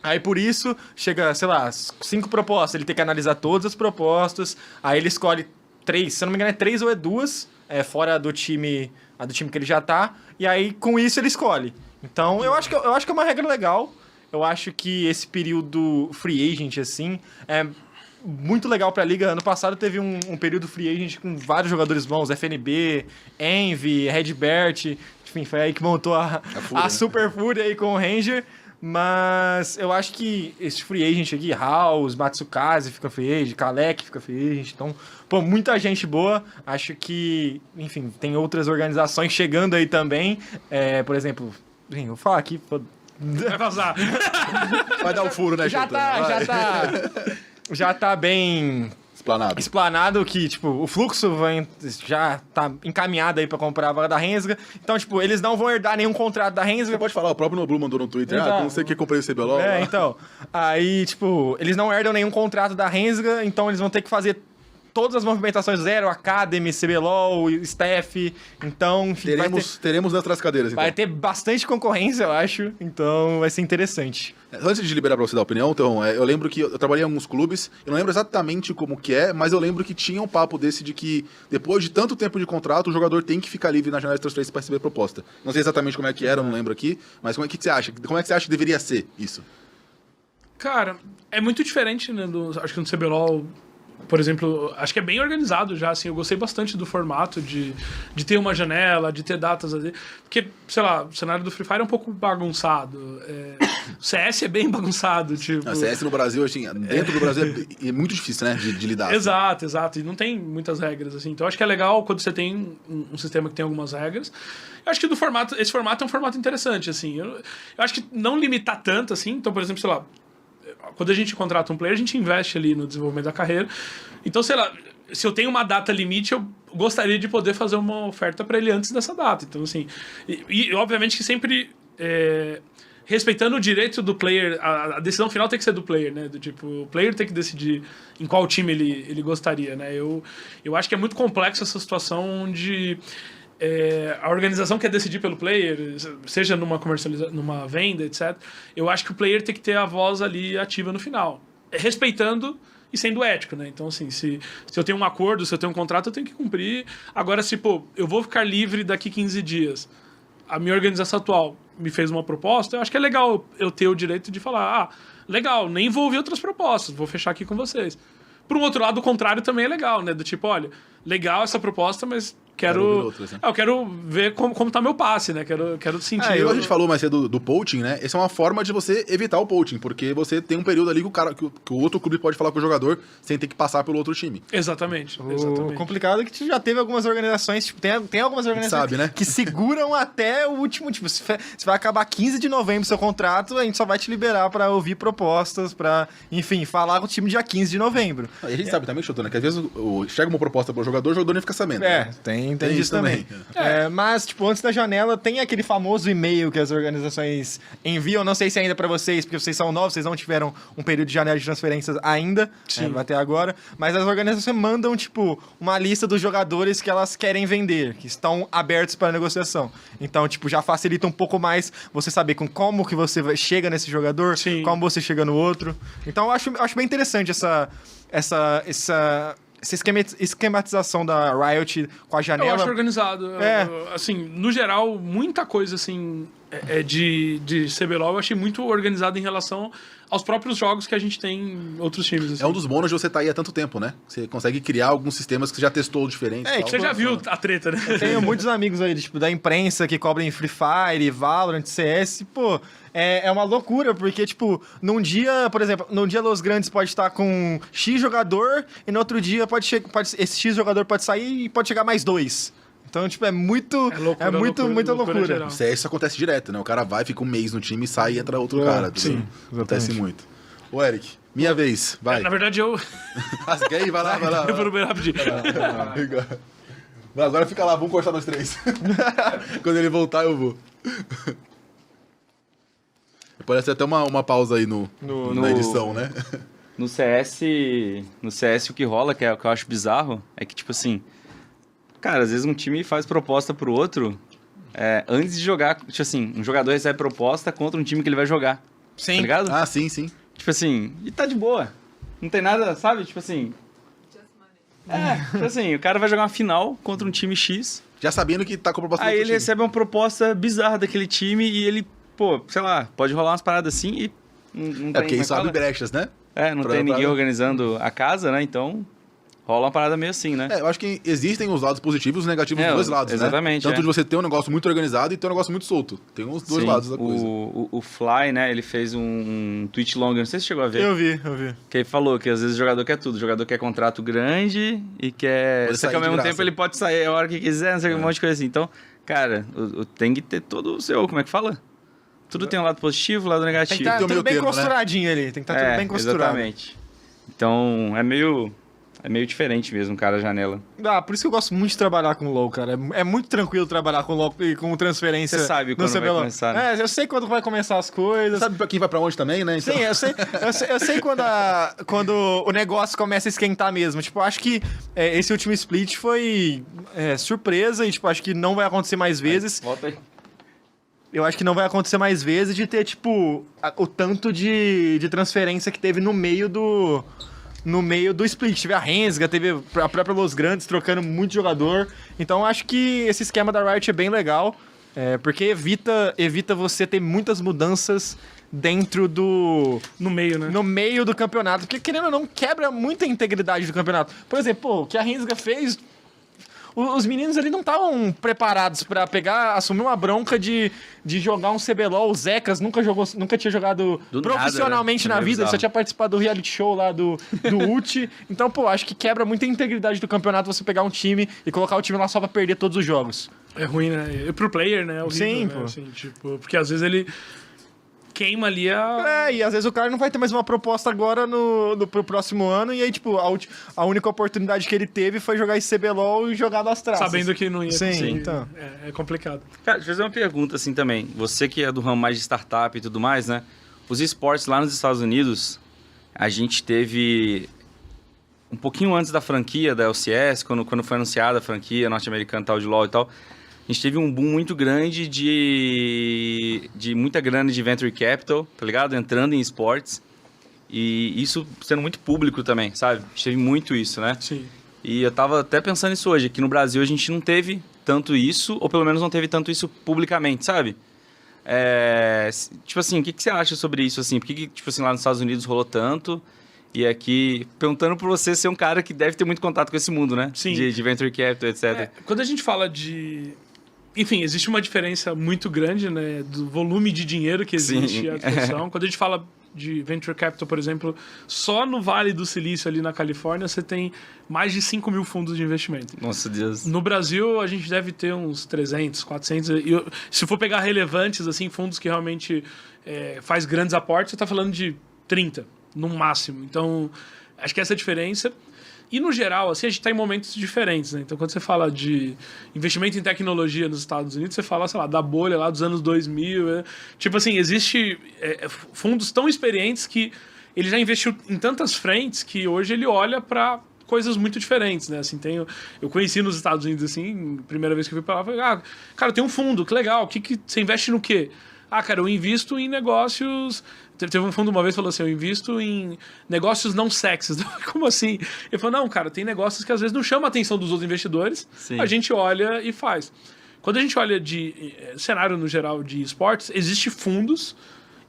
Aí por isso, chega, sei lá, 5 propostas, ele tem que analisar todas as propostas, aí ele escolhe 3, se eu não me engano é 3 ou é 2, fora do time que ele já tá, e aí com isso ele escolhe. Então eu acho que é uma regra legal, eu acho que esse período free agent, assim, é muito legal pra liga. Ano passado teve um período free agent com vários jogadores bons, FNB, Envy, Redbert, enfim, foi aí que montou a Super Fúria aí com o Ranger. Mas eu acho que esse free agent aqui, House, Matsukaze fica free agent, Kalec fica free agent, então, pô, muita gente boa. Acho que, enfim, tem outras organizações chegando aí também. Por exemplo, vou falar aqui, pô. Vai vazar. Vai dar o furo, né, Já tá bem explanado que, tipo, o Fluxo já tá encaminhado aí pra comprar a vaga da Rensga. Então, tipo, eles não vão herdar nenhum contrato da Rensga. Você pode falar, o próprio Noblu mandou no Twitter, Então, não sei o que comprei o CBLOL. Então. Aí, tipo, eles não herdam nenhum contrato da Rensga, então eles vão ter que fazer todas as movimentações zero, Academy, CBLOL, Staff, então... Enfim, teremos nas cadeiras, então. Vai ter bastante concorrência, eu acho, então vai ser interessante. Antes de liberar pra você dar opinião, então, eu lembro que eu trabalhei em alguns clubes, eu não lembro exatamente como que mas eu lembro que tinha um papo desse de que depois de tanto tempo de contrato, o jogador tem que ficar livre na janela de transferência para receber proposta. Não sei exatamente como é que era, eu não lembro aqui, mas o que você acha? Como é que você acha que deveria ser isso? Cara, é muito diferente, né, acho que no CBLOL, por exemplo, acho que é bem organizado já, assim, eu gostei bastante do formato de ter uma janela, de ter datas ali, porque, sei lá, o cenário do Free Fire é um pouco bagunçado, o CS é bem bagunçado, tipo... O CS no Brasil, assim, dentro do Brasil é muito difícil, né, de lidar. Exato, e não tem muitas regras, assim, então acho que é legal quando você tem um sistema que tem algumas regras. Eu acho que esse formato é um formato interessante, assim, eu acho que não limitar tanto, assim, então, por exemplo, sei lá, quando a gente contrata um player, a gente investe ali no desenvolvimento da carreira. Então, sei lá, se eu tenho uma data limite, eu gostaria de poder fazer uma oferta para ele antes dessa data. Então, assim, e obviamente que sempre respeitando o direito do player, a decisão final tem que ser do player, né? Do tipo, o player tem que decidir em qual time ele gostaria, né? Eu acho que é muito complexo essa situação onde a organização quer decidir pelo player, seja numa venda, etc. Eu acho que o player tem que ter a voz ali ativa no final, respeitando e sendo ético, né? Então, assim, se eu tenho um acordo, se eu tenho um contrato, eu tenho que cumprir. Agora, se, pô, eu vou ficar livre daqui 15 dias, a minha organização atual me fez uma proposta, eu acho que é legal eu ter o direito de falar, legal, nem vou ouvir outras propostas, vou fechar aqui com vocês. Por um outro lado, o contrário também é legal, né? Do tipo, olha, legal essa proposta, mas eu quero ver como tá meu passe, né? Quero sentir... A gente falou mais cedo do poaching, né? Essa é uma forma de você evitar o poaching, porque você tem um período ali que o outro clube pode falar com o jogador sem ter que passar pelo outro time. Exatamente. O complicado é que já teve algumas organizações, tipo, tem algumas organizações né? que seguram até o último, tipo, se vai acabar 15 de novembro o seu contrato, a gente só vai te liberar pra ouvir propostas, pra, enfim, falar com o time dia 15 de novembro. E a gente sabe também, Chotona, que às vezes chega uma proposta pro jogador, o jogador nem fica sabendo. Né? Tem isso também. Mas, tipo, antes da janela, tem aquele famoso e-mail que as organizações enviam. Não sei se é ainda pra vocês, porque vocês são novos, vocês não tiveram um período de janela de transferências ainda, até agora. Mas as organizações mandam, tipo, uma lista dos jogadores que elas querem vender, que estão abertos para negociação. Então, tipo, já facilita um pouco mais você saber como que você chega nesse jogador, como você chega no outro. Então, eu acho bem interessante essa esquematização da Riot com a janela. Eu acho organizado. Assim, no geral, muita coisa assim de CBLOL eu achei muito organizado em relação aos próprios jogos que a gente tem em outros times. Assim. É um dos bônus de você estar aí há tanto tempo, né? Você consegue criar alguns sistemas que você já testou diferentes. Que você já viu a treta, né? Eu tenho muitos amigos aí, tipo, da imprensa que cobrem Free Fire, Valorant, CS, pô... É uma loucura, porque, tipo, num dia, por exemplo, num dia Los Grandes pode estar com X jogador e no outro dia esse X jogador pode sair e pode chegar mais 2. Então, tipo, muita loucura. No CS isso acontece direto, né? O cara vai, fica um mês no time, sai e entra outro cara. Sim, acontece muito. Ô, Eric, Minha vez, vai. Na verdade, eu... Rasguei aí, vai lá. eu vou no banheiro rapidinho. Agora fica lá, vamos cortar nós 3. Quando ele voltar, eu vou. Parece até uma pausa aí na edição, né? No CS o que rola, que é o que eu acho bizarro, é que, tipo assim, cara, às vezes um time faz proposta pro outro antes de jogar. Tipo assim, um jogador recebe proposta contra um time que ele vai jogar. Sim. Tá ligado? Ah, sim. Tipo assim, e tá de boa. Não tem nada, sabe? Tipo assim. Tipo assim, o cara vai jogar uma final contra um time X. Já sabendo que tá com a proposta do Aí outro ele time. recebe uma proposta bizarra daquele time e ele, pô, sei lá, pode rolar umas paradas assim e não tem. Porque isso abre brechas, né? Não tem ninguém organizando a casa, né? Então rola uma parada meio assim, né? Eu acho que existem os lados positivos e os negativos dos dois lados, exatamente, né? Tanto de você ter um negócio muito organizado e ter um negócio muito solto. Tem os dois lados da coisa. O Fly, né, ele fez um tweet longo, não sei se você chegou a ver. Eu vi. Que ele falou que às vezes o jogador quer tudo. O jogador quer contrato grande e quer... Pode Só que ao sair de mesmo graça. tempo ele pode sair a hora que quiser, não sei, um monte de coisa assim. Então, cara, tem que ter todo o seu... Como é que fala? Tudo tem um lado positivo, um lado Tem negativo. que estar Tem o tudo meio bem termo, né? costuradinho ali. Tem que estar tudo bem costurado. Exatamente. Então, é meio diferente mesmo, cara, a janela. Por isso que eu gosto muito de trabalhar com LoL, cara. É muito tranquilo trabalhar com LoL e com transferência. Você sabe no quando vai CBLOL. começar, né? Eu sei quando vai começar as coisas. Sabe pra quem vai pra onde também, né? Então... Sim, eu sei quando o negócio começa a esquentar mesmo. Tipo, acho que esse último split foi surpresa e, tipo, acho que não vai acontecer mais vezes. Volta aí. Eu acho que não vai acontecer mais vezes de ter, tipo, o tanto de transferência que teve no meio do split. Teve a Rensga, teve a própria Los Grandes trocando muito jogador. Então, acho que esse esquema da Riot é bem legal, porque evita você ter muitas mudanças dentro do... No meio, né? No meio do campeonato. Porque, querendo ou não, quebra muita integridade do campeonato. Por exemplo, o que a Rensga fez... Os meninos ali não estavam preparados pra assumir uma bronca de jogar um CBLOL. O Zecas nunca tinha jogado Do profissionalmente nada, né? na vida, ele só Bizarro. tinha participado do reality show lá do UT. Então, pô, acho que quebra muita integridade do campeonato você pegar um time e colocar o time lá só pra perder todos os jogos. É ruim, né? E pro player, né? É horrível, Sim, né? pô. Assim, tipo, porque às vezes ele queima ali E às vezes o cara não vai ter mais uma proposta agora pro próximo ano, e aí, tipo, a única oportunidade que ele teve foi jogar esse CBLOL e jogar das traças. sabendo que não ia Sim, conseguir. então. É complicado. Cara, deixa eu fazer uma pergunta assim também. Você que é do ramo mais de startup e tudo mais, né? Os esportes lá nos Estados Unidos, a gente teve um pouquinho antes da franquia da LCS, quando foi anunciada a franquia norte-americana tal de LoL e tal, a gente teve um boom muito grande de muita grana de venture capital, tá ligado? Entrando em esportes. E isso sendo muito público também, sabe? A gente teve muito isso, né? Sim. E eu tava até pensando nisso hoje, que no Brasil a gente não teve tanto isso, ou pelo menos não teve tanto isso publicamente, sabe? Tipo assim, o que você acha sobre isso, assim? Por que, tipo assim, lá nos Estados Unidos rolou tanto? E aqui, perguntando por você ser um cara que deve ter muito contato com esse mundo, né? Sim. De venture capital, etc. Quando a gente fala de... Enfim, existe uma diferença muito grande, né? Do volume de dinheiro que existe Sim. à disposição. Quando a gente fala de venture capital, por exemplo, só no Vale do Silício, ali na Califórnia, você tem mais de 5 mil fundos de investimento. Nossa, Deus. No Brasil, a gente deve ter uns 300, 400. Se for pegar relevantes, assim, fundos que realmente faz grandes aportes, você está falando de 30, no máximo. Então, acho que essa é a diferença. E, no geral, assim, a gente está em momentos diferentes, né? Então, quando você fala de investimento em tecnologia nos Estados Unidos, você fala, sei lá, da bolha lá dos anos 2000. Né? Tipo assim, existe fundos tão experientes que ele já investiu em tantas frentes que hoje ele olha para coisas muito diferentes, né? Assim, eu conheci nos Estados Unidos, assim, primeira vez que eu fui para lá, falei, cara, tem um fundo, que legal, que você investe no quê? Cara, eu invisto em negócios... Teve um fundo uma vez que falou assim, eu invisto em negócios não sexys. Como assim? Ele falou, não, cara, tem negócios que às vezes não chamam a atenção dos outros investidores, Sim. A gente olha e faz. Quando a gente olha de cenário no geral de esportes, existem fundos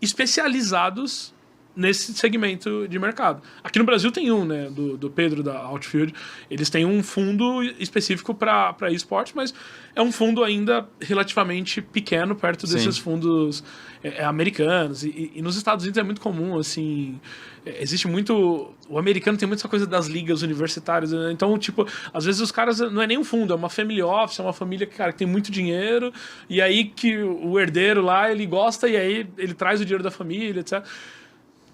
especializados nesse segmento de mercado. Aqui no Brasil tem um, né, do Pedro, da Outfield. Eles têm um fundo específico para esportes, mas é um fundo ainda relativamente pequeno perto desses fundos americanos. E nos Estados Unidos é muito comum, assim... Existe muito... O americano tem muito essa coisa das ligas universitárias, né? Então, tipo, às vezes os caras... Não é nem um fundo, é uma family office, é uma família que, cara, que tem muito dinheiro, e aí que o herdeiro lá, ele gosta, e aí ele traz o dinheiro da família, etc.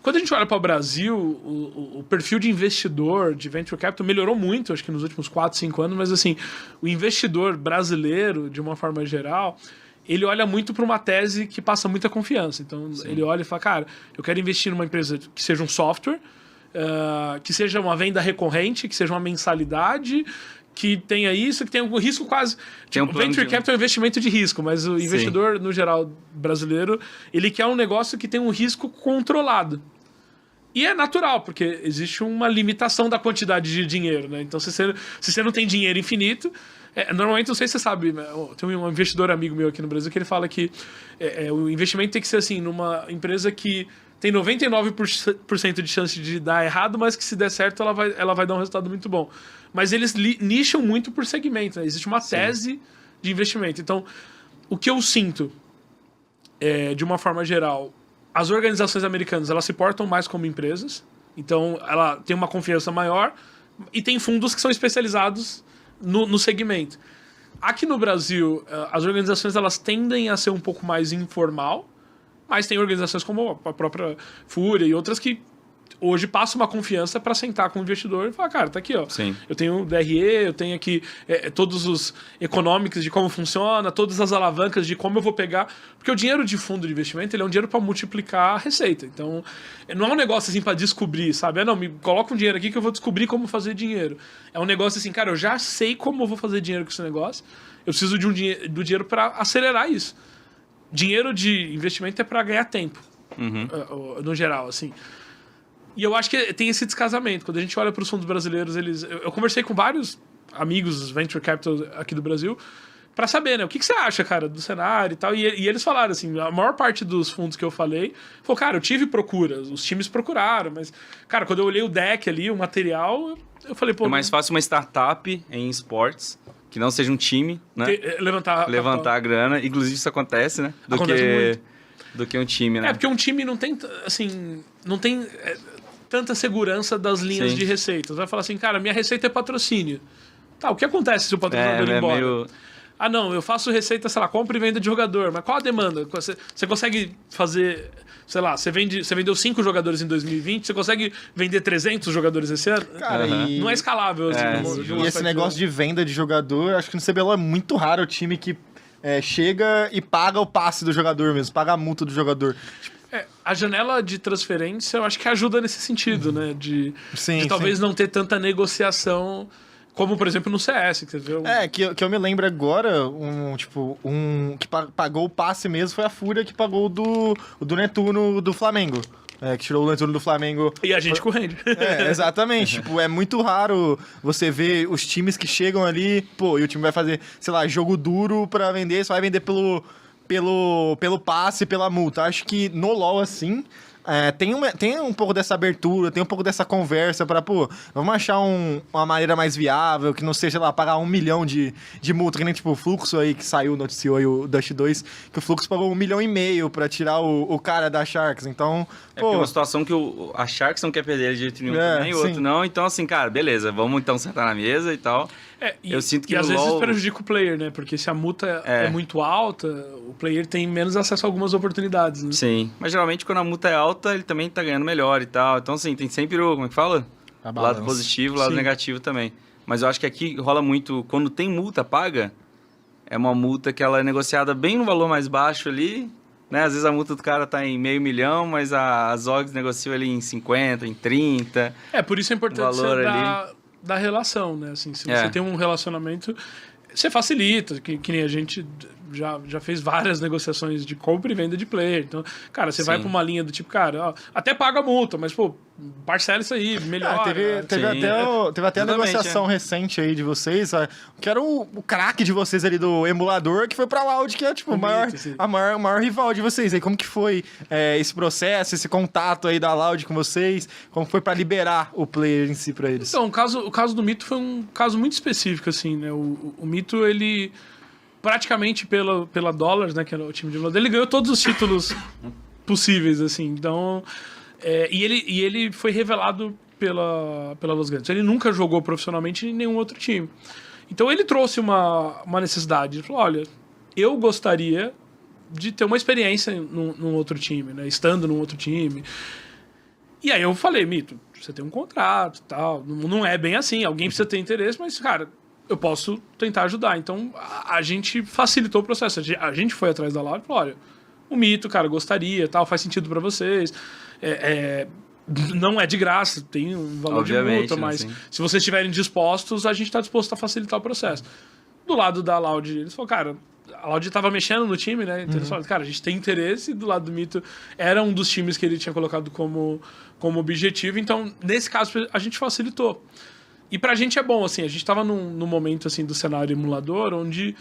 Quando a gente olha para o Brasil, o perfil de investidor, de venture capital, melhorou muito, acho que nos últimos 4, 5 anos, mas assim, o investidor brasileiro, de uma forma geral, ele olha muito para uma tese que passa muita confiança. Então, ele olha e fala, cara, eu quero investir numa empresa que seja um software, que seja uma venda recorrente, que seja uma mensalidade, que tenha isso, que tenha um risco quase... Tipo, venture capital é um investimento de risco, mas o investidor, no geral, brasileiro, ele quer um negócio que tem um risco controlado. E é natural, porque existe uma limitação da quantidade de dinheiro, né? Então, se você não tem dinheiro infinito... normalmente, não sei se você sabe, tem um investidor amigo meu aqui no Brasil que ele fala que o investimento tem que ser assim, numa empresa que tem 99% de chance de dar errado, mas que se der certo ela vai dar um resultado muito bom. Mas eles nicham muito por segmento, né? Existe uma tese de investimento. Então, o que eu sinto, de uma forma geral, as organizações americanas elas se portam mais como empresas, então ela tem uma confiança maior e tem fundos que são especializados no segmento. Aqui no Brasil, as organizações elas tendem a ser um pouco mais informal, mas tem organizações como a própria Fúria e outras que hoje passam uma confiança para sentar com o investidor e falar, cara, tá aqui, ó. Sim. Eu tenho DRE, eu tenho aqui todos os economics de como funciona, todas as alavancas de como eu vou pegar. Porque o dinheiro de fundo de investimento ele é um dinheiro para multiplicar a receita. Então, não é um negócio assim para descobrir, sabe? Não, me coloca um dinheiro aqui que eu vou descobrir como fazer dinheiro. É um negócio assim, cara, eu já sei como eu vou fazer dinheiro com esse negócio. Eu preciso do dinheiro para acelerar isso. Dinheiro de investimento é para ganhar tempo, no geral, assim. E eu acho que tem esse descasamento. Quando a gente olha para os fundos brasileiros, eu conversei com vários amigos venture capital aqui do Brasil para saber, né? O que você acha, cara, do cenário e tal. E eles falaram, assim, a maior parte dos fundos que eu falei, falou, cara, eu tive procura, os times procuraram, mas, cara, quando eu olhei o deck ali, o material, eu falei, pô... É mais fácil uma startup em esportes, que não seja um time, né? Levantar a grana. Inclusive, isso acontece, né? Do que um time, né? Porque um time não tem, assim, tanta segurança das linhas de receitas. Vai falar assim, cara, minha receita é patrocínio. Tá, o que acontece se o patrocinador ir embora? Ah, não, eu faço receita, sei lá, compra e venda de jogador. Mas qual a demanda? Você consegue fazer, sei lá, você vendeu 5 jogadores em 2020, você consegue vender 300 jogadores esse ano? Cara, não é escalável. E esse negócio de venda de jogador, acho que no CBLOL é muito raro o time que chega e paga o passe do jogador mesmo, paga a multa do jogador. A janela de transferência, eu acho que ajuda nesse sentido, né? De talvez não ter tanta negociação como, por exemplo, no CS. Que você vê que eu me lembro agora, que pagou o passe mesmo foi a Fúria que pagou o do Netuno do Flamengo. Que tirou o Netuno do Flamengo. E a gente correndo. Exatamente. É muito raro você ver os times que chegam ali, e o time vai fazer, sei lá, jogo duro pra vender, só vai vender pelo passe, pela multa. Acho que no LoL, assim, tem um pouco dessa abertura, tem um pouco dessa conversa pra, vamos achar uma maneira mais viável, que não seja, sei lá, pagar 1 milhão de multa, que nem, o Fluxo aí, que saiu, noticiou aí o Dust 2, que o Fluxo pagou 1,5 milhão pra tirar o cara da Sharks, então... É uma situação que a Sharks não quer perder ele de jeito nenhum também, o outro não, então assim, cara, beleza, vamos então sentar na mesa e tal. Eu sinto que às vezes prejudica o player, né? Porque se a multa é muito alta, o player tem menos acesso a algumas oportunidades, né? Sim, mas geralmente quando a multa é alta, ele também tá ganhando melhor e tal. Então, assim, tem sempre como é que fala? Lado positivo, lado negativo também. Mas eu acho que aqui rola muito, quando tem multa paga, é uma multa que ela é negociada bem no valor mais baixo ali, né? Às vezes a multa do cara tá em 500 mil, mas as OGs negociam ali em 50, em 30. Por isso é importante você da relação, né? Assim, se você tem um relacionamento, você facilita, que nem a gente já fez várias negociações de compra e venda de player. Então, cara, você vai pra uma linha do tipo, cara, até paga a multa, mas, parcela isso aí, melhor. Teve até a negociação recente aí de vocês, que era o craque de vocês ali do emulador, que foi pra Loud, que é, o maior rival de vocês. Aí, como que foi esse processo, esse contato aí da Loud com vocês? Como foi pra liberar o player em si pra eles? Então, o caso do Mito foi um caso muito específico, assim, né? O Mito, ele... praticamente pela Dollars, né, que era o time de emulador, ele ganhou todos os títulos possíveis, assim. Então, e ele foi revelado pela Los Gatos. Ele nunca jogou profissionalmente em nenhum outro time. Então, ele trouxe uma necessidade. Ele falou, olha, eu gostaria de ter uma experiência num outro time, né, estando num outro time. E aí eu falei, Mito, você tem um contrato e tal, não é bem assim, alguém precisa ter interesse, mas, cara, eu posso tentar ajudar. Então, a gente facilitou o processo. A gente foi atrás da Loud e falou, olha, o Mito, cara, gostaria, tal, faz sentido pra vocês. Não é de graça, tem um valor de multa, mas se vocês estiverem dispostos, a gente tá disposto a facilitar o processo. Do lado da Loud, eles falaram, cara, a Loud tava mexendo no time, né? Então eles falaram, cara, a gente tem interesse. E do lado do Mito, era um dos times que ele tinha colocado como objetivo. Então, nesse caso, a gente facilitou. E pra gente é bom, assim, a gente tava num momento, assim, do cenário emulador, onde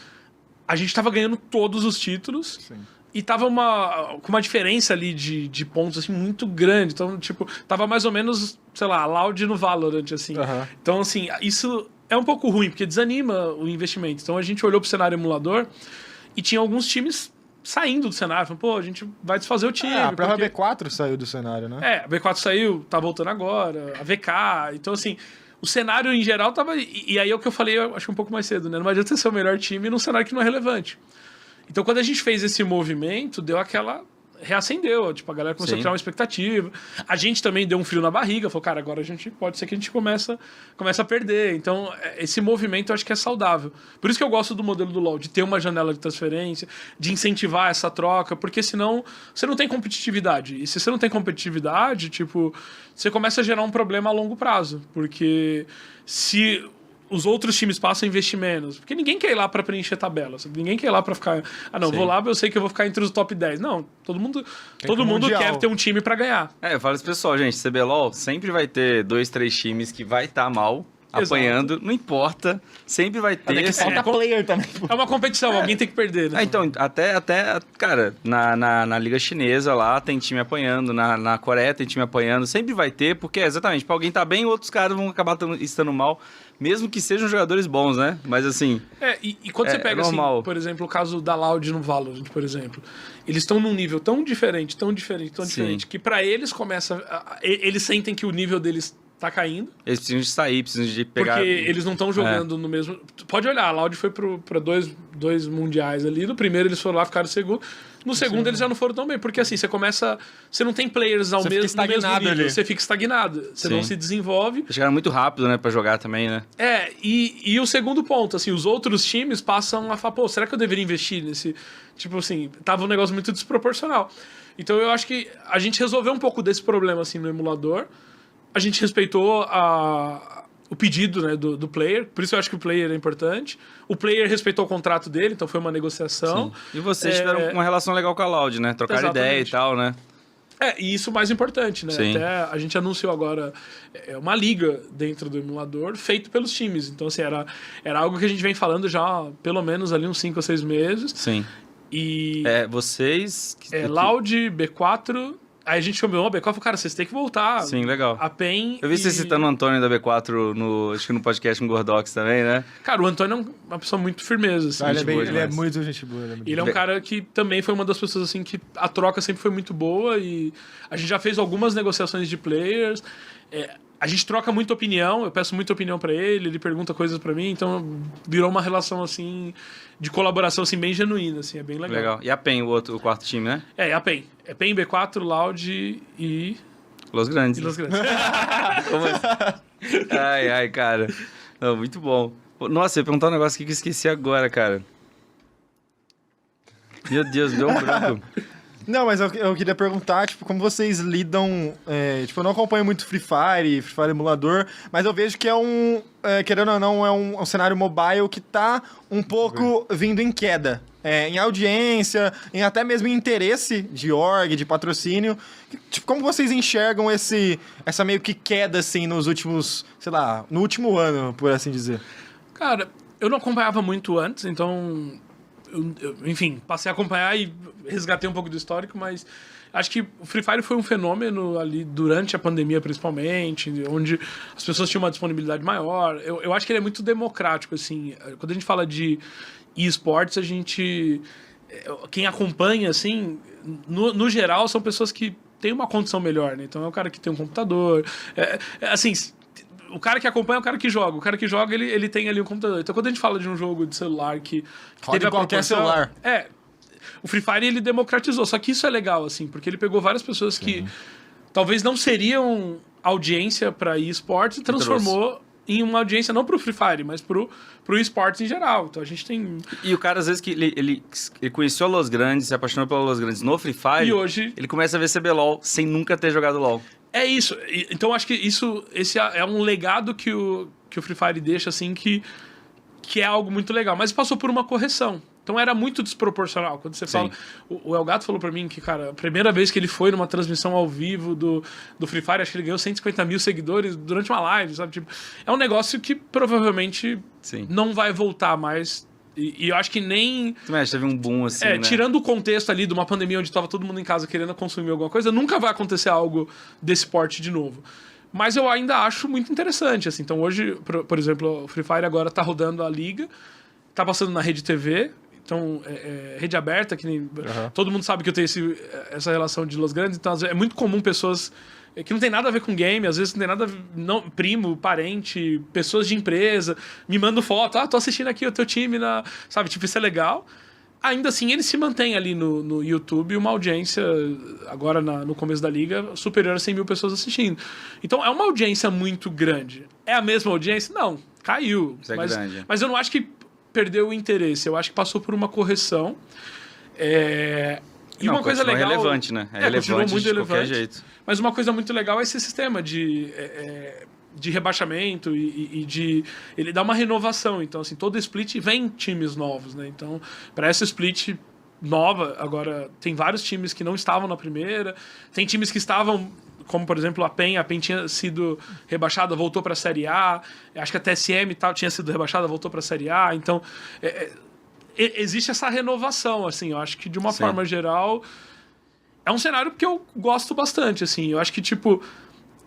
a gente tava ganhando todos os títulos. Sim. E tava com uma diferença ali de pontos, assim, muito grande. Então, tipo, tava mais ou menos, sei lá, Loud no Valorant, assim. Então, assim, isso é um pouco ruim, porque desanima o investimento. Então, a gente olhou pro cenário emulador e tinha alguns times saindo do cenário. Falando, pô, a gente vai desfazer o time. A própria B4 saiu do cenário, né? A B4 saiu, tá voltando agora. A VK. Então, assim, o cenário em geral tava... E aí é o que eu falei, eu acho um pouco mais cedo, né? Não adianta ser o melhor time num cenário que não é relevante. Então, quando a gente fez esse movimento, deu aquela... Reacendeu, tipo, a galera começou a criar uma expectativa. A gente também deu um frio na barriga, falou, cara, agora pode ser que a gente começa a perder. Então, esse movimento eu acho que é saudável. Por isso que eu gosto do modelo do LoL, de ter uma janela de transferência, de incentivar essa troca, porque senão você não tem competitividade. E se você não tem competitividade, tipo, você começa a gerar um problema a longo prazo. Porque se os outros times passam a investir menos. Porque ninguém quer ir lá para preencher tabela. Ninguém quer ir lá para ficar... vou lá, eu sei que eu vou ficar entre os top 10. Não, todo mundo quer ter um time para ganhar. Eu falo isso pessoal, gente, CBLOL sempre vai ter 2, 3 times que vai estar mal, apanhando, não importa, sempre vai ter... Falta player também. É uma competição, alguém tem que perder, né? Então, até cara, na Liga Chinesa lá tem time apanhando, na Coreia tem time apanhando, sempre vai ter, porque exatamente, pra alguém tá bem, outros caras vão acabar estando mal, mesmo que sejam jogadores bons, né? Mas assim... E quando você pega, assim, por exemplo, o caso da Loud no Valorant, por exemplo, eles estão num nível tão diferente, que pra eles eles sentem que o nível deles tá caindo. Eles precisam de sair, precisam de pegar... Porque eles não estão jogando no mesmo... Pode olhar, a Loud foi pra dois mundiais ali. No primeiro eles foram lá, ficaram segundo. No segundo eles já não foram tão bem. Porque assim, você começa... Você não tem players no mesmo nível. Ali. Você fica estagnado. Você não se desenvolve. Chegaram muito rápido, né? Pra jogar também, né? E o segundo ponto, assim, os outros times passam a falar, pô, será que eu deveria investir nesse... Tipo assim, tava um negócio muito desproporcional. Então eu acho que a gente resolveu um pouco desse problema, assim, no emulador. A gente respeitou o pedido, né, do player, por isso eu acho que o player é importante. O player respeitou o contrato dele, então foi uma negociação. Sim. E vocês tiveram uma relação legal com a Loud, né? Trocaram ideia e tal, né? E isso mais importante, né? Sim. Até a gente anunciou agora uma liga dentro do emulador feito pelos times. Então, assim, era algo que a gente vem falando já pelo menos ali uns 5 ou 6 meses. Sim. E... vocês... Loud, B4... Aí a gente chamou a B4 e falou, cara, vocês têm que voltar. Sim, legal. A PEN. Eu vi você citando o Antônio da B4 acho que no podcast com o Gordox também, né? Cara, o Antônio é uma pessoa muito firmeza, assim. Ele é muito gente boa. Ele é um cara que também foi uma das pessoas, assim, que a troca sempre foi muito boa e a gente já fez algumas negociações de players. A gente troca muita opinião, eu peço muita opinião pra ele pergunta coisas pra mim, então virou uma relação, assim, de colaboração, assim, bem genuína, assim, é bem legal. Legal. E a PEN, o quarto time, né? A PEN. É PEN, B4, Loud e... Los Grandes. E Los Grandes. Como assim? Ai, cara. Não, muito bom. Nossa, eu ia perguntar um negócio aqui que eu esqueci agora, cara. Meu Deus, deu um branco. Não, mas eu queria perguntar, tipo, como vocês lidam... tipo, eu não acompanho muito Free Fire emulador, mas eu vejo que querendo ou não, é um cenário mobile que tá um pouco vindo em queda. Em audiência, em até mesmo em interesse de org, de patrocínio. Tipo, como vocês enxergam essa meio que queda, assim, nos últimos... Sei lá, no último ano, por assim dizer? Cara, eu não acompanhava muito antes, então... enfim, passei a acompanhar e resgatei um pouco do histórico, mas acho que o Free Fire foi um fenômeno ali durante a pandemia, principalmente, onde as pessoas tinham uma disponibilidade maior. Eu acho que ele é muito democrático, assim. Quando a gente fala de esportes, quem acompanha, assim, no geral, são pessoas que têm uma condição melhor, né? Então é o cara que tem um computador, assim... O cara que acompanha é o cara que joga. O cara que joga, ele tem ali um computador. Então, quando a gente fala de um jogo de celular que teve a qualquer celular. O Free Fire, ele democratizou. Só que isso é legal, assim, porque ele pegou várias pessoas que talvez não seriam audiência para eSports e transformou em uma audiência não pro Free Fire, mas pro eSports em geral. Então a gente tem... E o cara, às vezes, que ele conheceu a Los Grandes, se apaixonou pela Los Grandes no Free Fire, E hoje... ele começa a ver CBLOL sem nunca ter jogado LOL. É isso. Então acho que esse é um legado que o Free Fire deixa, assim, que é algo muito legal. Mas passou por uma correção. Então era muito desproporcional. Quando você fala... O Elgato falou pra mim que, cara, a primeira vez que ele foi numa transmissão ao vivo do Free Fire, acho que ele ganhou 150 mil seguidores durante uma live, sabe? Tipo, é um negócio que provavelmente não vai voltar mais. E eu acho que nem... Mas teve um boom, assim, né? Tirando o contexto ali de uma pandemia onde tava todo mundo em casa querendo consumir alguma coisa, nunca vai acontecer algo desse porte de novo. Mas eu ainda acho muito interessante, assim. Então hoje, por exemplo, o Free Fire agora tá rodando a liga, tá passando na Rede TV... Então, rede aberta, que nem, todo mundo sabe que eu tenho essa relação de Los Grandes, então é muito comum pessoas que não tem nada a ver com game, às vezes não tem nada a ver, primo, parente, pessoas de empresa, me mandam foto, tô assistindo aqui o teu time, sabe, tipo, isso é legal. Ainda assim, ele se mantém ali no YouTube, uma audiência, agora no começo da liga, superior a 100 mil pessoas assistindo. Então, é uma audiência muito grande. É a mesma audiência? Não, caiu. Mas eu não acho que perdeu o interesse. Eu acho que passou por uma correção. E uma coisa legal... É relevante, né? É relevante muito relevante. Qualquer jeito. Mas uma coisa muito legal é esse sistema de rebaixamento e de... Ele dá uma renovação. Então, assim, todo split vem times novos, né? Então, para essa split nova, agora tem vários times que não estavam na primeira. Tem times que estavam... Como, por exemplo, a PEN tinha sido rebaixada, voltou para a Série A. Acho que a TSM tinha sido rebaixada, voltou para a Série A. Então, existe essa renovação, assim. Eu acho que, de uma forma geral, é um cenário que eu gosto bastante, assim. Eu acho que, tipo,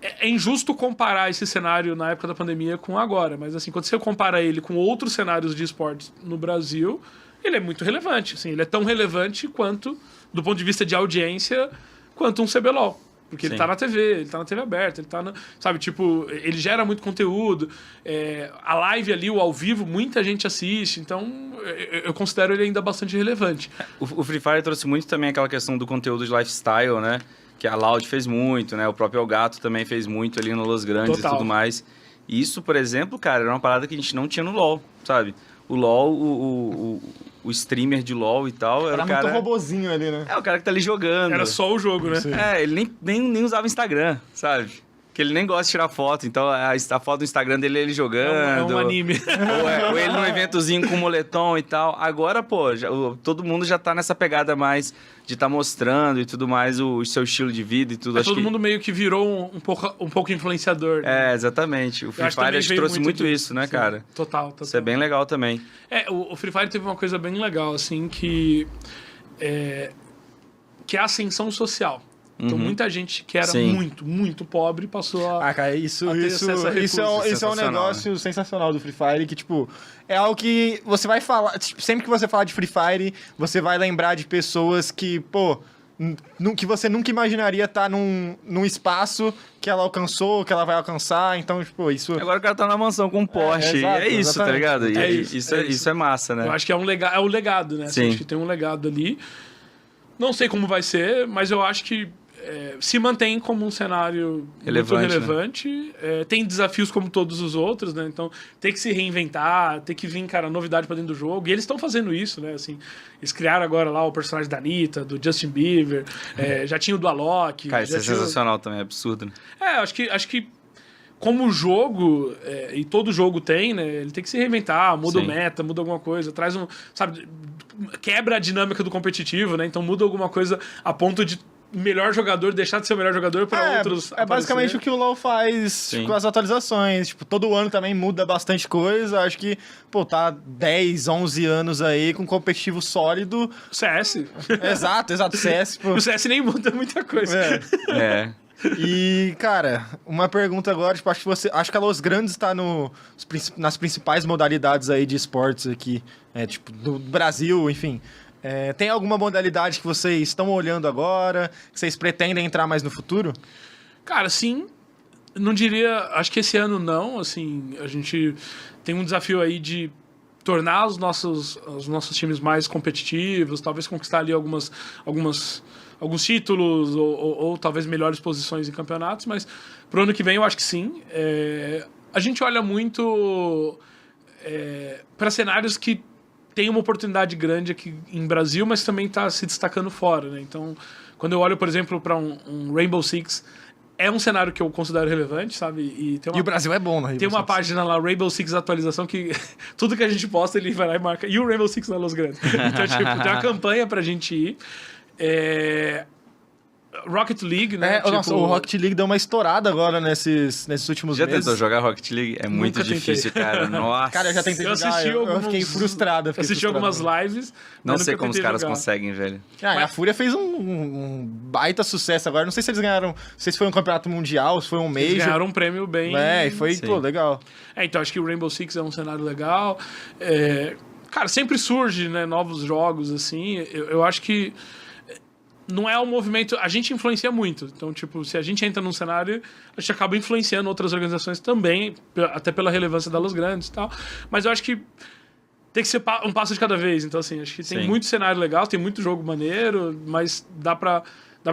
é injusto comparar esse cenário na época da pandemia com agora. Mas, assim, quando você compara ele com outros cenários de esportes no Brasil, ele é muito relevante, assim. Ele é tão relevante quanto, do ponto de vista de audiência, quanto um CBLOL. Porque ele tá na TV, ele tá na TV aberta, ele tá na... Sabe, tipo, ele gera muito conteúdo. A live ali, o ao vivo, muita gente assiste. Então, eu considero ele ainda bastante relevante. O Free Fire trouxe muito também aquela questão do conteúdo de lifestyle, né? Que a Loud fez muito, né? O próprio Elgato também fez muito ali no Los Grandes e tudo mais. E isso, por exemplo, cara, era uma parada que a gente não tinha no LoL, sabe? O LoL, o streamer de LoL e tal... Era o cara muito robozinho ali, né? É o cara que tá ali jogando. Era só o jogo, né? Ele nem usava Instagram, sabe? Que ele nem gosta de tirar foto. Então, a foto do Instagram dele é ele jogando. É um anime. Ou ele num eventozinho com moletom e tal. Agora, pô, todo mundo já tá nessa pegada mais de estar mostrando e tudo mais o seu estilo de vida e tudo. Todo mundo meio que virou um pouco influenciador. Né? Exatamente. O Free Fire trouxe muito isso, né, cara? Total. Isso é bem legal também. O Free Fire teve uma coisa bem legal, assim, que é a ascensão social. Então, muita gente que era muito, muito pobre passou a... cara, isso é um negócio sensacional do Free Fire, que, tipo, é algo que você vai falar... Tipo, sempre que você falar de Free Fire, você vai lembrar de pessoas que, pô, que você nunca imaginaria estar num espaço que ela alcançou, que ela vai alcançar. Então, tipo, isso... Agora o cara tá na mansão com um Porsche. Exato, isso, tá ligado? Isso é massa, né? Eu acho que é um legado, né? Sim. Acho que tem um legado ali. Não sei como vai ser, mas eu acho que se mantém como um cenário muito relevante. Né? Tem desafios como todos os outros, né? Então, tem que se reinventar, tem que vir, cara, novidade pra dentro do jogo. E eles estão fazendo isso, né? Assim, eles criaram agora lá o personagem da Anitta, do Justin Bieber, já tinha o do Alok. Cara, isso é sensacional também, é absurdo. Né? Acho que como jogo, e todo jogo tem, né? Ele tem que se reinventar, muda o meta, muda alguma coisa, traz sabe, quebra a dinâmica do competitivo, né? Então muda alguma coisa a ponto de melhor jogador deixar de ser o melhor jogador para outros É basicamente o que o LoL faz com as atualizações. Tipo, todo ano também muda bastante coisa. Acho que, pô, tá 10, 11 anos aí com competitivo sólido. CS. Exato, CS. Pô. O CS nem muda muita coisa. E, cara, uma pergunta agora, tipo, acho que a Los Grandes tá nas principais modalidades aí de esportes aqui, tipo, do Brasil, enfim. Tem alguma modalidade que vocês estão olhando agora, que vocês pretendem entrar mais no futuro? Cara, sim. Não diria... Acho que esse ano não, assim, a gente tem um desafio aí de tornar os nossos times mais competitivos, talvez conquistar ali alguns títulos ou talvez melhores posições em campeonatos, mas pro ano que vem eu acho que sim. A gente olha muito para cenários que tem uma oportunidade grande aqui em Brasil, mas também está se destacando fora, né? Então, quando eu olho, por exemplo, para um Rainbow Six, é um cenário que eu considero relevante, sabe? E o Brasil é bom na Rainbow Six. Tem uma página lá, Rainbow Six Atualização, que tudo que a gente posta, ele vai lá e marca. E o Rainbow Six na Los Grandes. Então, tipo, tem uma campanha pra gente ir. Rocket League, né? Nossa, o Rocket League deu uma estourada agora nesses últimos meses. Já tentou jogar Rocket League? É muito difícil, cara. Nossa. Cara, eu já tentei jogar, eu fiquei frustrado. Eu assisti algumas lives. Não sei como os caras conseguem, velho. A Fúria fez um baita sucesso agora. Não sei se eles ganharam, não sei se foi um campeonato mundial, se foi um Major. Eles ganharam um prêmio bem... e foi, legal. Então acho que o Rainbow Six é um cenário legal. Cara, sempre surge, né, novos jogos, assim. Eu acho que não é um movimento... A gente influencia muito. Então, tipo, se a gente entra num cenário, a gente acaba influenciando outras organizações também, até pela relevância da Los Grandes e tal. Mas eu acho que tem que ser um passo de cada vez. Então, assim, acho que tem muito cenário legal, tem muito jogo maneiro, mas dá pra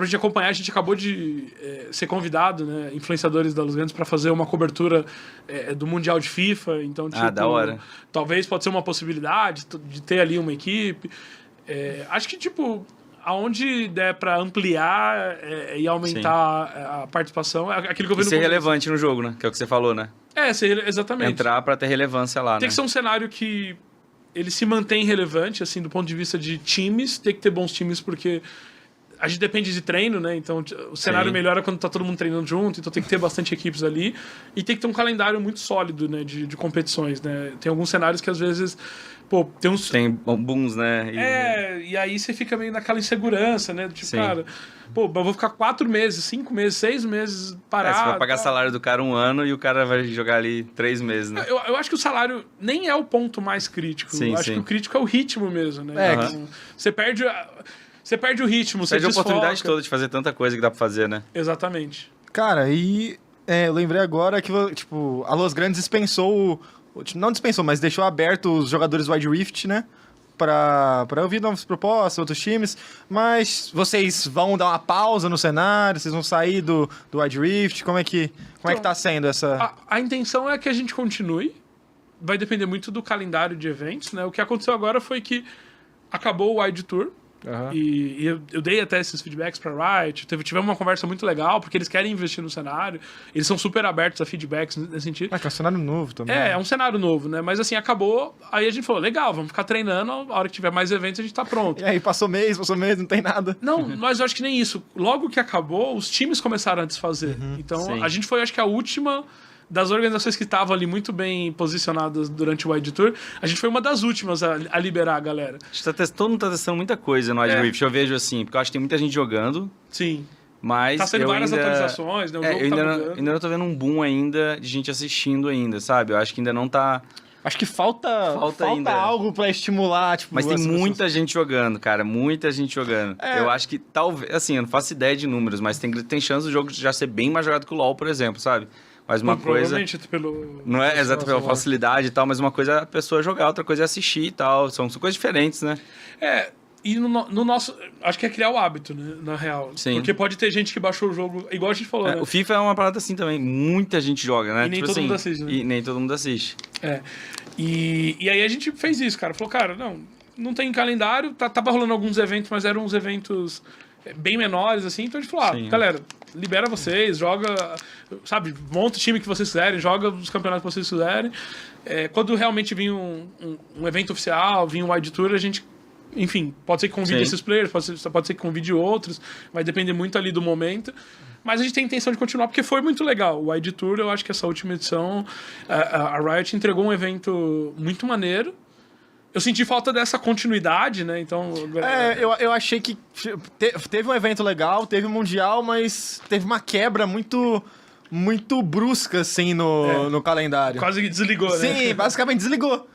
gente acompanhar. A gente acabou de ser convidado, né, influenciadores da Los Grandes, para fazer uma cobertura do Mundial de FIFA. Então, tipo, da hora. Talvez pode ser uma possibilidade de ter ali uma equipe. Acho que, tipo... aonde der pra ampliar e aumentar a participação, é aquilo que eu vi no ser relevante no jogo, né? Que é o que você falou, né? Exatamente. Entrar pra ter relevância lá, tem que ser um cenário que ele se mantém relevante, assim, do ponto de vista de times. Tem que ter bons times, porque a gente depende de treino, né? Então, o cenário melhora quando tá todo mundo treinando junto, então tem que ter bastante equipes ali. E tem que ter um calendário muito sólido, né? De competições, né? Tem alguns cenários que, às vezes... Tem booms, né? E aí você fica meio naquela insegurança, né? Tipo, cara, eu vou ficar 4 meses, 5 meses, 6 meses parado. Você vai pagar salário do cara 1 ano e o cara vai jogar ali 3 meses, né? Eu acho que o salário nem é o ponto mais crítico. Eu acho que o crítico é o ritmo mesmo, né? Então, você perde o ritmo, você perde a oportunidade toda de fazer tanta coisa que dá pra fazer, né? Exatamente. Cara, eu lembrei agora que, tipo, a Los Grandes dispensou... Não dispensou, mas deixou aberto os jogadores Wild Rift, né? Pra ouvir novas propostas, outros times. Mas vocês vão dar uma pausa no cenário? Vocês vão sair do Wild Rift? Como é que tá sendo essa... A intenção é que a gente continue. Vai depender muito do calendário de eventos, né? O que aconteceu agora foi que acabou o Wild Tour. E eu dei até esses feedbacks pra Riot. Tivemos uma conversa muito legal, porque eles querem investir no cenário. Eles são super abertos a feedbacks nesse sentido. Mas é um cenário novo também. É um cenário novo, né? Mas assim, acabou. Aí a gente falou, legal, vamos ficar treinando. A hora que tiver mais eventos, a gente tá pronto. E aí, passou mês, não tem nada. Não, mas eu acho que nem isso. Logo que acabou, os times começaram a desfazer. Então, a gente foi, acho que a última... das organizações que estavam ali muito bem posicionadas durante o Wild Tour, a gente foi uma das últimas a liberar a galera. Todo mundo tá testando muita coisa no Wild Rift, eu vejo assim, porque eu acho que tem muita gente jogando. Sim. Mas tá sendo várias atualizações, né? O jogo eu ainda não tô vendo um boom ainda de gente assistindo ainda, sabe? Eu acho que ainda não tá... Acho que falta ainda algo pra estimular, tipo... Mas tem muita gente jogando, cara. Muita gente jogando. Eu acho que talvez... Assim, eu não faço ideia de números, mas tem chance do jogo já ser bem mais jogado que o LoL, por exemplo, sabe? Mas uma coisa... Não é exato pela facilidade e tal, mas uma coisa é a pessoa jogar, outra coisa é assistir e tal. São coisas diferentes, né? E no nosso... Acho que é criar o hábito, né? Na real. Sim. Porque pode ter gente que baixou o jogo... Igual a gente falou, né? O FIFA é uma parada assim também. Muita gente joga, né? E nem todo mundo assiste, né? E nem todo mundo assiste. E aí a gente fez isso, cara. Falou, cara, não tem calendário. Tava rolando alguns eventos, mas eram uns eventos bem menores, assim. Então a gente falou, galera, libera vocês, joga... Sabe, monta o time que vocês quiserem, joga os campeonatos que vocês quiserem. Quando realmente vir um evento oficial, vir um Wild Tour, a gente... Enfim, pode ser que convide esses players, pode ser que convide outros, vai depender muito ali do momento. Mas a gente tem a intenção de continuar, porque foi muito legal. O Wild Tour, eu acho que essa última edição, a Riot entregou um evento muito maneiro. Eu senti falta dessa continuidade, né? Então... eu achei que teve um evento legal, teve um Mundial, mas teve uma quebra muito brusca, assim, no calendário. Quase que desligou, né? Sim, basicamente desligou.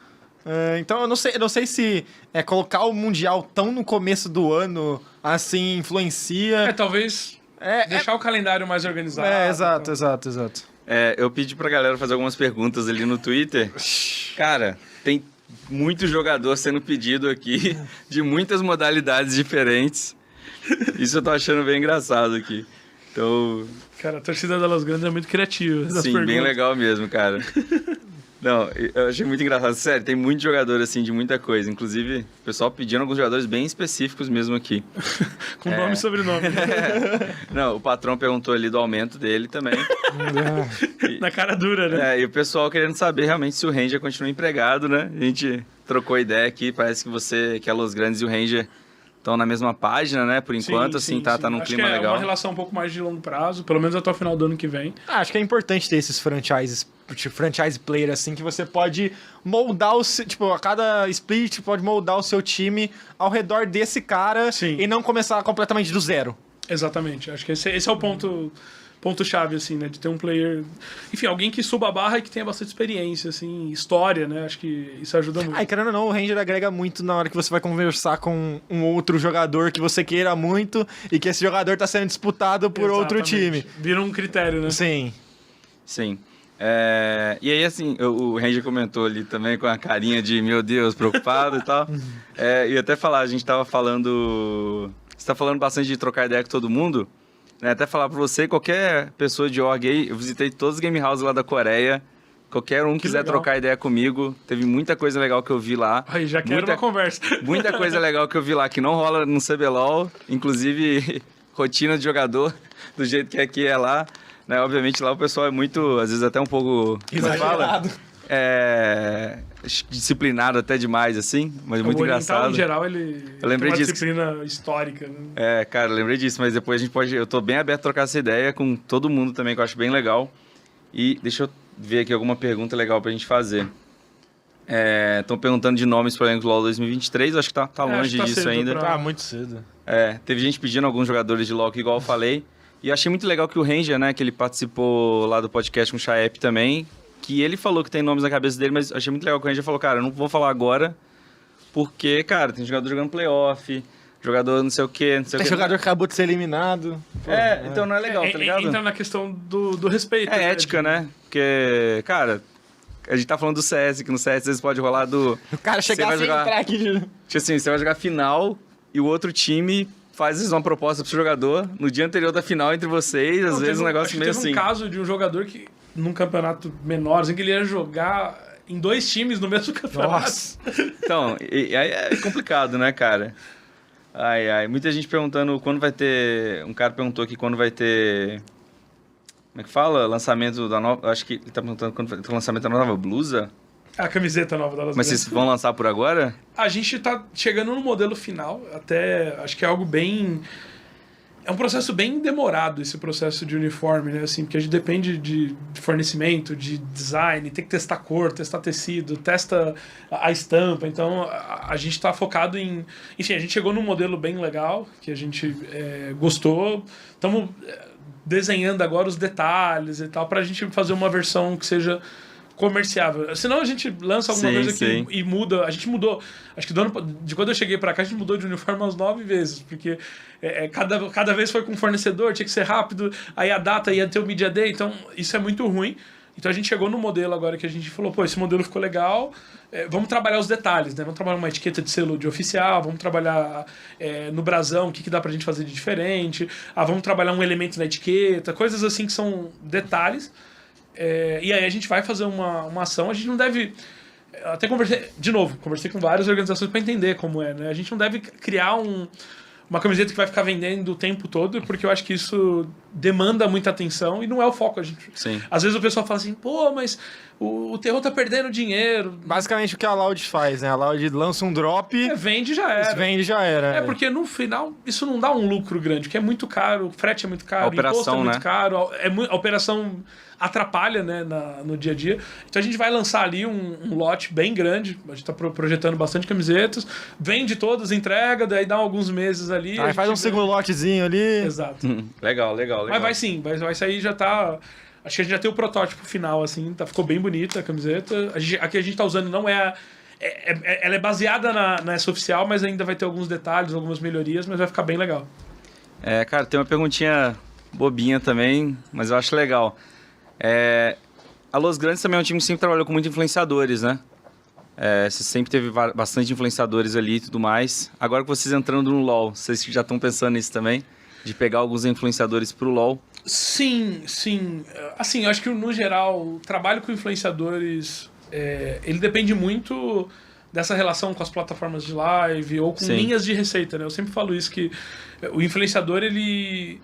Então eu não sei se colocar o Mundial tão no começo do ano assim influencia. Talvez deixar o calendário mais organizado. Exato. Eu pedi pra galera fazer algumas perguntas ali no Twitter. Cara, tem muito jogador sendo pedido aqui, de muitas modalidades diferentes. Isso eu tô achando bem engraçado aqui. Então... Cara, a torcida da Los Grandes é muito criativa. Sim, bem legal mesmo, cara. Não, eu achei muito engraçado. Sério, tem muito jogador, assim, de muita coisa. Inclusive, o pessoal pedindo alguns jogadores bem específicos mesmo aqui. Com nome e sobrenome. Não, o patrão perguntou ali do aumento dele também. Na cara dura, né? E o pessoal querendo saber realmente se o Ranger continua empregado, né? A gente trocou ideia aqui, parece que a Los Grandes e o Ranger estão na mesma página, né? Por enquanto, sim, tá sim. num Acho clima que é legal. uma relação um pouco mais de longo prazo, pelo menos até o final do ano que vem. Acho que é importante ter esses franchise player assim, que você pode moldar o seu, tipo, a cada split pode moldar o seu time ao redor desse cara e não começar completamente do zero. Exatamente. Acho que esse é o ponto-chave, assim, né? De ter um player... Enfim, alguém que suba a barra e que tenha bastante experiência, assim, história, né? Acho que isso ajuda muito. Aí, querendo ou não, o Ranger agrega muito na hora que você vai conversar com um outro jogador que você queira muito e que esse jogador tá sendo disputado por outro time. Vira um critério, né? Sim. Sim. E aí, assim, o Ranger comentou ali também com a carinha de, meu Deus, preocupado e tal. E até falar, a gente tava falando... Você tá falando bastante de trocar ideia com todo mundo, né? Até falar pra você, qualquer pessoa de org aí, eu visitei todos os game houses lá da Coreia, qualquer um quiser trocar ideia comigo, teve muita coisa legal que eu vi lá. Aí, já quero uma conversa. Muita coisa legal que eu vi lá que não rola no CBLOL, inclusive rotina de jogador, do jeito que aqui é lá, né? Obviamente lá o pessoal é muito, às vezes até um pouco... Exagerado. Disciplinado até demais, assim, mas muito engraçado. Em geral, ele eu lembrei tem uma disso. disciplina histórica. Né? Cara, eu lembrei disso, mas depois a gente pode... Eu tô bem aberto a trocar essa ideia com todo mundo também, que eu acho bem legal. E deixa eu ver aqui alguma pergunta legal pra gente fazer. Estão perguntando de nomes para o elenco do LoL 2023, acho que tá longe disso ainda. Tá muito cedo. Teve gente pedindo alguns jogadores de LoL, que igual eu falei. E eu achei muito legal que o Ranger, né, que ele participou lá do podcast com o Chaep também, que ele falou que tem nomes na cabeça dele, mas achei muito legal que o Ranger falou, cara, eu não vou falar agora, porque, cara, tem jogador jogando playoff, jogador não sei o quê, não sei o quê. Tem jogador que acabou de ser eliminado. Então não é legal, tá ligado? Entra na questão do respeito. Ética, né? Porque, cara, a gente tá falando do CS, que no CS às vezes pode rolar do... O cara chegar sem entrar aqui. Tipo assim, você vai jogar final e o outro time faz às vezes uma proposta pro jogador no dia anterior da final entre vocês, às vezes um negócio meio assim. Teve um caso de um jogador que, num campeonato menor, assim, que ele ia jogar em 2 times no mesmo campeonato. Nossa. Então, aí é complicado, né, cara? Muita gente perguntando quando vai ter... Um cara perguntou aqui quando vai ter... Como é que fala? Lançamento da nova... Acho que ele tá perguntando quando vai ter o lançamento da nova blusa. A camiseta nova da Las Mas vocês vão lançar por agora? A gente tá chegando no modelo final, até acho que é algo bem... É um processo bem demorado, esse processo de uniforme, né? Assim, porque a gente depende de fornecimento, de design, tem que testar cor, testar tecido, testa a estampa. Então, a gente tá focado em... Enfim, a gente chegou num modelo bem legal, que a gente gostou. Estamos desenhando agora os detalhes e tal, pra gente fazer uma versão que seja comerciável. Senão a gente lança alguma coisa aqui e muda. A gente mudou. Acho que de quando eu cheguei pra cá, a gente mudou de uniforme umas 9 vezes. Porque cada vez foi com um fornecedor, tinha que ser rápido. Aí a data ia ter o Media Day. Então, isso é muito ruim. Então, a gente chegou no modelo agora que a gente falou, esse modelo ficou legal. Vamos trabalhar os detalhes, né? Vamos trabalhar uma etiqueta de selo de oficial. Vamos trabalhar no brasão o que dá pra gente fazer de diferente. Vamos trabalhar um elemento na etiqueta. Coisas assim que são detalhes. E aí a gente vai fazer uma ação, a gente não deve... Até conversei com várias organizações para entender como é, né? A gente não deve criar uma camiseta que vai ficar vendendo o tempo todo, porque eu acho que isso demanda muita atenção e não é o foco. Às vezes o pessoal fala assim, mas o Terror tá perdendo dinheiro. Basicamente o que a Loud faz, né? A Loud lança um drop... vende já era. Vende já era. Porque no final isso não dá um lucro grande, porque é muito caro, o frete é muito caro, a operação, o imposto é muito caro, a operação atrapalha, né, no dia a dia. Então a gente vai lançar ali um lote bem grande, a gente tá projetando bastante camisetas, vende todas, entrega, daí dá alguns meses ali. Aí faz um segundo lotezinho ali. Exato. Legal. Mas vai sim, vai sair, já tá... Acho que a gente já tem o protótipo final, assim, ficou bem bonita a camiseta. Aqui a gente tá usando, não ela é baseada nessa oficial, mas ainda vai ter alguns detalhes, algumas melhorias, mas vai ficar bem legal. Cara, tem uma perguntinha bobinha também, mas eu acho legal. A Los Grandes também é um time que sempre trabalhou com muitos influenciadores, né? Você sempre teve bastante influenciadores ali e tudo mais. Agora que vocês entrando no LoL, vocês já estão pensando nisso também? De pegar alguns influenciadores pro LoL? Sim. Assim, eu acho que no geral, o trabalho com influenciadores, ele depende muito dessa relação com as plataformas de live ou com linhas de receita, né? Eu sempre falo isso, que o influenciador, ele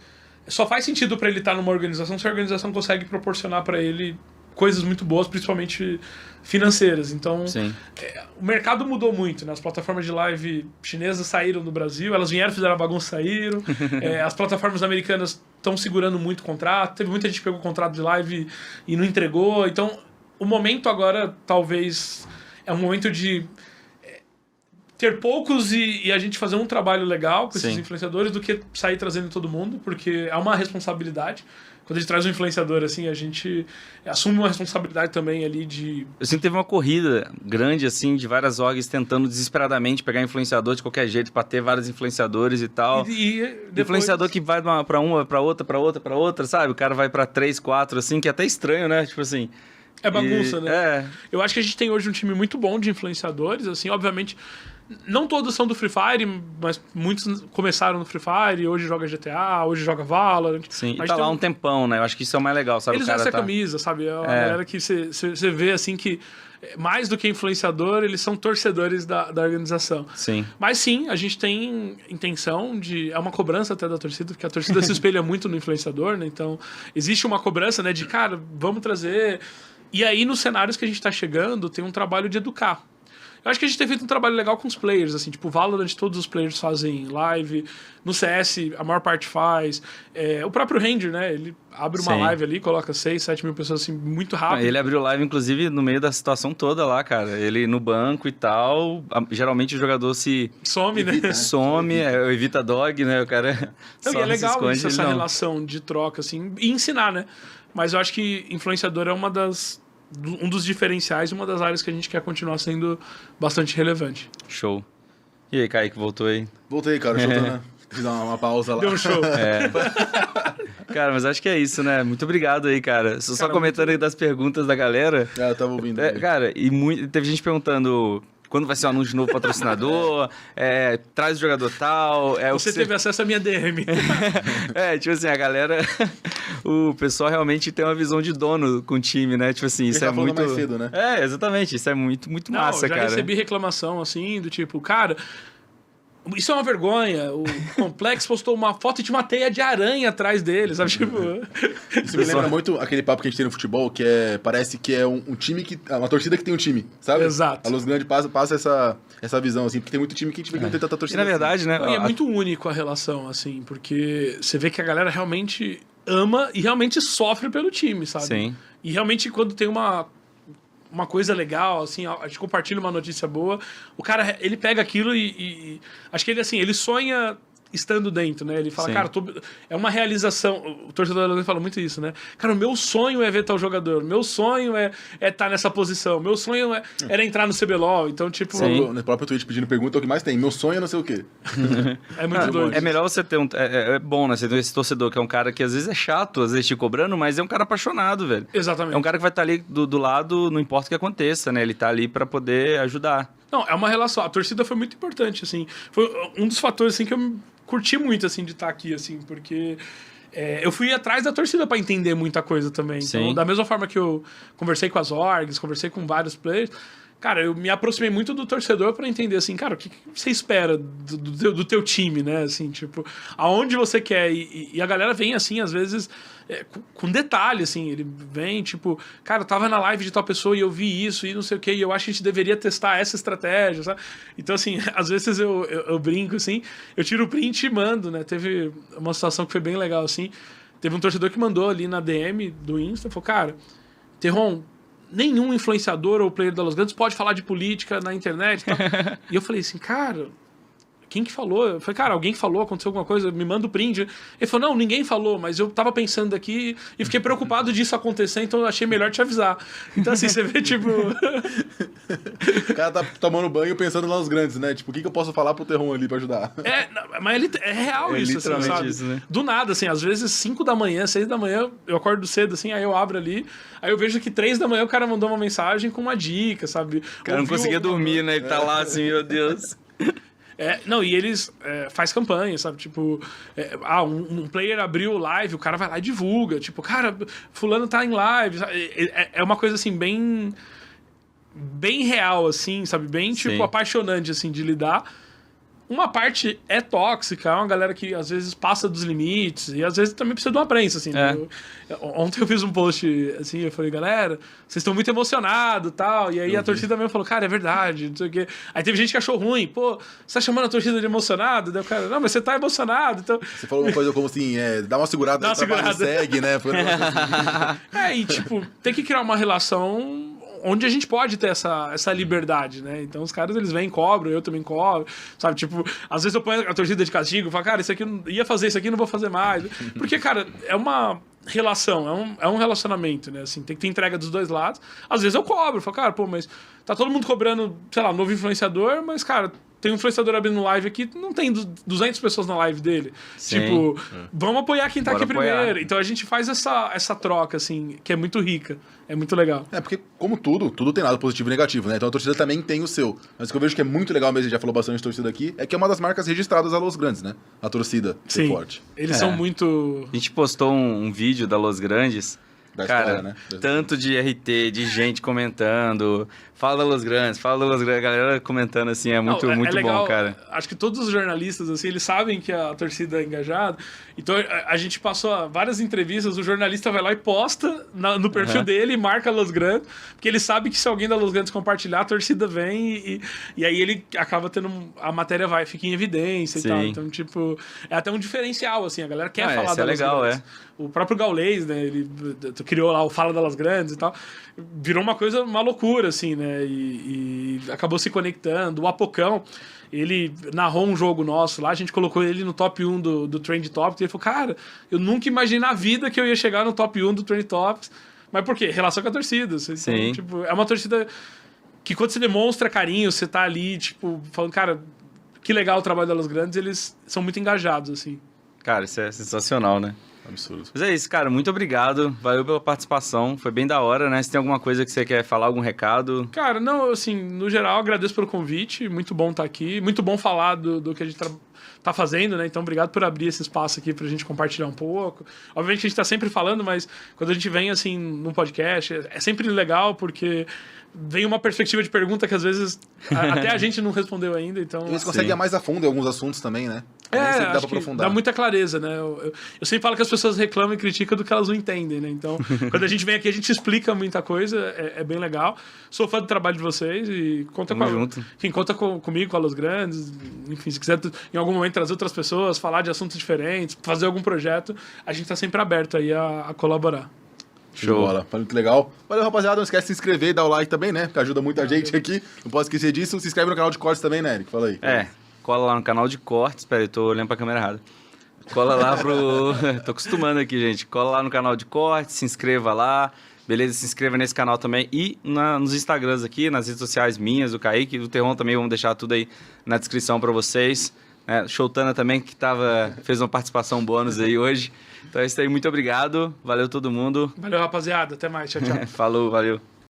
só faz sentido para ele estar numa organização se a organização consegue proporcionar para ele coisas muito boas, principalmente financeiras. Então, o mercado mudou muito, né? As plataformas de live chinesas saíram do Brasil, elas vieram, fizeram a bagunça, saíram. As plataformas americanas estão segurando muito o contrato. Teve muita gente que pegou o contrato de live e não entregou. Então, o momento agora, talvez, é um momento de ter poucos e a gente fazer um trabalho legal com esses influenciadores do que sair trazendo todo mundo, porque é uma responsabilidade. Quando a gente traz um influenciador, assim, a gente assume uma responsabilidade também ali de... Eu sinto que teve uma corrida grande, assim, de várias orgs tentando desesperadamente pegar influenciador de qualquer jeito pra ter vários influenciadores e tal. E depois... Influenciador que vai pra uma, pra outra, sabe? O cara vai pra 3, 4, assim, que é até estranho, né? Tipo assim... É bagunça, né? Eu acho que a gente tem hoje um time muito bom de influenciadores, assim, obviamente... Não todos são do Free Fire, mas muitos começaram no Free Fire, hoje joga GTA, hoje joga Valorant. Sim, mas e tá lá um tempão, né? Eu acho que isso é o mais legal, sabe? Eles vestem a camisa, sabe? É uma galera que você vê, assim, que mais do que influenciador, eles são torcedores da organização. Sim. Mas sim, a gente tem intenção de... É uma cobrança até da torcida, porque a torcida se espelha muito no influenciador, né? Então, existe uma cobrança, né? De, cara, vamos trazer... E aí, nos cenários que a gente tá chegando, tem um trabalho de educar. Eu acho que a gente tem feito um trabalho legal com os players, assim, tipo, o Valorant, todos os players fazem live, no CS a maior parte faz, o próprio Ranger, né, ele abre uma live ali, coloca 6, 7 mil pessoas, assim, muito rápido. Ele abriu live, inclusive, no meio da situação toda lá, cara, ele no banco e tal, geralmente o jogador se... Some, né? Some, evita dog, né, o cara... Não, e é legal isso, essa relação de troca, assim, e ensinar, né, mas eu acho que influenciador é um dos diferenciais, uma das áreas que a gente quer continuar sendo bastante relevante. Show. E aí, Kaique, voltou aí? Voltei, cara. Deixa eu né? Fiz uma pausa lá. Deu um show. Cara, mas acho que é isso, né? Muito obrigado aí, cara. Só comentando aí das perguntas da galera. Eu tava ouvindo. Cara, teve gente perguntando... Quando vai ser o anúncio de novo patrocinador? Traz o jogador tal. Você teve acesso à minha DM. Tipo assim, a galera... O pessoal realmente tem uma visão de dono com o time, né? Tipo assim, isso é muito... mais cedo, né? Exatamente. Isso é muito massa, cara. Eu já recebi reclamação, assim, do tipo, cara... Isso é uma vergonha. O Complex postou uma foto de uma teia de aranha atrás dele, sabe? Tipo... Isso me lembra muito aquele papo que a gente tem no futebol, que parece que é um time que... Uma torcida que tem um time, sabe? Exato. A Luz Grande passa essa visão, assim, porque tem muito time que a gente vê que não tem tanta torcida. E na verdade, assim. né? E é muito único a relação, assim, porque você vê que a galera realmente ama e realmente sofre pelo time, sabe? Sim. E realmente quando tem uma coisa legal, assim, a gente compartilha uma notícia boa, o cara, ele pega aquilo e acho que ele, assim, ele sonha estando dentro, né? Ele fala, cara, é uma realização. O torcedor da fala muito isso, né? Cara, o meu sonho é ver tal jogador, meu sonho é estar nessa posição, meu sonho era entrar no CBLOL, então, tipo... No próprio Twitch pedindo pergunta, é o que mais tem. Meu sonho é não sei o quê. É muito doido. É melhor você ter é bom, né? Você ter esse torcedor que é um cara que às vezes é chato, às vezes te cobrando, mas é um cara apaixonado, velho. Exatamente. É um cara que vai estar ali do lado, não importa o que aconteça, né? Ele tá ali pra poder ajudar. Não, é uma relação. A torcida foi muito importante, assim. Foi um dos fatores, assim, que eu curti muito, assim, de estar aqui, assim, porque eu fui atrás da torcida para entender muita coisa também. Sim. Então, da mesma forma que eu conversei com as orgs, conversei com vários players, cara, eu me aproximei muito do torcedor para entender, assim, cara, o que você espera do teu time, né? Assim, tipo, aonde você quer. E a galera vem, assim, às vezes, com detalhe, assim, ele vem, tipo, cara, eu tava na live de tal pessoa e eu vi isso e não sei o que, e eu acho que a gente deveria testar essa estratégia, sabe? Então, assim, às vezes eu brinco, assim, eu tiro o print e mando, né? Teve uma situação que foi bem legal, assim, teve um torcedor que mandou ali na DM do Insta, falou, cara, Terron, nenhum influenciador ou player da Los Grandes pode falar de política na internet e tal. E eu falei assim, cara, quem que falou? Eu falei, cara, alguém falou, aconteceu alguma coisa, me manda o print. Ele falou, não, ninguém falou, mas eu tava pensando aqui e fiquei preocupado disso acontecer, então eu achei melhor te avisar. Então, assim, você vê, tipo... O cara tá tomando banho pensando lá nos grandes, né? Tipo, o que eu posso falar pro Terron ali pra ajudar? Mas é real isso, assim, literalmente sabe? isso, né? Do nada, assim, às vezes 5 da manhã, 6 da manhã, eu acordo cedo, assim, aí eu abro ali, aí eu vejo que 3 da manhã o cara mandou uma mensagem com uma dica, sabe? O cara não conseguia dormir, né? Ele tá lá assim, meu Deus. Não, e eles faz campanha, sabe? Tipo, um player abriu live, o cara vai lá e divulga. Tipo, cara, fulano tá em live. É uma coisa, assim, bem real, assim, sabe? Bem, tipo, Sim. apaixonante, assim, de lidar. Uma parte é tóxica, é uma galera que às vezes passa dos limites e às vezes também precisa de uma prensa, assim. Né? Ontem eu fiz um post, assim, eu falei, galera, vocês estão muito emocionados e tal. E aí a torcida mesmo falou, cara, é verdade, não sei o quê. Aí teve gente que achou ruim, pô, você tá chamando a torcida de emocionado? Daí o cara, não, mas você tá emocionado, então... Você falou uma coisa como assim, dá uma segurada, Dá uma trabalho segurada. segue, né? Foi um negócio assim. E tipo, tem que criar uma relação onde a gente pode ter essa liberdade, né? Então os caras, eles vêm, cobram, eu também cobro, sabe? Tipo, às vezes eu ponho a torcida de castigo, falo, cara, isso aqui eu ia fazer, isso aqui eu não vou fazer mais. Porque, cara, é uma relação, é um relacionamento, né? Assim, tem que ter entrega dos dois lados. Às vezes eu cobro, falo, cara, pô, mas tá todo mundo cobrando, sei lá, novo influenciador, mas, cara, tem um influenciador abrindo live aqui, não tem 200 pessoas na live dele. Sim. Tipo, vamos apoiar quem tá Bora aqui apoiar. primeiro. Então a gente faz essa troca, assim, que é muito rica. É muito legal. Porque, como tudo tem lado positivo e negativo, né? Então a torcida também tem o seu. Mas o que eu vejo que é muito legal mesmo, a gente já falou bastante de torcida aqui, é que é uma das marcas registradas a Los Grandes, né? A torcida ser Sim. forte. Eles são muito... A gente postou um vídeo da Los Grandes. Da Cara, história, né? tanto de RT, de gente comentando. Fala da Los Grandes, fala da Los Grandes. A galera comentando assim, é muito, muito legal. bom, cara. Acho que todos os jornalistas, assim, eles sabem que a torcida é engajada. Então, a gente passou várias entrevistas, o jornalista vai lá e posta no perfil dele e marca Los Grandes, porque ele sabe que se alguém da Los Grandes compartilhar, a torcida vem e aí ele acaba tendo... A matéria fica em evidência Sim. e tal. Então, tipo, é até um diferencial, assim, a galera quer falar isso da é Los legal, Grandes. O próprio Gaulês, né, ele criou lá o Fala da Las Grandes e tal, virou uma loucura, assim, né, e acabou se conectando. O Apocão, ele narrou um jogo nosso lá, a gente colocou ele no top 1 do Trend Topics, e ele falou, cara, eu nunca imaginei na vida que eu ia chegar no top 1 do Trend Topics. Mas por quê? Relação com a torcida. Então, Sim. tipo, é uma torcida que quando você demonstra carinho, você tá ali, tipo, falando, cara, que legal o trabalho da Los Grandes, eles são muito engajados, assim. Cara, isso é sensacional, né? Absurdo. Mas é isso, cara. Muito obrigado. Valeu pela participação. Foi bem da hora, né? Se tem alguma coisa que você quer falar, algum recado. Cara, não, assim, no geral, agradeço pelo convite. Muito bom estar aqui. Muito bom falar do que a gente tá fazendo, né? Então, obrigado por abrir esse espaço aqui pra gente compartilhar um pouco. Obviamente, a gente tá sempre falando, mas quando a gente vem, assim, num podcast, é sempre legal, porque vem uma perspectiva de pergunta que, às vezes, até a gente não respondeu ainda, então... Eles conseguem ir mais a fundo em alguns assuntos também, né? Aí sempre dá pra acho que aprofundar. dá muita clareza, né? Eu sempre falo que as pessoas reclamam e criticam do que elas não entendem, né? Então, quando a gente vem aqui, a gente explica muita coisa, é bem legal. Sou fã do trabalho de vocês e conta Tamo junto. Quem conta comigo, com a Los Grandes, enfim, se quiser em algum momento trazer outras pessoas, falar de assuntos diferentes, fazer algum projeto, a gente tá sempre aberto aí a colaborar. Show. Bola. Foi muito legal. Valeu, rapaziada. Não esquece de se inscrever e dar o like também, né? Que ajuda muita gente aqui. Não posso esquecer disso. Se inscreve no canal de cortes também, né, Eric? Fala aí. Cola lá no canal de cortes. Espera aí, tô olhando pra câmera errada. Cola lá pro... tô acostumando aqui, gente. Cola lá no canal de cortes, se inscreva lá. Beleza? Se inscreva nesse canal também. E nos Instagrams aqui, nas redes sociais minhas, do Kaique, do Terron também. Vamos deixar tudo aí na descrição pra vocês. Showtana também, que fez uma participação bônus aí hoje. Então é isso aí. Muito obrigado. Valeu todo mundo. Valeu, rapaziada. Até mais. Tchau, tchau. Falou, valeu.